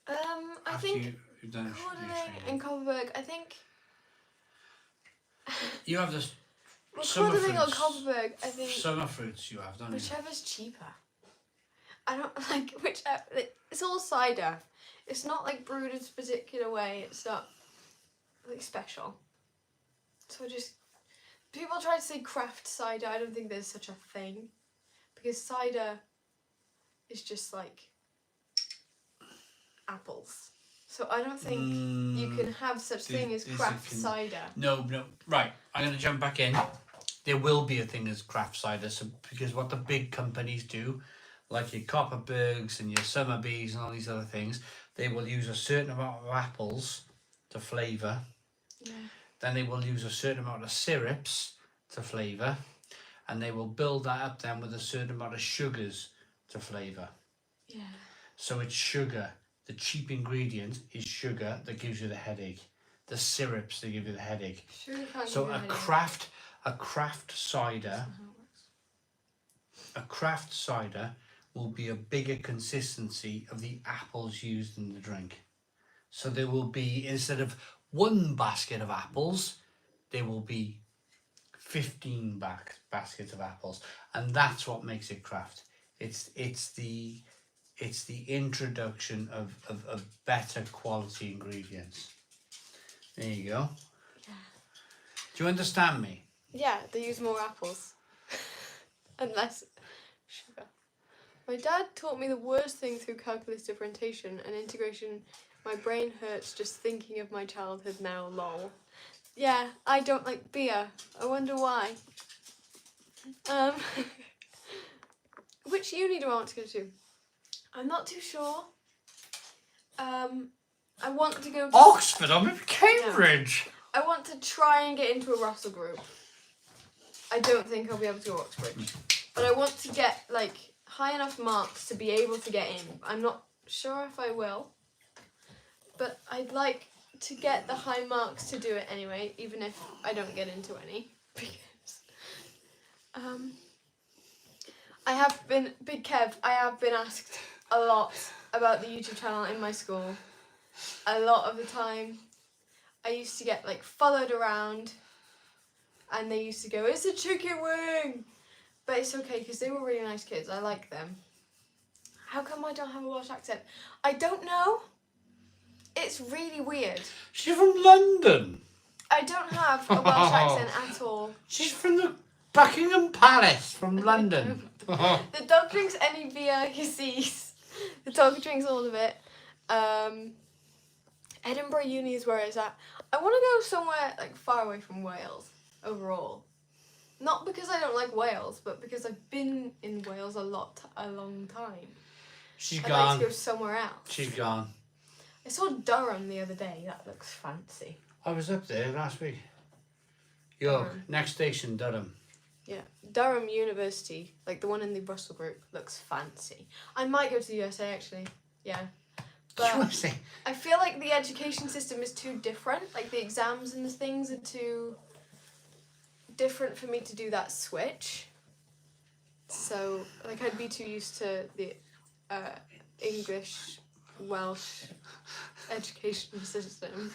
I After think you've done your Cordeling training. and Copperberg. I think You have this Cordeling or fruits. Copperberg. I think Summer fruits you have, don't you? whichever's cheaper. I don't like whichever. It's all cider. It's not like brewed in a particular way. It's not. like special. So people try to say craft cider. I don't think there's such a thing, because cider is just like apples. So I don't think you can have such thing as craft cider. No. Right, I'm going to jump back in. There will be a thing as craft cider, so, because what the big companies do, like your Copperbergs and your Summerbees and all these other things, they will use a certain amount of apples to flavour. Yeah. Then they will use a certain amount of syrups to flavour. And they will build that up then with a certain amount of sugars to flavour. Yeah. So it's sugar. The cheap ingredient is sugar that gives you the headache. The syrups that give you the headache. Sugar can't So give you a craft cider, will be a bigger consistency of the apples used in the drink. So there will be, instead of one basket of apples, there will be 15 baskets of apples, and that's what makes it craft. It's the introduction of better quality ingredients. There you go. Yeah. Do you understand me? Yeah, they use more apples and less sugar. My dad taught me the worst thing through calculus differentiation and integration. My brain hurts just thinking of my childhood now, lol. Yeah, I don't like beer. I wonder why. Which uni do I want to go to? I'm not too sure. I want to go to Oxford, I'm in Cambridge. I want to try and get into a Russell group. I don't think I'll be able to go to Oxford. But I want to get like high enough marks to be able to get in. I'm not sure if I will. But I'd like to get the high marks to do it anyway, even if I don't get into any. Because Big Kev, I have been asked a lot about the YouTube channel in my school. A lot of the time. I used to get like followed around and they used to go, "It's a chicken wing!" But it's okay because they were really nice kids. I like them. How come I don't have a Welsh accent? I don't know. It's really weird. She's from London. I don't have a Welsh accent at all. She's from the Buckingham Palace, from London. The dog drinks any beer he sees. The dog drinks all of it. Edinburgh Uni is where it's at. I want to go somewhere like far away from Wales overall. Not because I don't like Wales, but because I've been in Wales a long time. She's I'd gone. like to go somewhere else. She's gone. I saw Durham the other day. That looks fancy. I was up there last week. York, Durham. next station, Durham. Yeah, Durham University, like the one in the Russell group, looks fancy. I might go to the USA actually. Yeah. But USA. I feel like the education system is too different. Like the exams and the things are too different for me to do that switch. So, like, I'd be too used to the English, Welsh education system.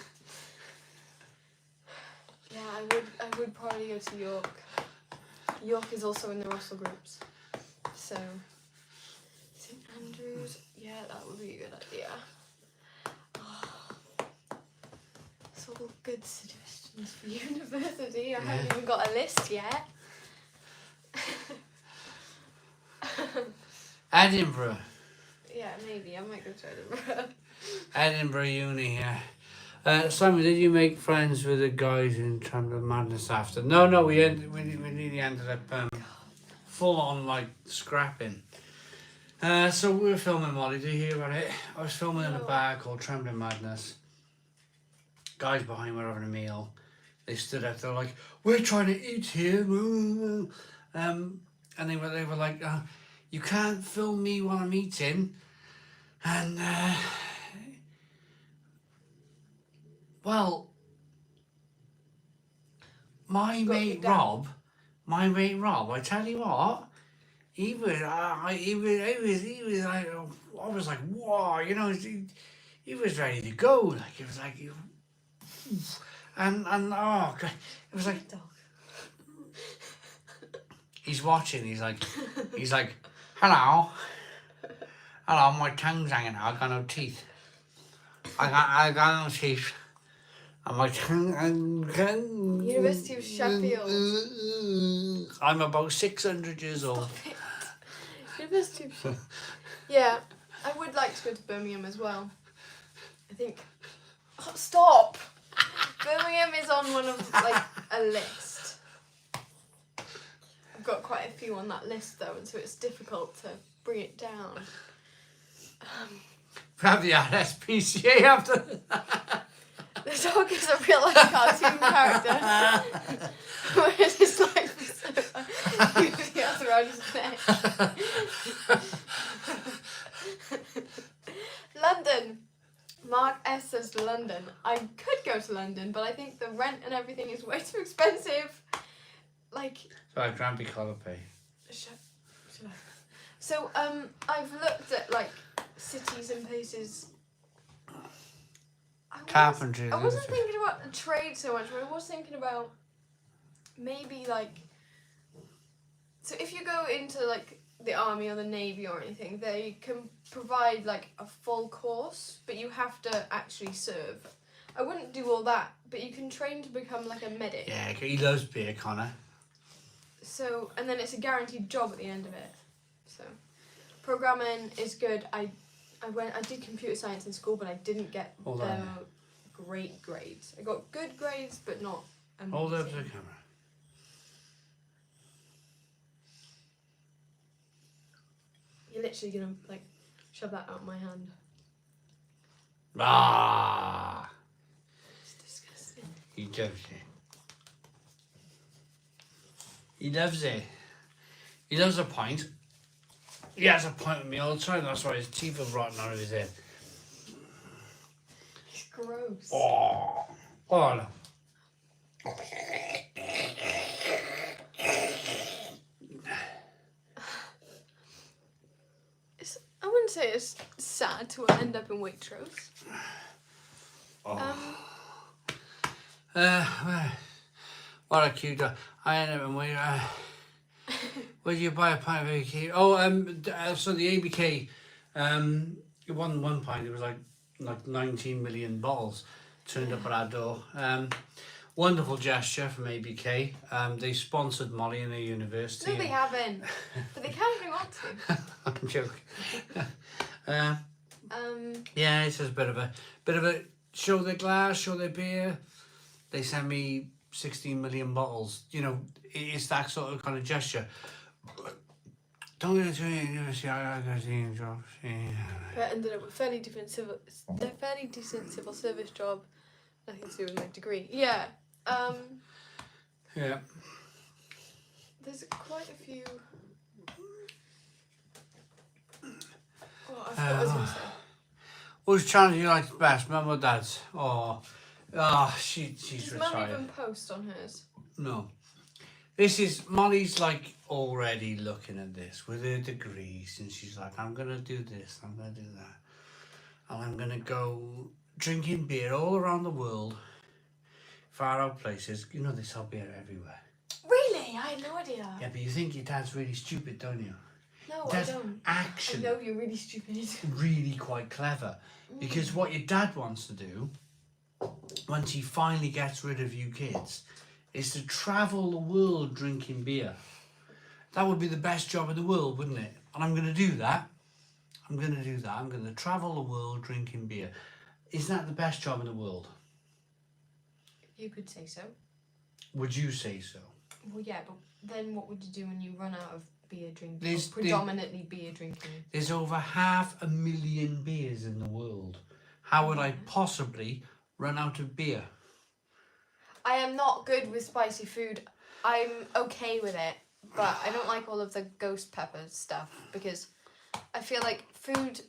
Yeah, I would probably go to York. York is also in the Russell groups. So, St Andrews, yeah, that would be a good idea. Oh, it's all good suggestions for university. I haven't even got a list yet. Edinburgh. Yeah, maybe. I might go to Edinburgh. Edinburgh Uni, yeah. Simon, did you make friends with the guys in Tremble Madness after? No, we nearly ended up full on like scrapping. So we were filming, Molly. Did you hear about it? I was filming in a bar called Trembling Madness. Guys behind were having a meal. They stood out there like, "We're trying to eat here." And they were like, "You can't film me while I'm eating." And well, my mate Rob, I tell you what, he was like, I was like, whoa, you know, he was ready to go, like, it was like, and oh, God, it was like, he's watching, he's like, hello, my tongue's hanging out, I got no teeth, I got no teeth. And my University of Sheffield. I'm about 600 years old. Stop it. University of Sheffield. Yeah, I would like to go to Birmingham as well. I think. Oh, stop! Birmingham is on one of like a list. I've got quite a few on that list though, and so it's difficult to bring it down. Have the RSPCA after. The dog is a real life cartoon character. Whereas his life is so the other around his neck. London. Mark S says London. I could go to London, but I think the rent and everything is way too expensive. Like. Sorry, Grumpy Collar Pay. Shut up. So I've looked at like cities and places. Carpentry. I wasn't thinking about the trade so much, but I was thinking about maybe like. So if you go into like the army or the navy or anything, they can provide like a full course, but you have to actually serve. I wouldn't do all that, but you can train to become like a medic. Yeah, he loves beer, Connor. So, and then it's a guaranteed job at the end of it. So, programming is good. I did computer science in school, but I didn't get great grades. I got good grades, but not amazing. Hold up the camera. You're literally gonna like shove that out of my hand. Ah! It's disgusting. He loves it. He loves it. He loves a pint. He has a pint with me all the time. That's why his teeth are rotten out of his head. It's gross. Oh, oh no. I wouldn't say it's sad to end up in Waitrose. Oh. What a cute dog. I ended up in Waitrose. Where did you buy a pint of ABK? Oh, so the ABK, it wasn't one pint, it was like 19 million bottles turned up at our door. Wonderful gesture from ABK. They sponsored Molly in their university. No, they haven't. But they kind of want to. I'm joking. Yeah, it's just a bit of a show their glass, show their beer. They send me 16 million bottles. You know, it's that sort of kind of gesture. Don't get to university. I got a job. But ended up with fairly decent civil service job. Nothing to do with my degree. Yeah. Yeah. There's quite a few. Oh, I forgot what I was going to say. Whose channel do you like the best, Mum or Dad's? She's Does retired. Mum even post on hers? No. This is, Molly's like already looking at this with her degrees, and she's like, I'm going to do this, I'm going to do that. And I'm going to go drinking beer all around the world, far out places. You know, they sell beer everywhere. Really? I had no idea. Yeah, but you think your dad's really stupid, don't you? No, Dad's I don't. actually I know you're really stupid. really quite clever. Because what your dad wants to do, once he finally gets rid of you kids, is to travel the world drinking beer. That would be the best job in the world, wouldn't it? And I'm going to do that. I'm going to travel the world drinking beer. Isn't that the best job in the world? You could say so. Would you say so? Well, yeah, but then what would you do when you run out of beer drinking? Predominantly beer drinking. There's over 500,000 beers in the world. How would I possibly run out of beer? I am not good with spicy food. I'm okay with it, but I don't like all of the ghost pepper stuff because I feel like food,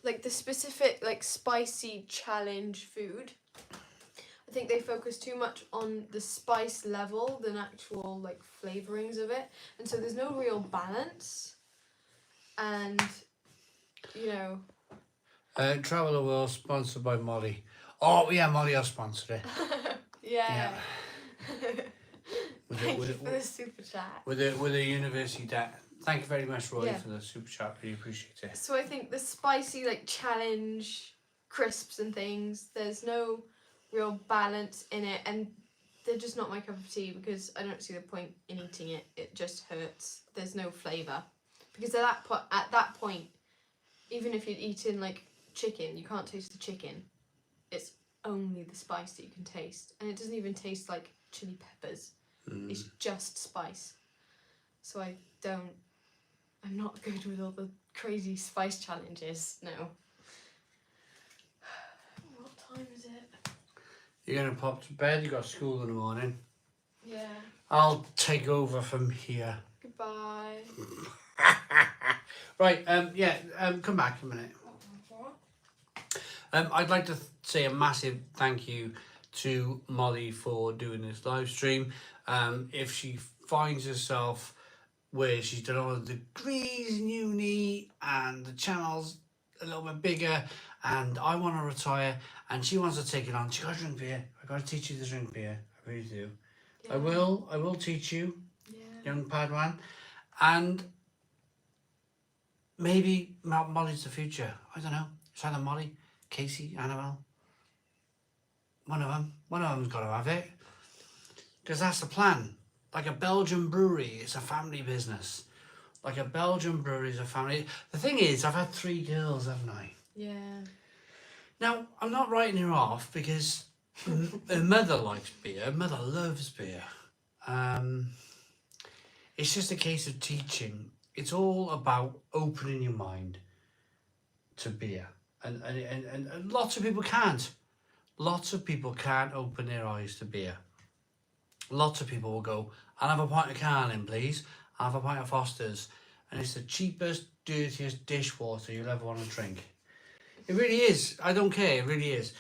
like the specific like spicy challenge food, I think they focus too much on the spice level than actual like flavorings of it, and so there's no real balance. And you know. Travel the World, sponsored by Molly. Oh yeah, Molly will sponsor it. Yeah. With Thank you for the super chat. With a university debt. Thank you very much, Roy, Yeah. for the super chat. Really appreciate it. So I think the spicy like challenge crisps and things, there's no real balance in it, and they're just not my cup of tea because I don't see the point in eating it. It just hurts. There's no flavour. Because at that point, even if you're eating like chicken, you can't taste the chicken. It's only the spice that you can taste, and it doesn't even taste like chili peppers. It's just spice. So I'm not good with all the crazy spice challenges. No. What time is it? You're going to pop to bed, you got school in the morning. Yeah. I'll take over from here. Goodbye. Right, come back a minute. I'd like to say a massive thank you to Molly for doing this live stream. If she finds herself where she's done all the degrees in uni and the channel's a little bit bigger and I want to retire and she wants to take it on, she got to drink beer. I got to teach you to drink beer. I really do. Yeah. I will teach you, young Padawan. And maybe Molly's the future. I don't know. It's either Molly, Casey, Annabelle. One of them's got to have it. Because that's the plan. Like a Belgian brewery, it's a family business. Like a Belgian brewery is a family. The thing is, I've had 3 girls, haven't I? Yeah. Now, I'm not writing her off because her mother likes beer. Her mother loves beer. It's just a case of teaching. It's all about opening your mind to beer. And lots of people can't. Lots of people can't open their eyes to beer. Lots of people will go, I'll have a pint of Carling, please. I'll have a pint of Foster's. And it's the cheapest, dirtiest dishwater you'll ever want to drink. It really is. I don't care. It really is.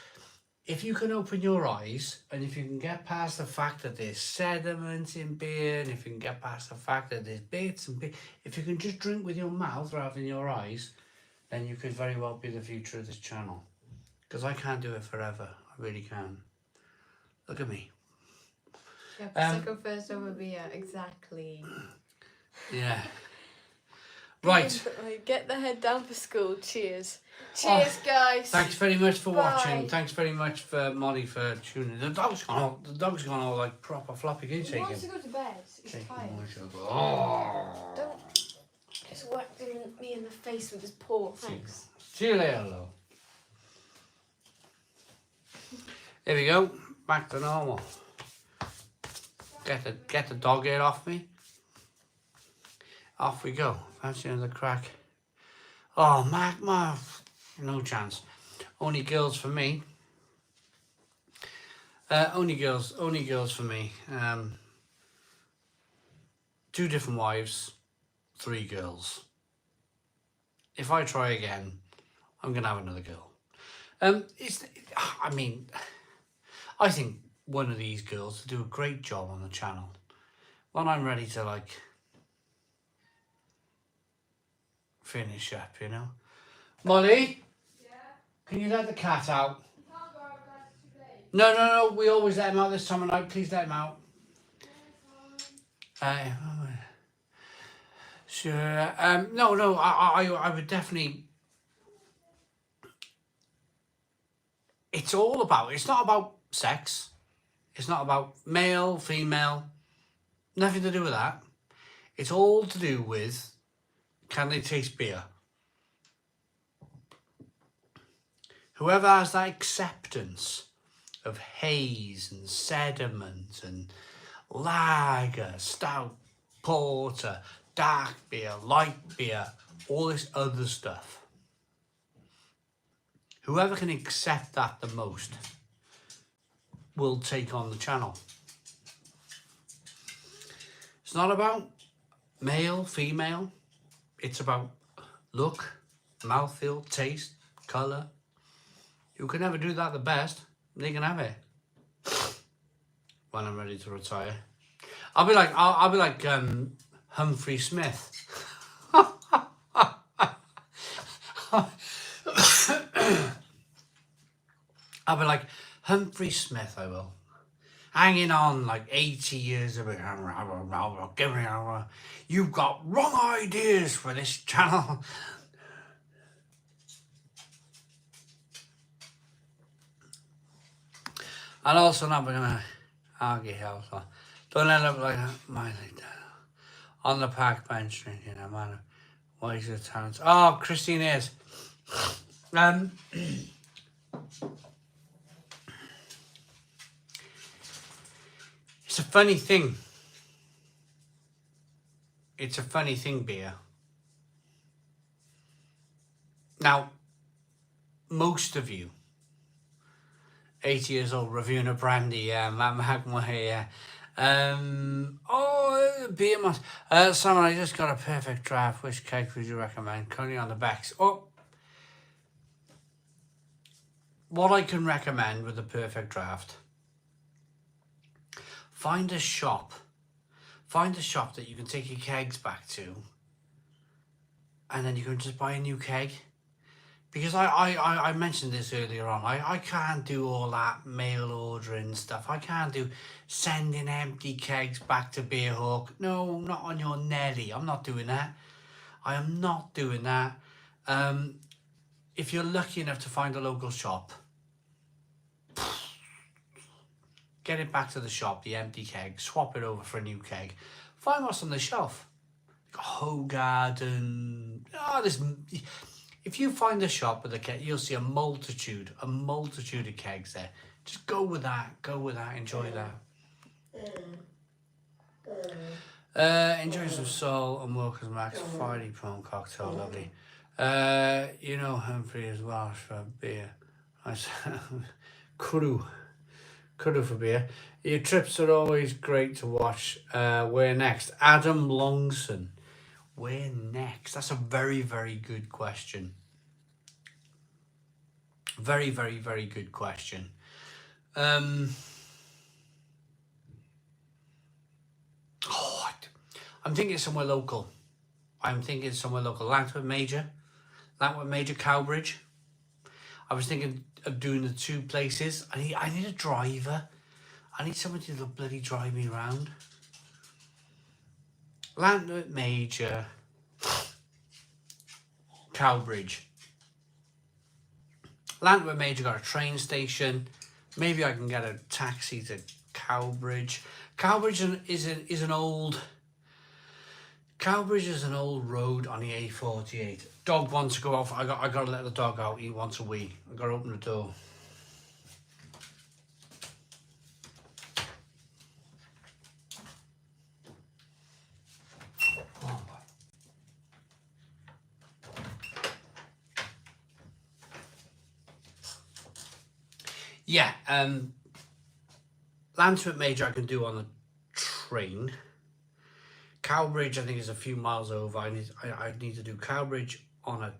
If you can open your eyes and if you can get past the fact that there's sediments in beer and if you can get past the fact that there's bits and bits, if you can just drink with your mouth rather than your eyes, then you could very well be the future of this channel. Because I can't do it forever. I really can. Look at me. Yeah, Prosecco first over beer, exactly. Yeah. Right. Get the head down for school. Cheers. Cheers, guys. Thanks very much for Bye. watching. Thanks very much for Molly for tuning in. The dog's gone all like proper floppy. Can you take him? He wants to go to bed. He's tired. Oh. Don't just whack me in the face with his paw. Thanks. See you later, love. There we go. Back to normal. Get the dog hair off me. Off we go. Fancy another crack. Oh, Mac, no chance. Only girls for me. Only girls for me. 2 different wives, 3 girls. If I try again, I'm gonna have another girl. I think one of these girls will do a great job on the channel. When I'm ready to like finish up, you know. Molly? Yeah? Can you let the cat out? You can't go out, it's too late. No, we always let him out this time of night. Please let him out. Sure. No, I would definitely. It's not about sex. It's not about male, female. Nothing to do with that. It's all to do with, can they taste beer? Whoever has that acceptance of haze and sediment and lager, stout, porter, dark beer, light beer, all this other stuff. Whoever can accept that the most will take on the channel. It's not about male, female. It's about look, mouthfeel, taste, colour. You can never do that the best. They can have it. When I'm ready to retire, I'll be like Humphrey Smith. I'll be like Humphrey Smith. I will. Hanging on like 80 years of it. You've got wrong ideas for this channel. And also not gonna argue here, so don't end up like my on the park bench drinking a man. Why is it talents? Oh, Christine is. It's a funny thing. It's a funny thing, beer. Now, most of you, 80 years old, reviewing a brandy, Matt Magma here. Beer must. Simon, I just got a perfect draft. Which cake would you recommend? Currently on the backs. Oh, what I can recommend with the perfect draft. Find a shop that you can take your kegs back to, and then you can just buy a new keg. Because I mentioned this earlier on, I can't do all that mail ordering stuff. I can't do sending empty kegs back to Beer Hawk. No, not on your Nelly. I'm not doing that. I am not doing that. If you're lucky enough to find a local shop, get it back to the shop, the empty keg, swap it over for a new keg. Find what's on the shelf. Hogarden. If you find a shop with a keg, you'll see a multitude of kegs there. Just go with that, enjoy that. Enjoy some Soul and Walker's Max Friday prawn cocktail, lovely. You know Humphrey is Welsh for beer. Crew for beer. Your trips are always great to watch. Where next? Adam Longson. Where next? That's a very, very good question. Very, very, very good question. I'm thinking somewhere local. Lantworth Major, Cowbridge. I was thinking of doing the two places. I need a driver. I need somebody to bloody drive me around. Lantworth Major, Cowbridge. Lantworth Major got a train station. Maybe I can get a taxi to Cowbridge. Cowbridge is an old road on the A48. Dog wants to go off. I got to let the dog out. He wants a wee. I got to open the door. Yeah, Lantworth Major I can do on the train. Cowbridge I think is a few miles over. I need to do Cowbridge on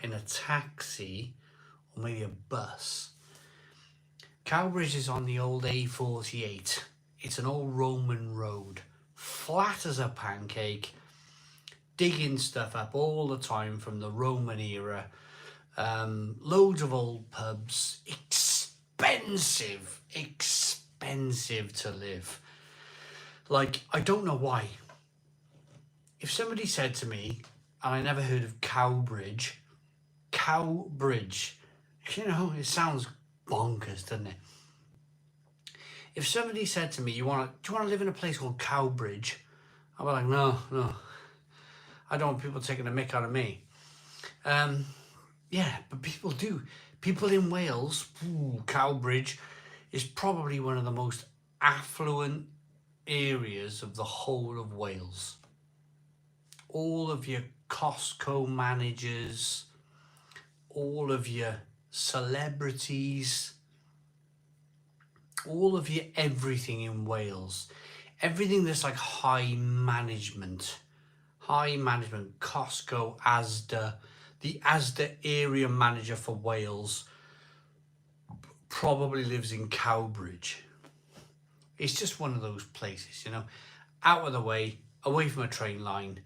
in a taxi or maybe a bus. Cowbridge is on the old A48. It's an old Roman road, flat as a pancake, digging stuff up all the time from the Roman era. Loads of old pubs. Expensive to live. Like, I don't know why. If somebody said to me, and I never heard of Cowbridge, you know, it sounds bonkers, doesn't it? If somebody said to me, do you want to live in a place called Cowbridge? I'd be like, no. I don't want people taking a mick out of me. Yeah, but people do. People in Wales, Cowbridge is probably one of the most affluent areas of the whole of Wales. All of your Costco managers, all of your celebrities, all of your everything in Wales, everything that's like high management, Costco, Asda, the Asda area manager for Wales probably lives in Cowbridge. It's just one of those places, you know, out of the way, away from a train line,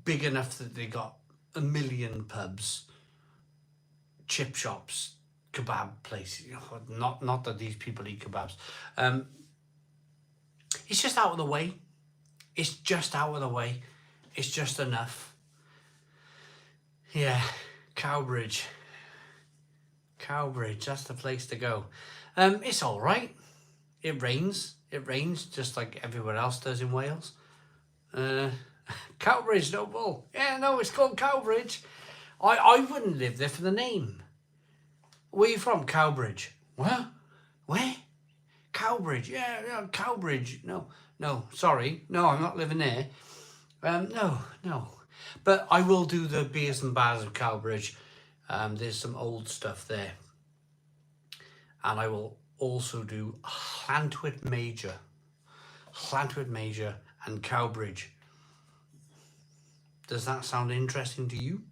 big enough that they got 1 million pubs, chip shops, kebab places. You know, not that these people eat kebabs. It's just out of the way. It's just enough. Yeah, Cowbridge. Cowbridge, that's the place to go. It's all right. It rains. It rains just like everywhere else does in Wales. Cowbridge, no bull. Yeah, no, it's called Cowbridge. I wouldn't live there for the name. Where you from? Cowbridge. What? Where? Cowbridge. Yeah, Cowbridge. No, sorry. No, I'm not living there. No. But I will do the beers and bars of Cowbridge. There's some old stuff there. And I will also do Llantwit Major and Cowbridge. Does that sound interesting to you?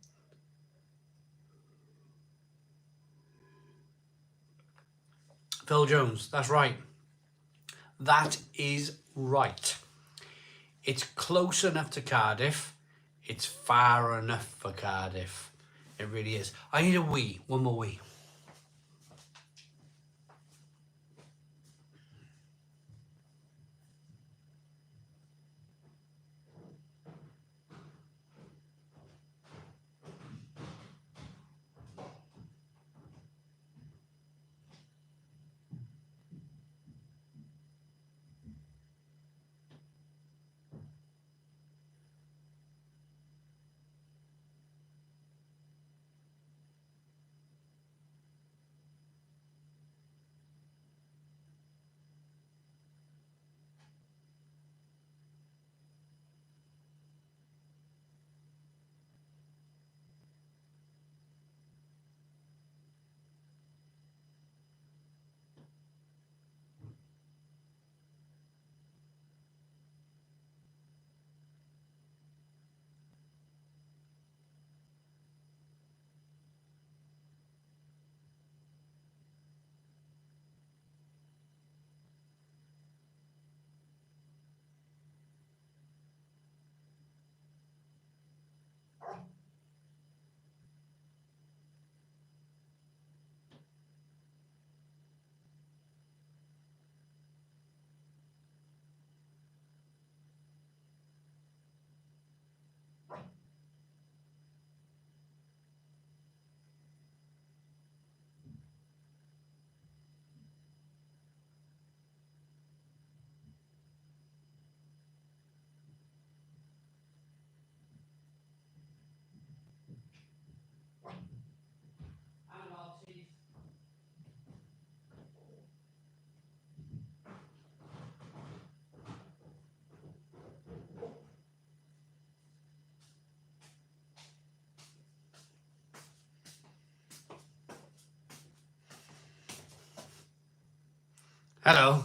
Phil Jones, that's right. That is right. It's close enough to Cardiff. It's far enough for Cardiff. It really is. I need a wee, one more wee. Hello.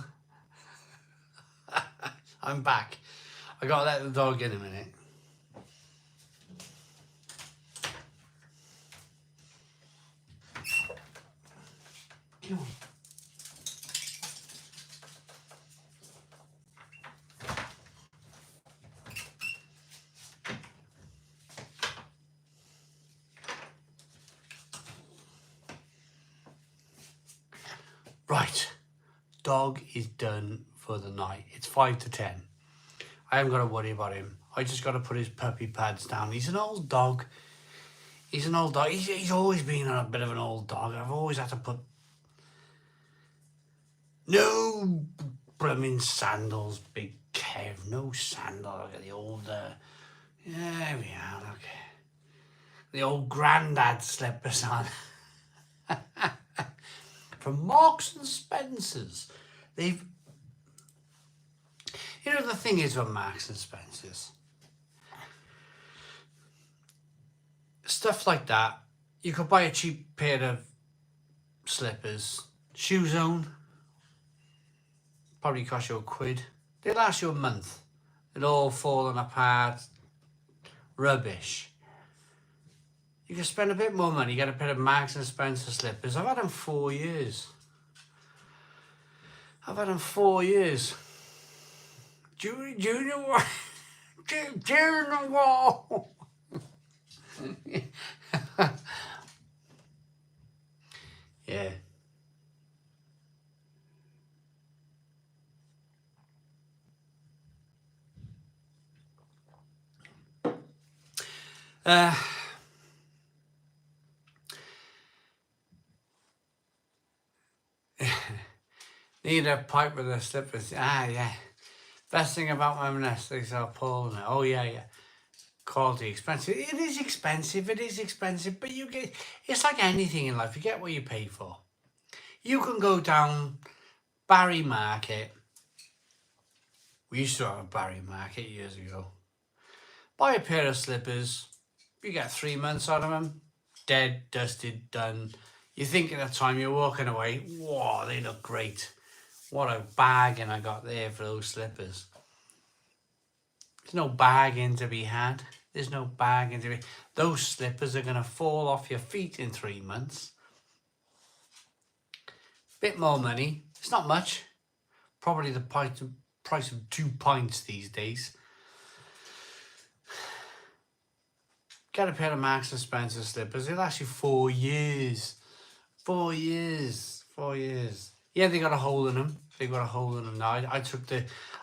I'm back. I gotta let the dog in a minute. Come on. Right. Dog is done for the night. It's 5 to 10. I haven't got to worry about him. I just got to put his puppy pads down. He's an old dog. He's always been a bit of an old dog. I've always had to put no blooming sandals, big Kev. No sandals. Look at the old. There we are. Look, the old granddad slippers on. From Marks and Spencer's. The thing is with Marks and Spencer's, stuff like that, you could buy a cheap pair of slippers. Shoe Zone, probably cost you £1. They last you a month. They're all falling apart. Rubbish. You can spend a bit more money, get a pair of Marks and Spencer slippers. I've had them 4 years. Junior what? Junior what? Yeah. Need a pipe with the slippers. Ah, yeah. Best thing about my nest, they sell Paul. Oh, yeah, yeah. Quality, expensive. It is expensive, but you get, it's like anything in life. You get what you pay for. You can go down Barry Market. We used to have a Barry Market years ago. Buy a pair of slippers. You get 3 months out of them. Dead, dusted, done. You think at the time you're walking away, whoa, they look great. What a bargain I got there for those slippers. There's no bargain to be had. There's no bargain to be. Those slippers are going to fall off your feet in 3 months. Bit more money. It's not much. Probably the price of 2 pints these days. Get a pair of Marks and Spencer slippers. It'll last you 4 years. 4 years. 4 years. Yeah, they got a hole in them. They got a hole in them now.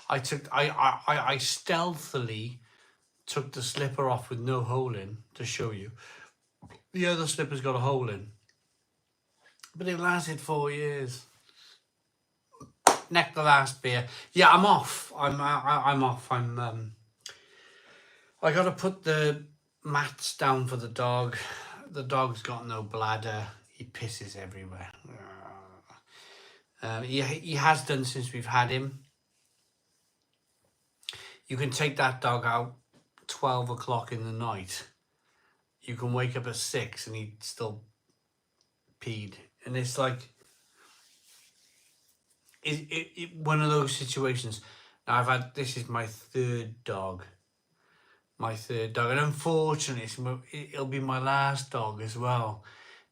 I stealthily took the slipper off with no hole in to show you. The other slipper's got a hole in. But it lasted 4 years. Neck the last beer. Yeah, I'm off. I'm off. I got to put the mats down for the dog. The dog's got no bladder. He pisses everywhere. He has done since we've had him. You can take that dog out 12 o'clock in the night. You can wake up at 6 and he'd still peed. And it's like, one of those situations. Now this is my third dog. And unfortunately it'll be my last dog as well,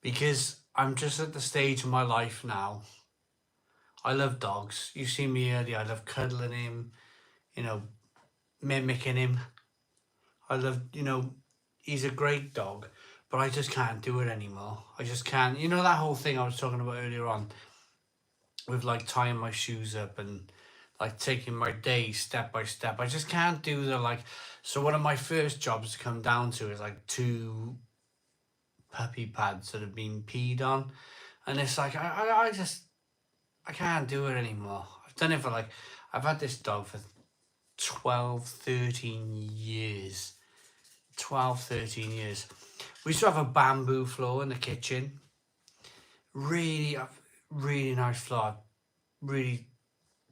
because I'm just at the stage of my life now. I love dogs. You see me earlier, I love cuddling him, mimicking him. I love, he's a great dog, but I just can't do it anymore. I just can't. That whole thing I was talking about earlier on with like tying my shoes up and like taking my day step by step. I just can't do so one of my first jobs to come down to is like 2 puppy pads that have been peed on. And it's like, I can't do it anymore. I've done it I've had this dog for 12, 13 years. 12, 13 years. We used to have a bamboo floor in the kitchen. Really nice floor. Really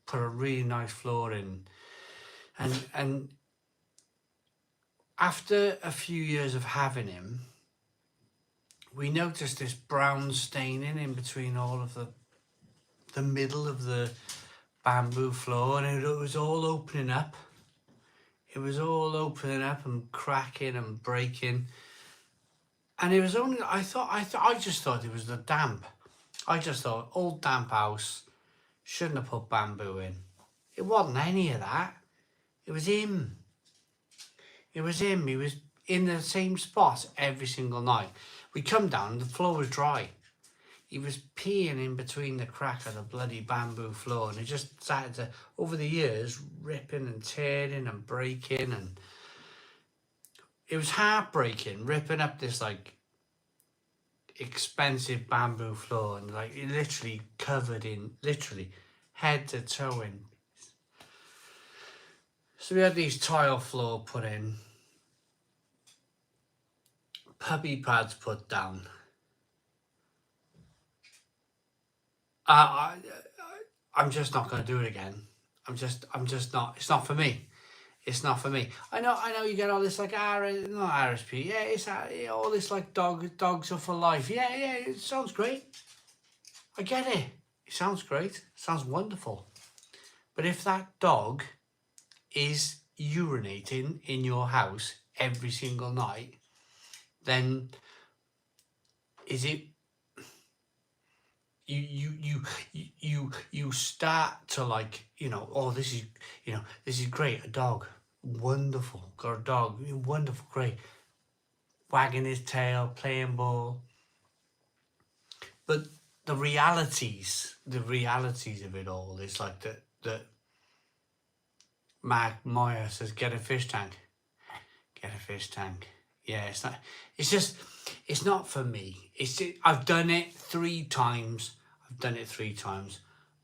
put a really nice floor in. And after a few years of having him, we noticed this brown staining in between all of the middle of the bamboo floor, and it was all opening up. It was all opening up and cracking and breaking. And it was only, I just thought it was the damp. I just thought, old damp house, shouldn't have put bamboo in. It wasn't any of that. It was him. It was him. He was in the same spot every single night. We come down and the floor was dry. He was peeing in between the crack of the bloody bamboo floor, and it just started to, over the years, ripping and tearing and breaking, and it was heartbreaking, ripping up this expensive bamboo floor, and it literally covered in, head to toe in. So we had these tile floor put in, puppy pads put down. I'm just not going to do it again. I'm just not. It's not for me. It's not for me. I know. You get all this not RSP. Yeah, it's all this dogs are for life. Yeah. It sounds great. I get it. It sounds great. It sounds wonderful. But if that dog is urinating in your house every single night, then is it? You start to this is great, a dog, wonderful, got a dog, wonderful, great, wagging his tail, playing ball. But the realities of it all is that Mark Moyer says, get a fish tank. Yeah, it's not for me. I've done it 3 times.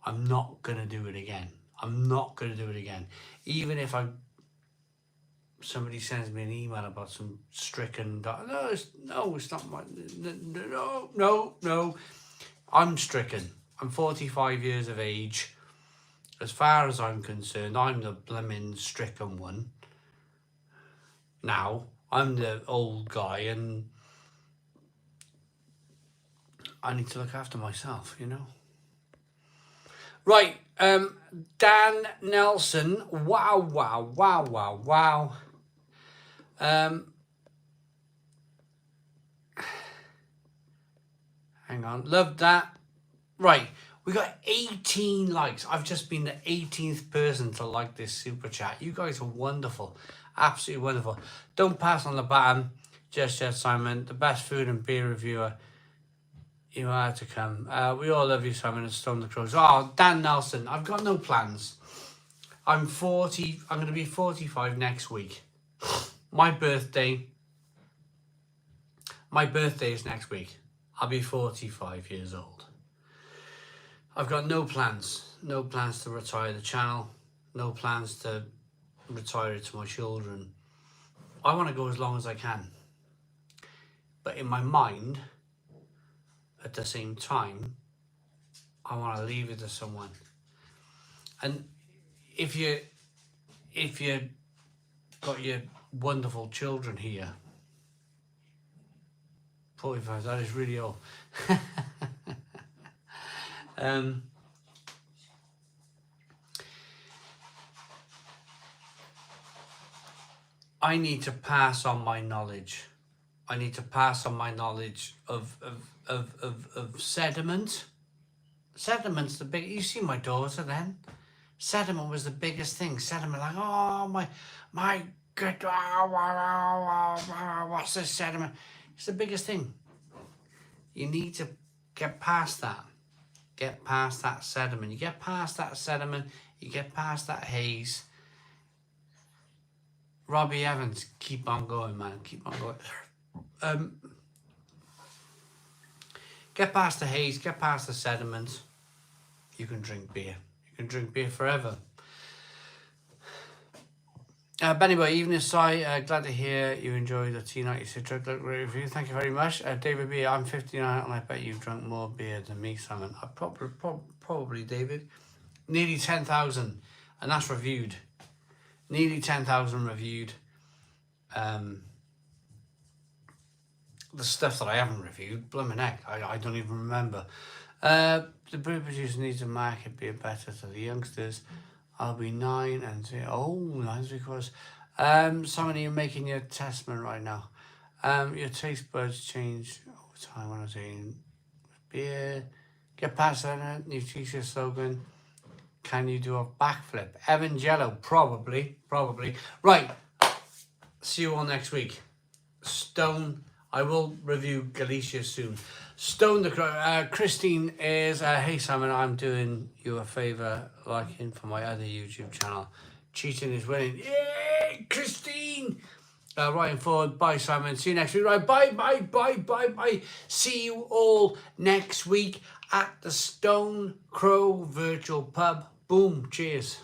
I'm not going to do it again. I'm not going to do it again. Even if somebody sends me an email about some stricken... No, it's not my... No. I'm stricken. I'm 45 years of age. As far as I'm concerned, I'm the blimmin' stricken one. Now, I'm the old guy and I need to look after myself, you know. Right, Dan Nelson. Wow. Hang on, love that. Right, we got 18 likes. I've just been the 18th person to like this super chat. You guys are wonderful. Absolutely wonderful. Don't pass on the baton just yet, Simon. The best food and beer reviewer. You are to come. We all love you, Simon, and Storm the Crows. Oh, Dan Nelson. I've got no plans. I'm 40. I'm going to be 45 next week. My birthday is next week. I'll be 45 years old. I've got no plans. No plans to retire the channel. No plans to retire it to my children. I want to go as long as I can. But in my mind, at the same time, I want to leave it to someone. And if you got your wonderful children here, 45, that is really old. I need to pass on my knowledge. I need to pass on my knowledge of sediment. Sediment's the big. You see my daughter then. Sediment was the biggest thing. Sediment, like, oh my good. What's this sediment? It's the biggest thing. You need to get past that. Get past that sediment. You get past that sediment. You get past that haze. Robbie Evans, keep on going, man. Keep on going. Get past the haze. Get past the sediment. You can drink beer. You can drink beer forever. But anyway, Evening Sai, glad to hear you enjoyed the T90 Citra. Great review. Thank you very much. David B, I'm 59 and I bet you've drunk more beer than me, Simon. I probably, David. Nearly 10,000, and that's reviewed. Nearly 10,000 reviewed. The stuff that I haven't reviewed, blooming heck, I don't even remember. The brew producer needs to market beer better to the youngsters. I'll be 9 and 9 3/4. Simon, you're making your testament right now. Your taste buds change over time when I'm saying beer. Get past that, new t-shirt slogan. Can you do a backflip? Evangelo, probably. Right, see you all next week. Stone, I will review Galicia soon. Stone the Crow, Christine is, hey Simon, I'm doing you a favour, liking for my other YouTube channel. Cheating is winning. Yay, Christine! Writing forward, bye Simon, see you next week. Right, bye. See you all next week at the Stone Crow Virtual Pub. Boom, cheers.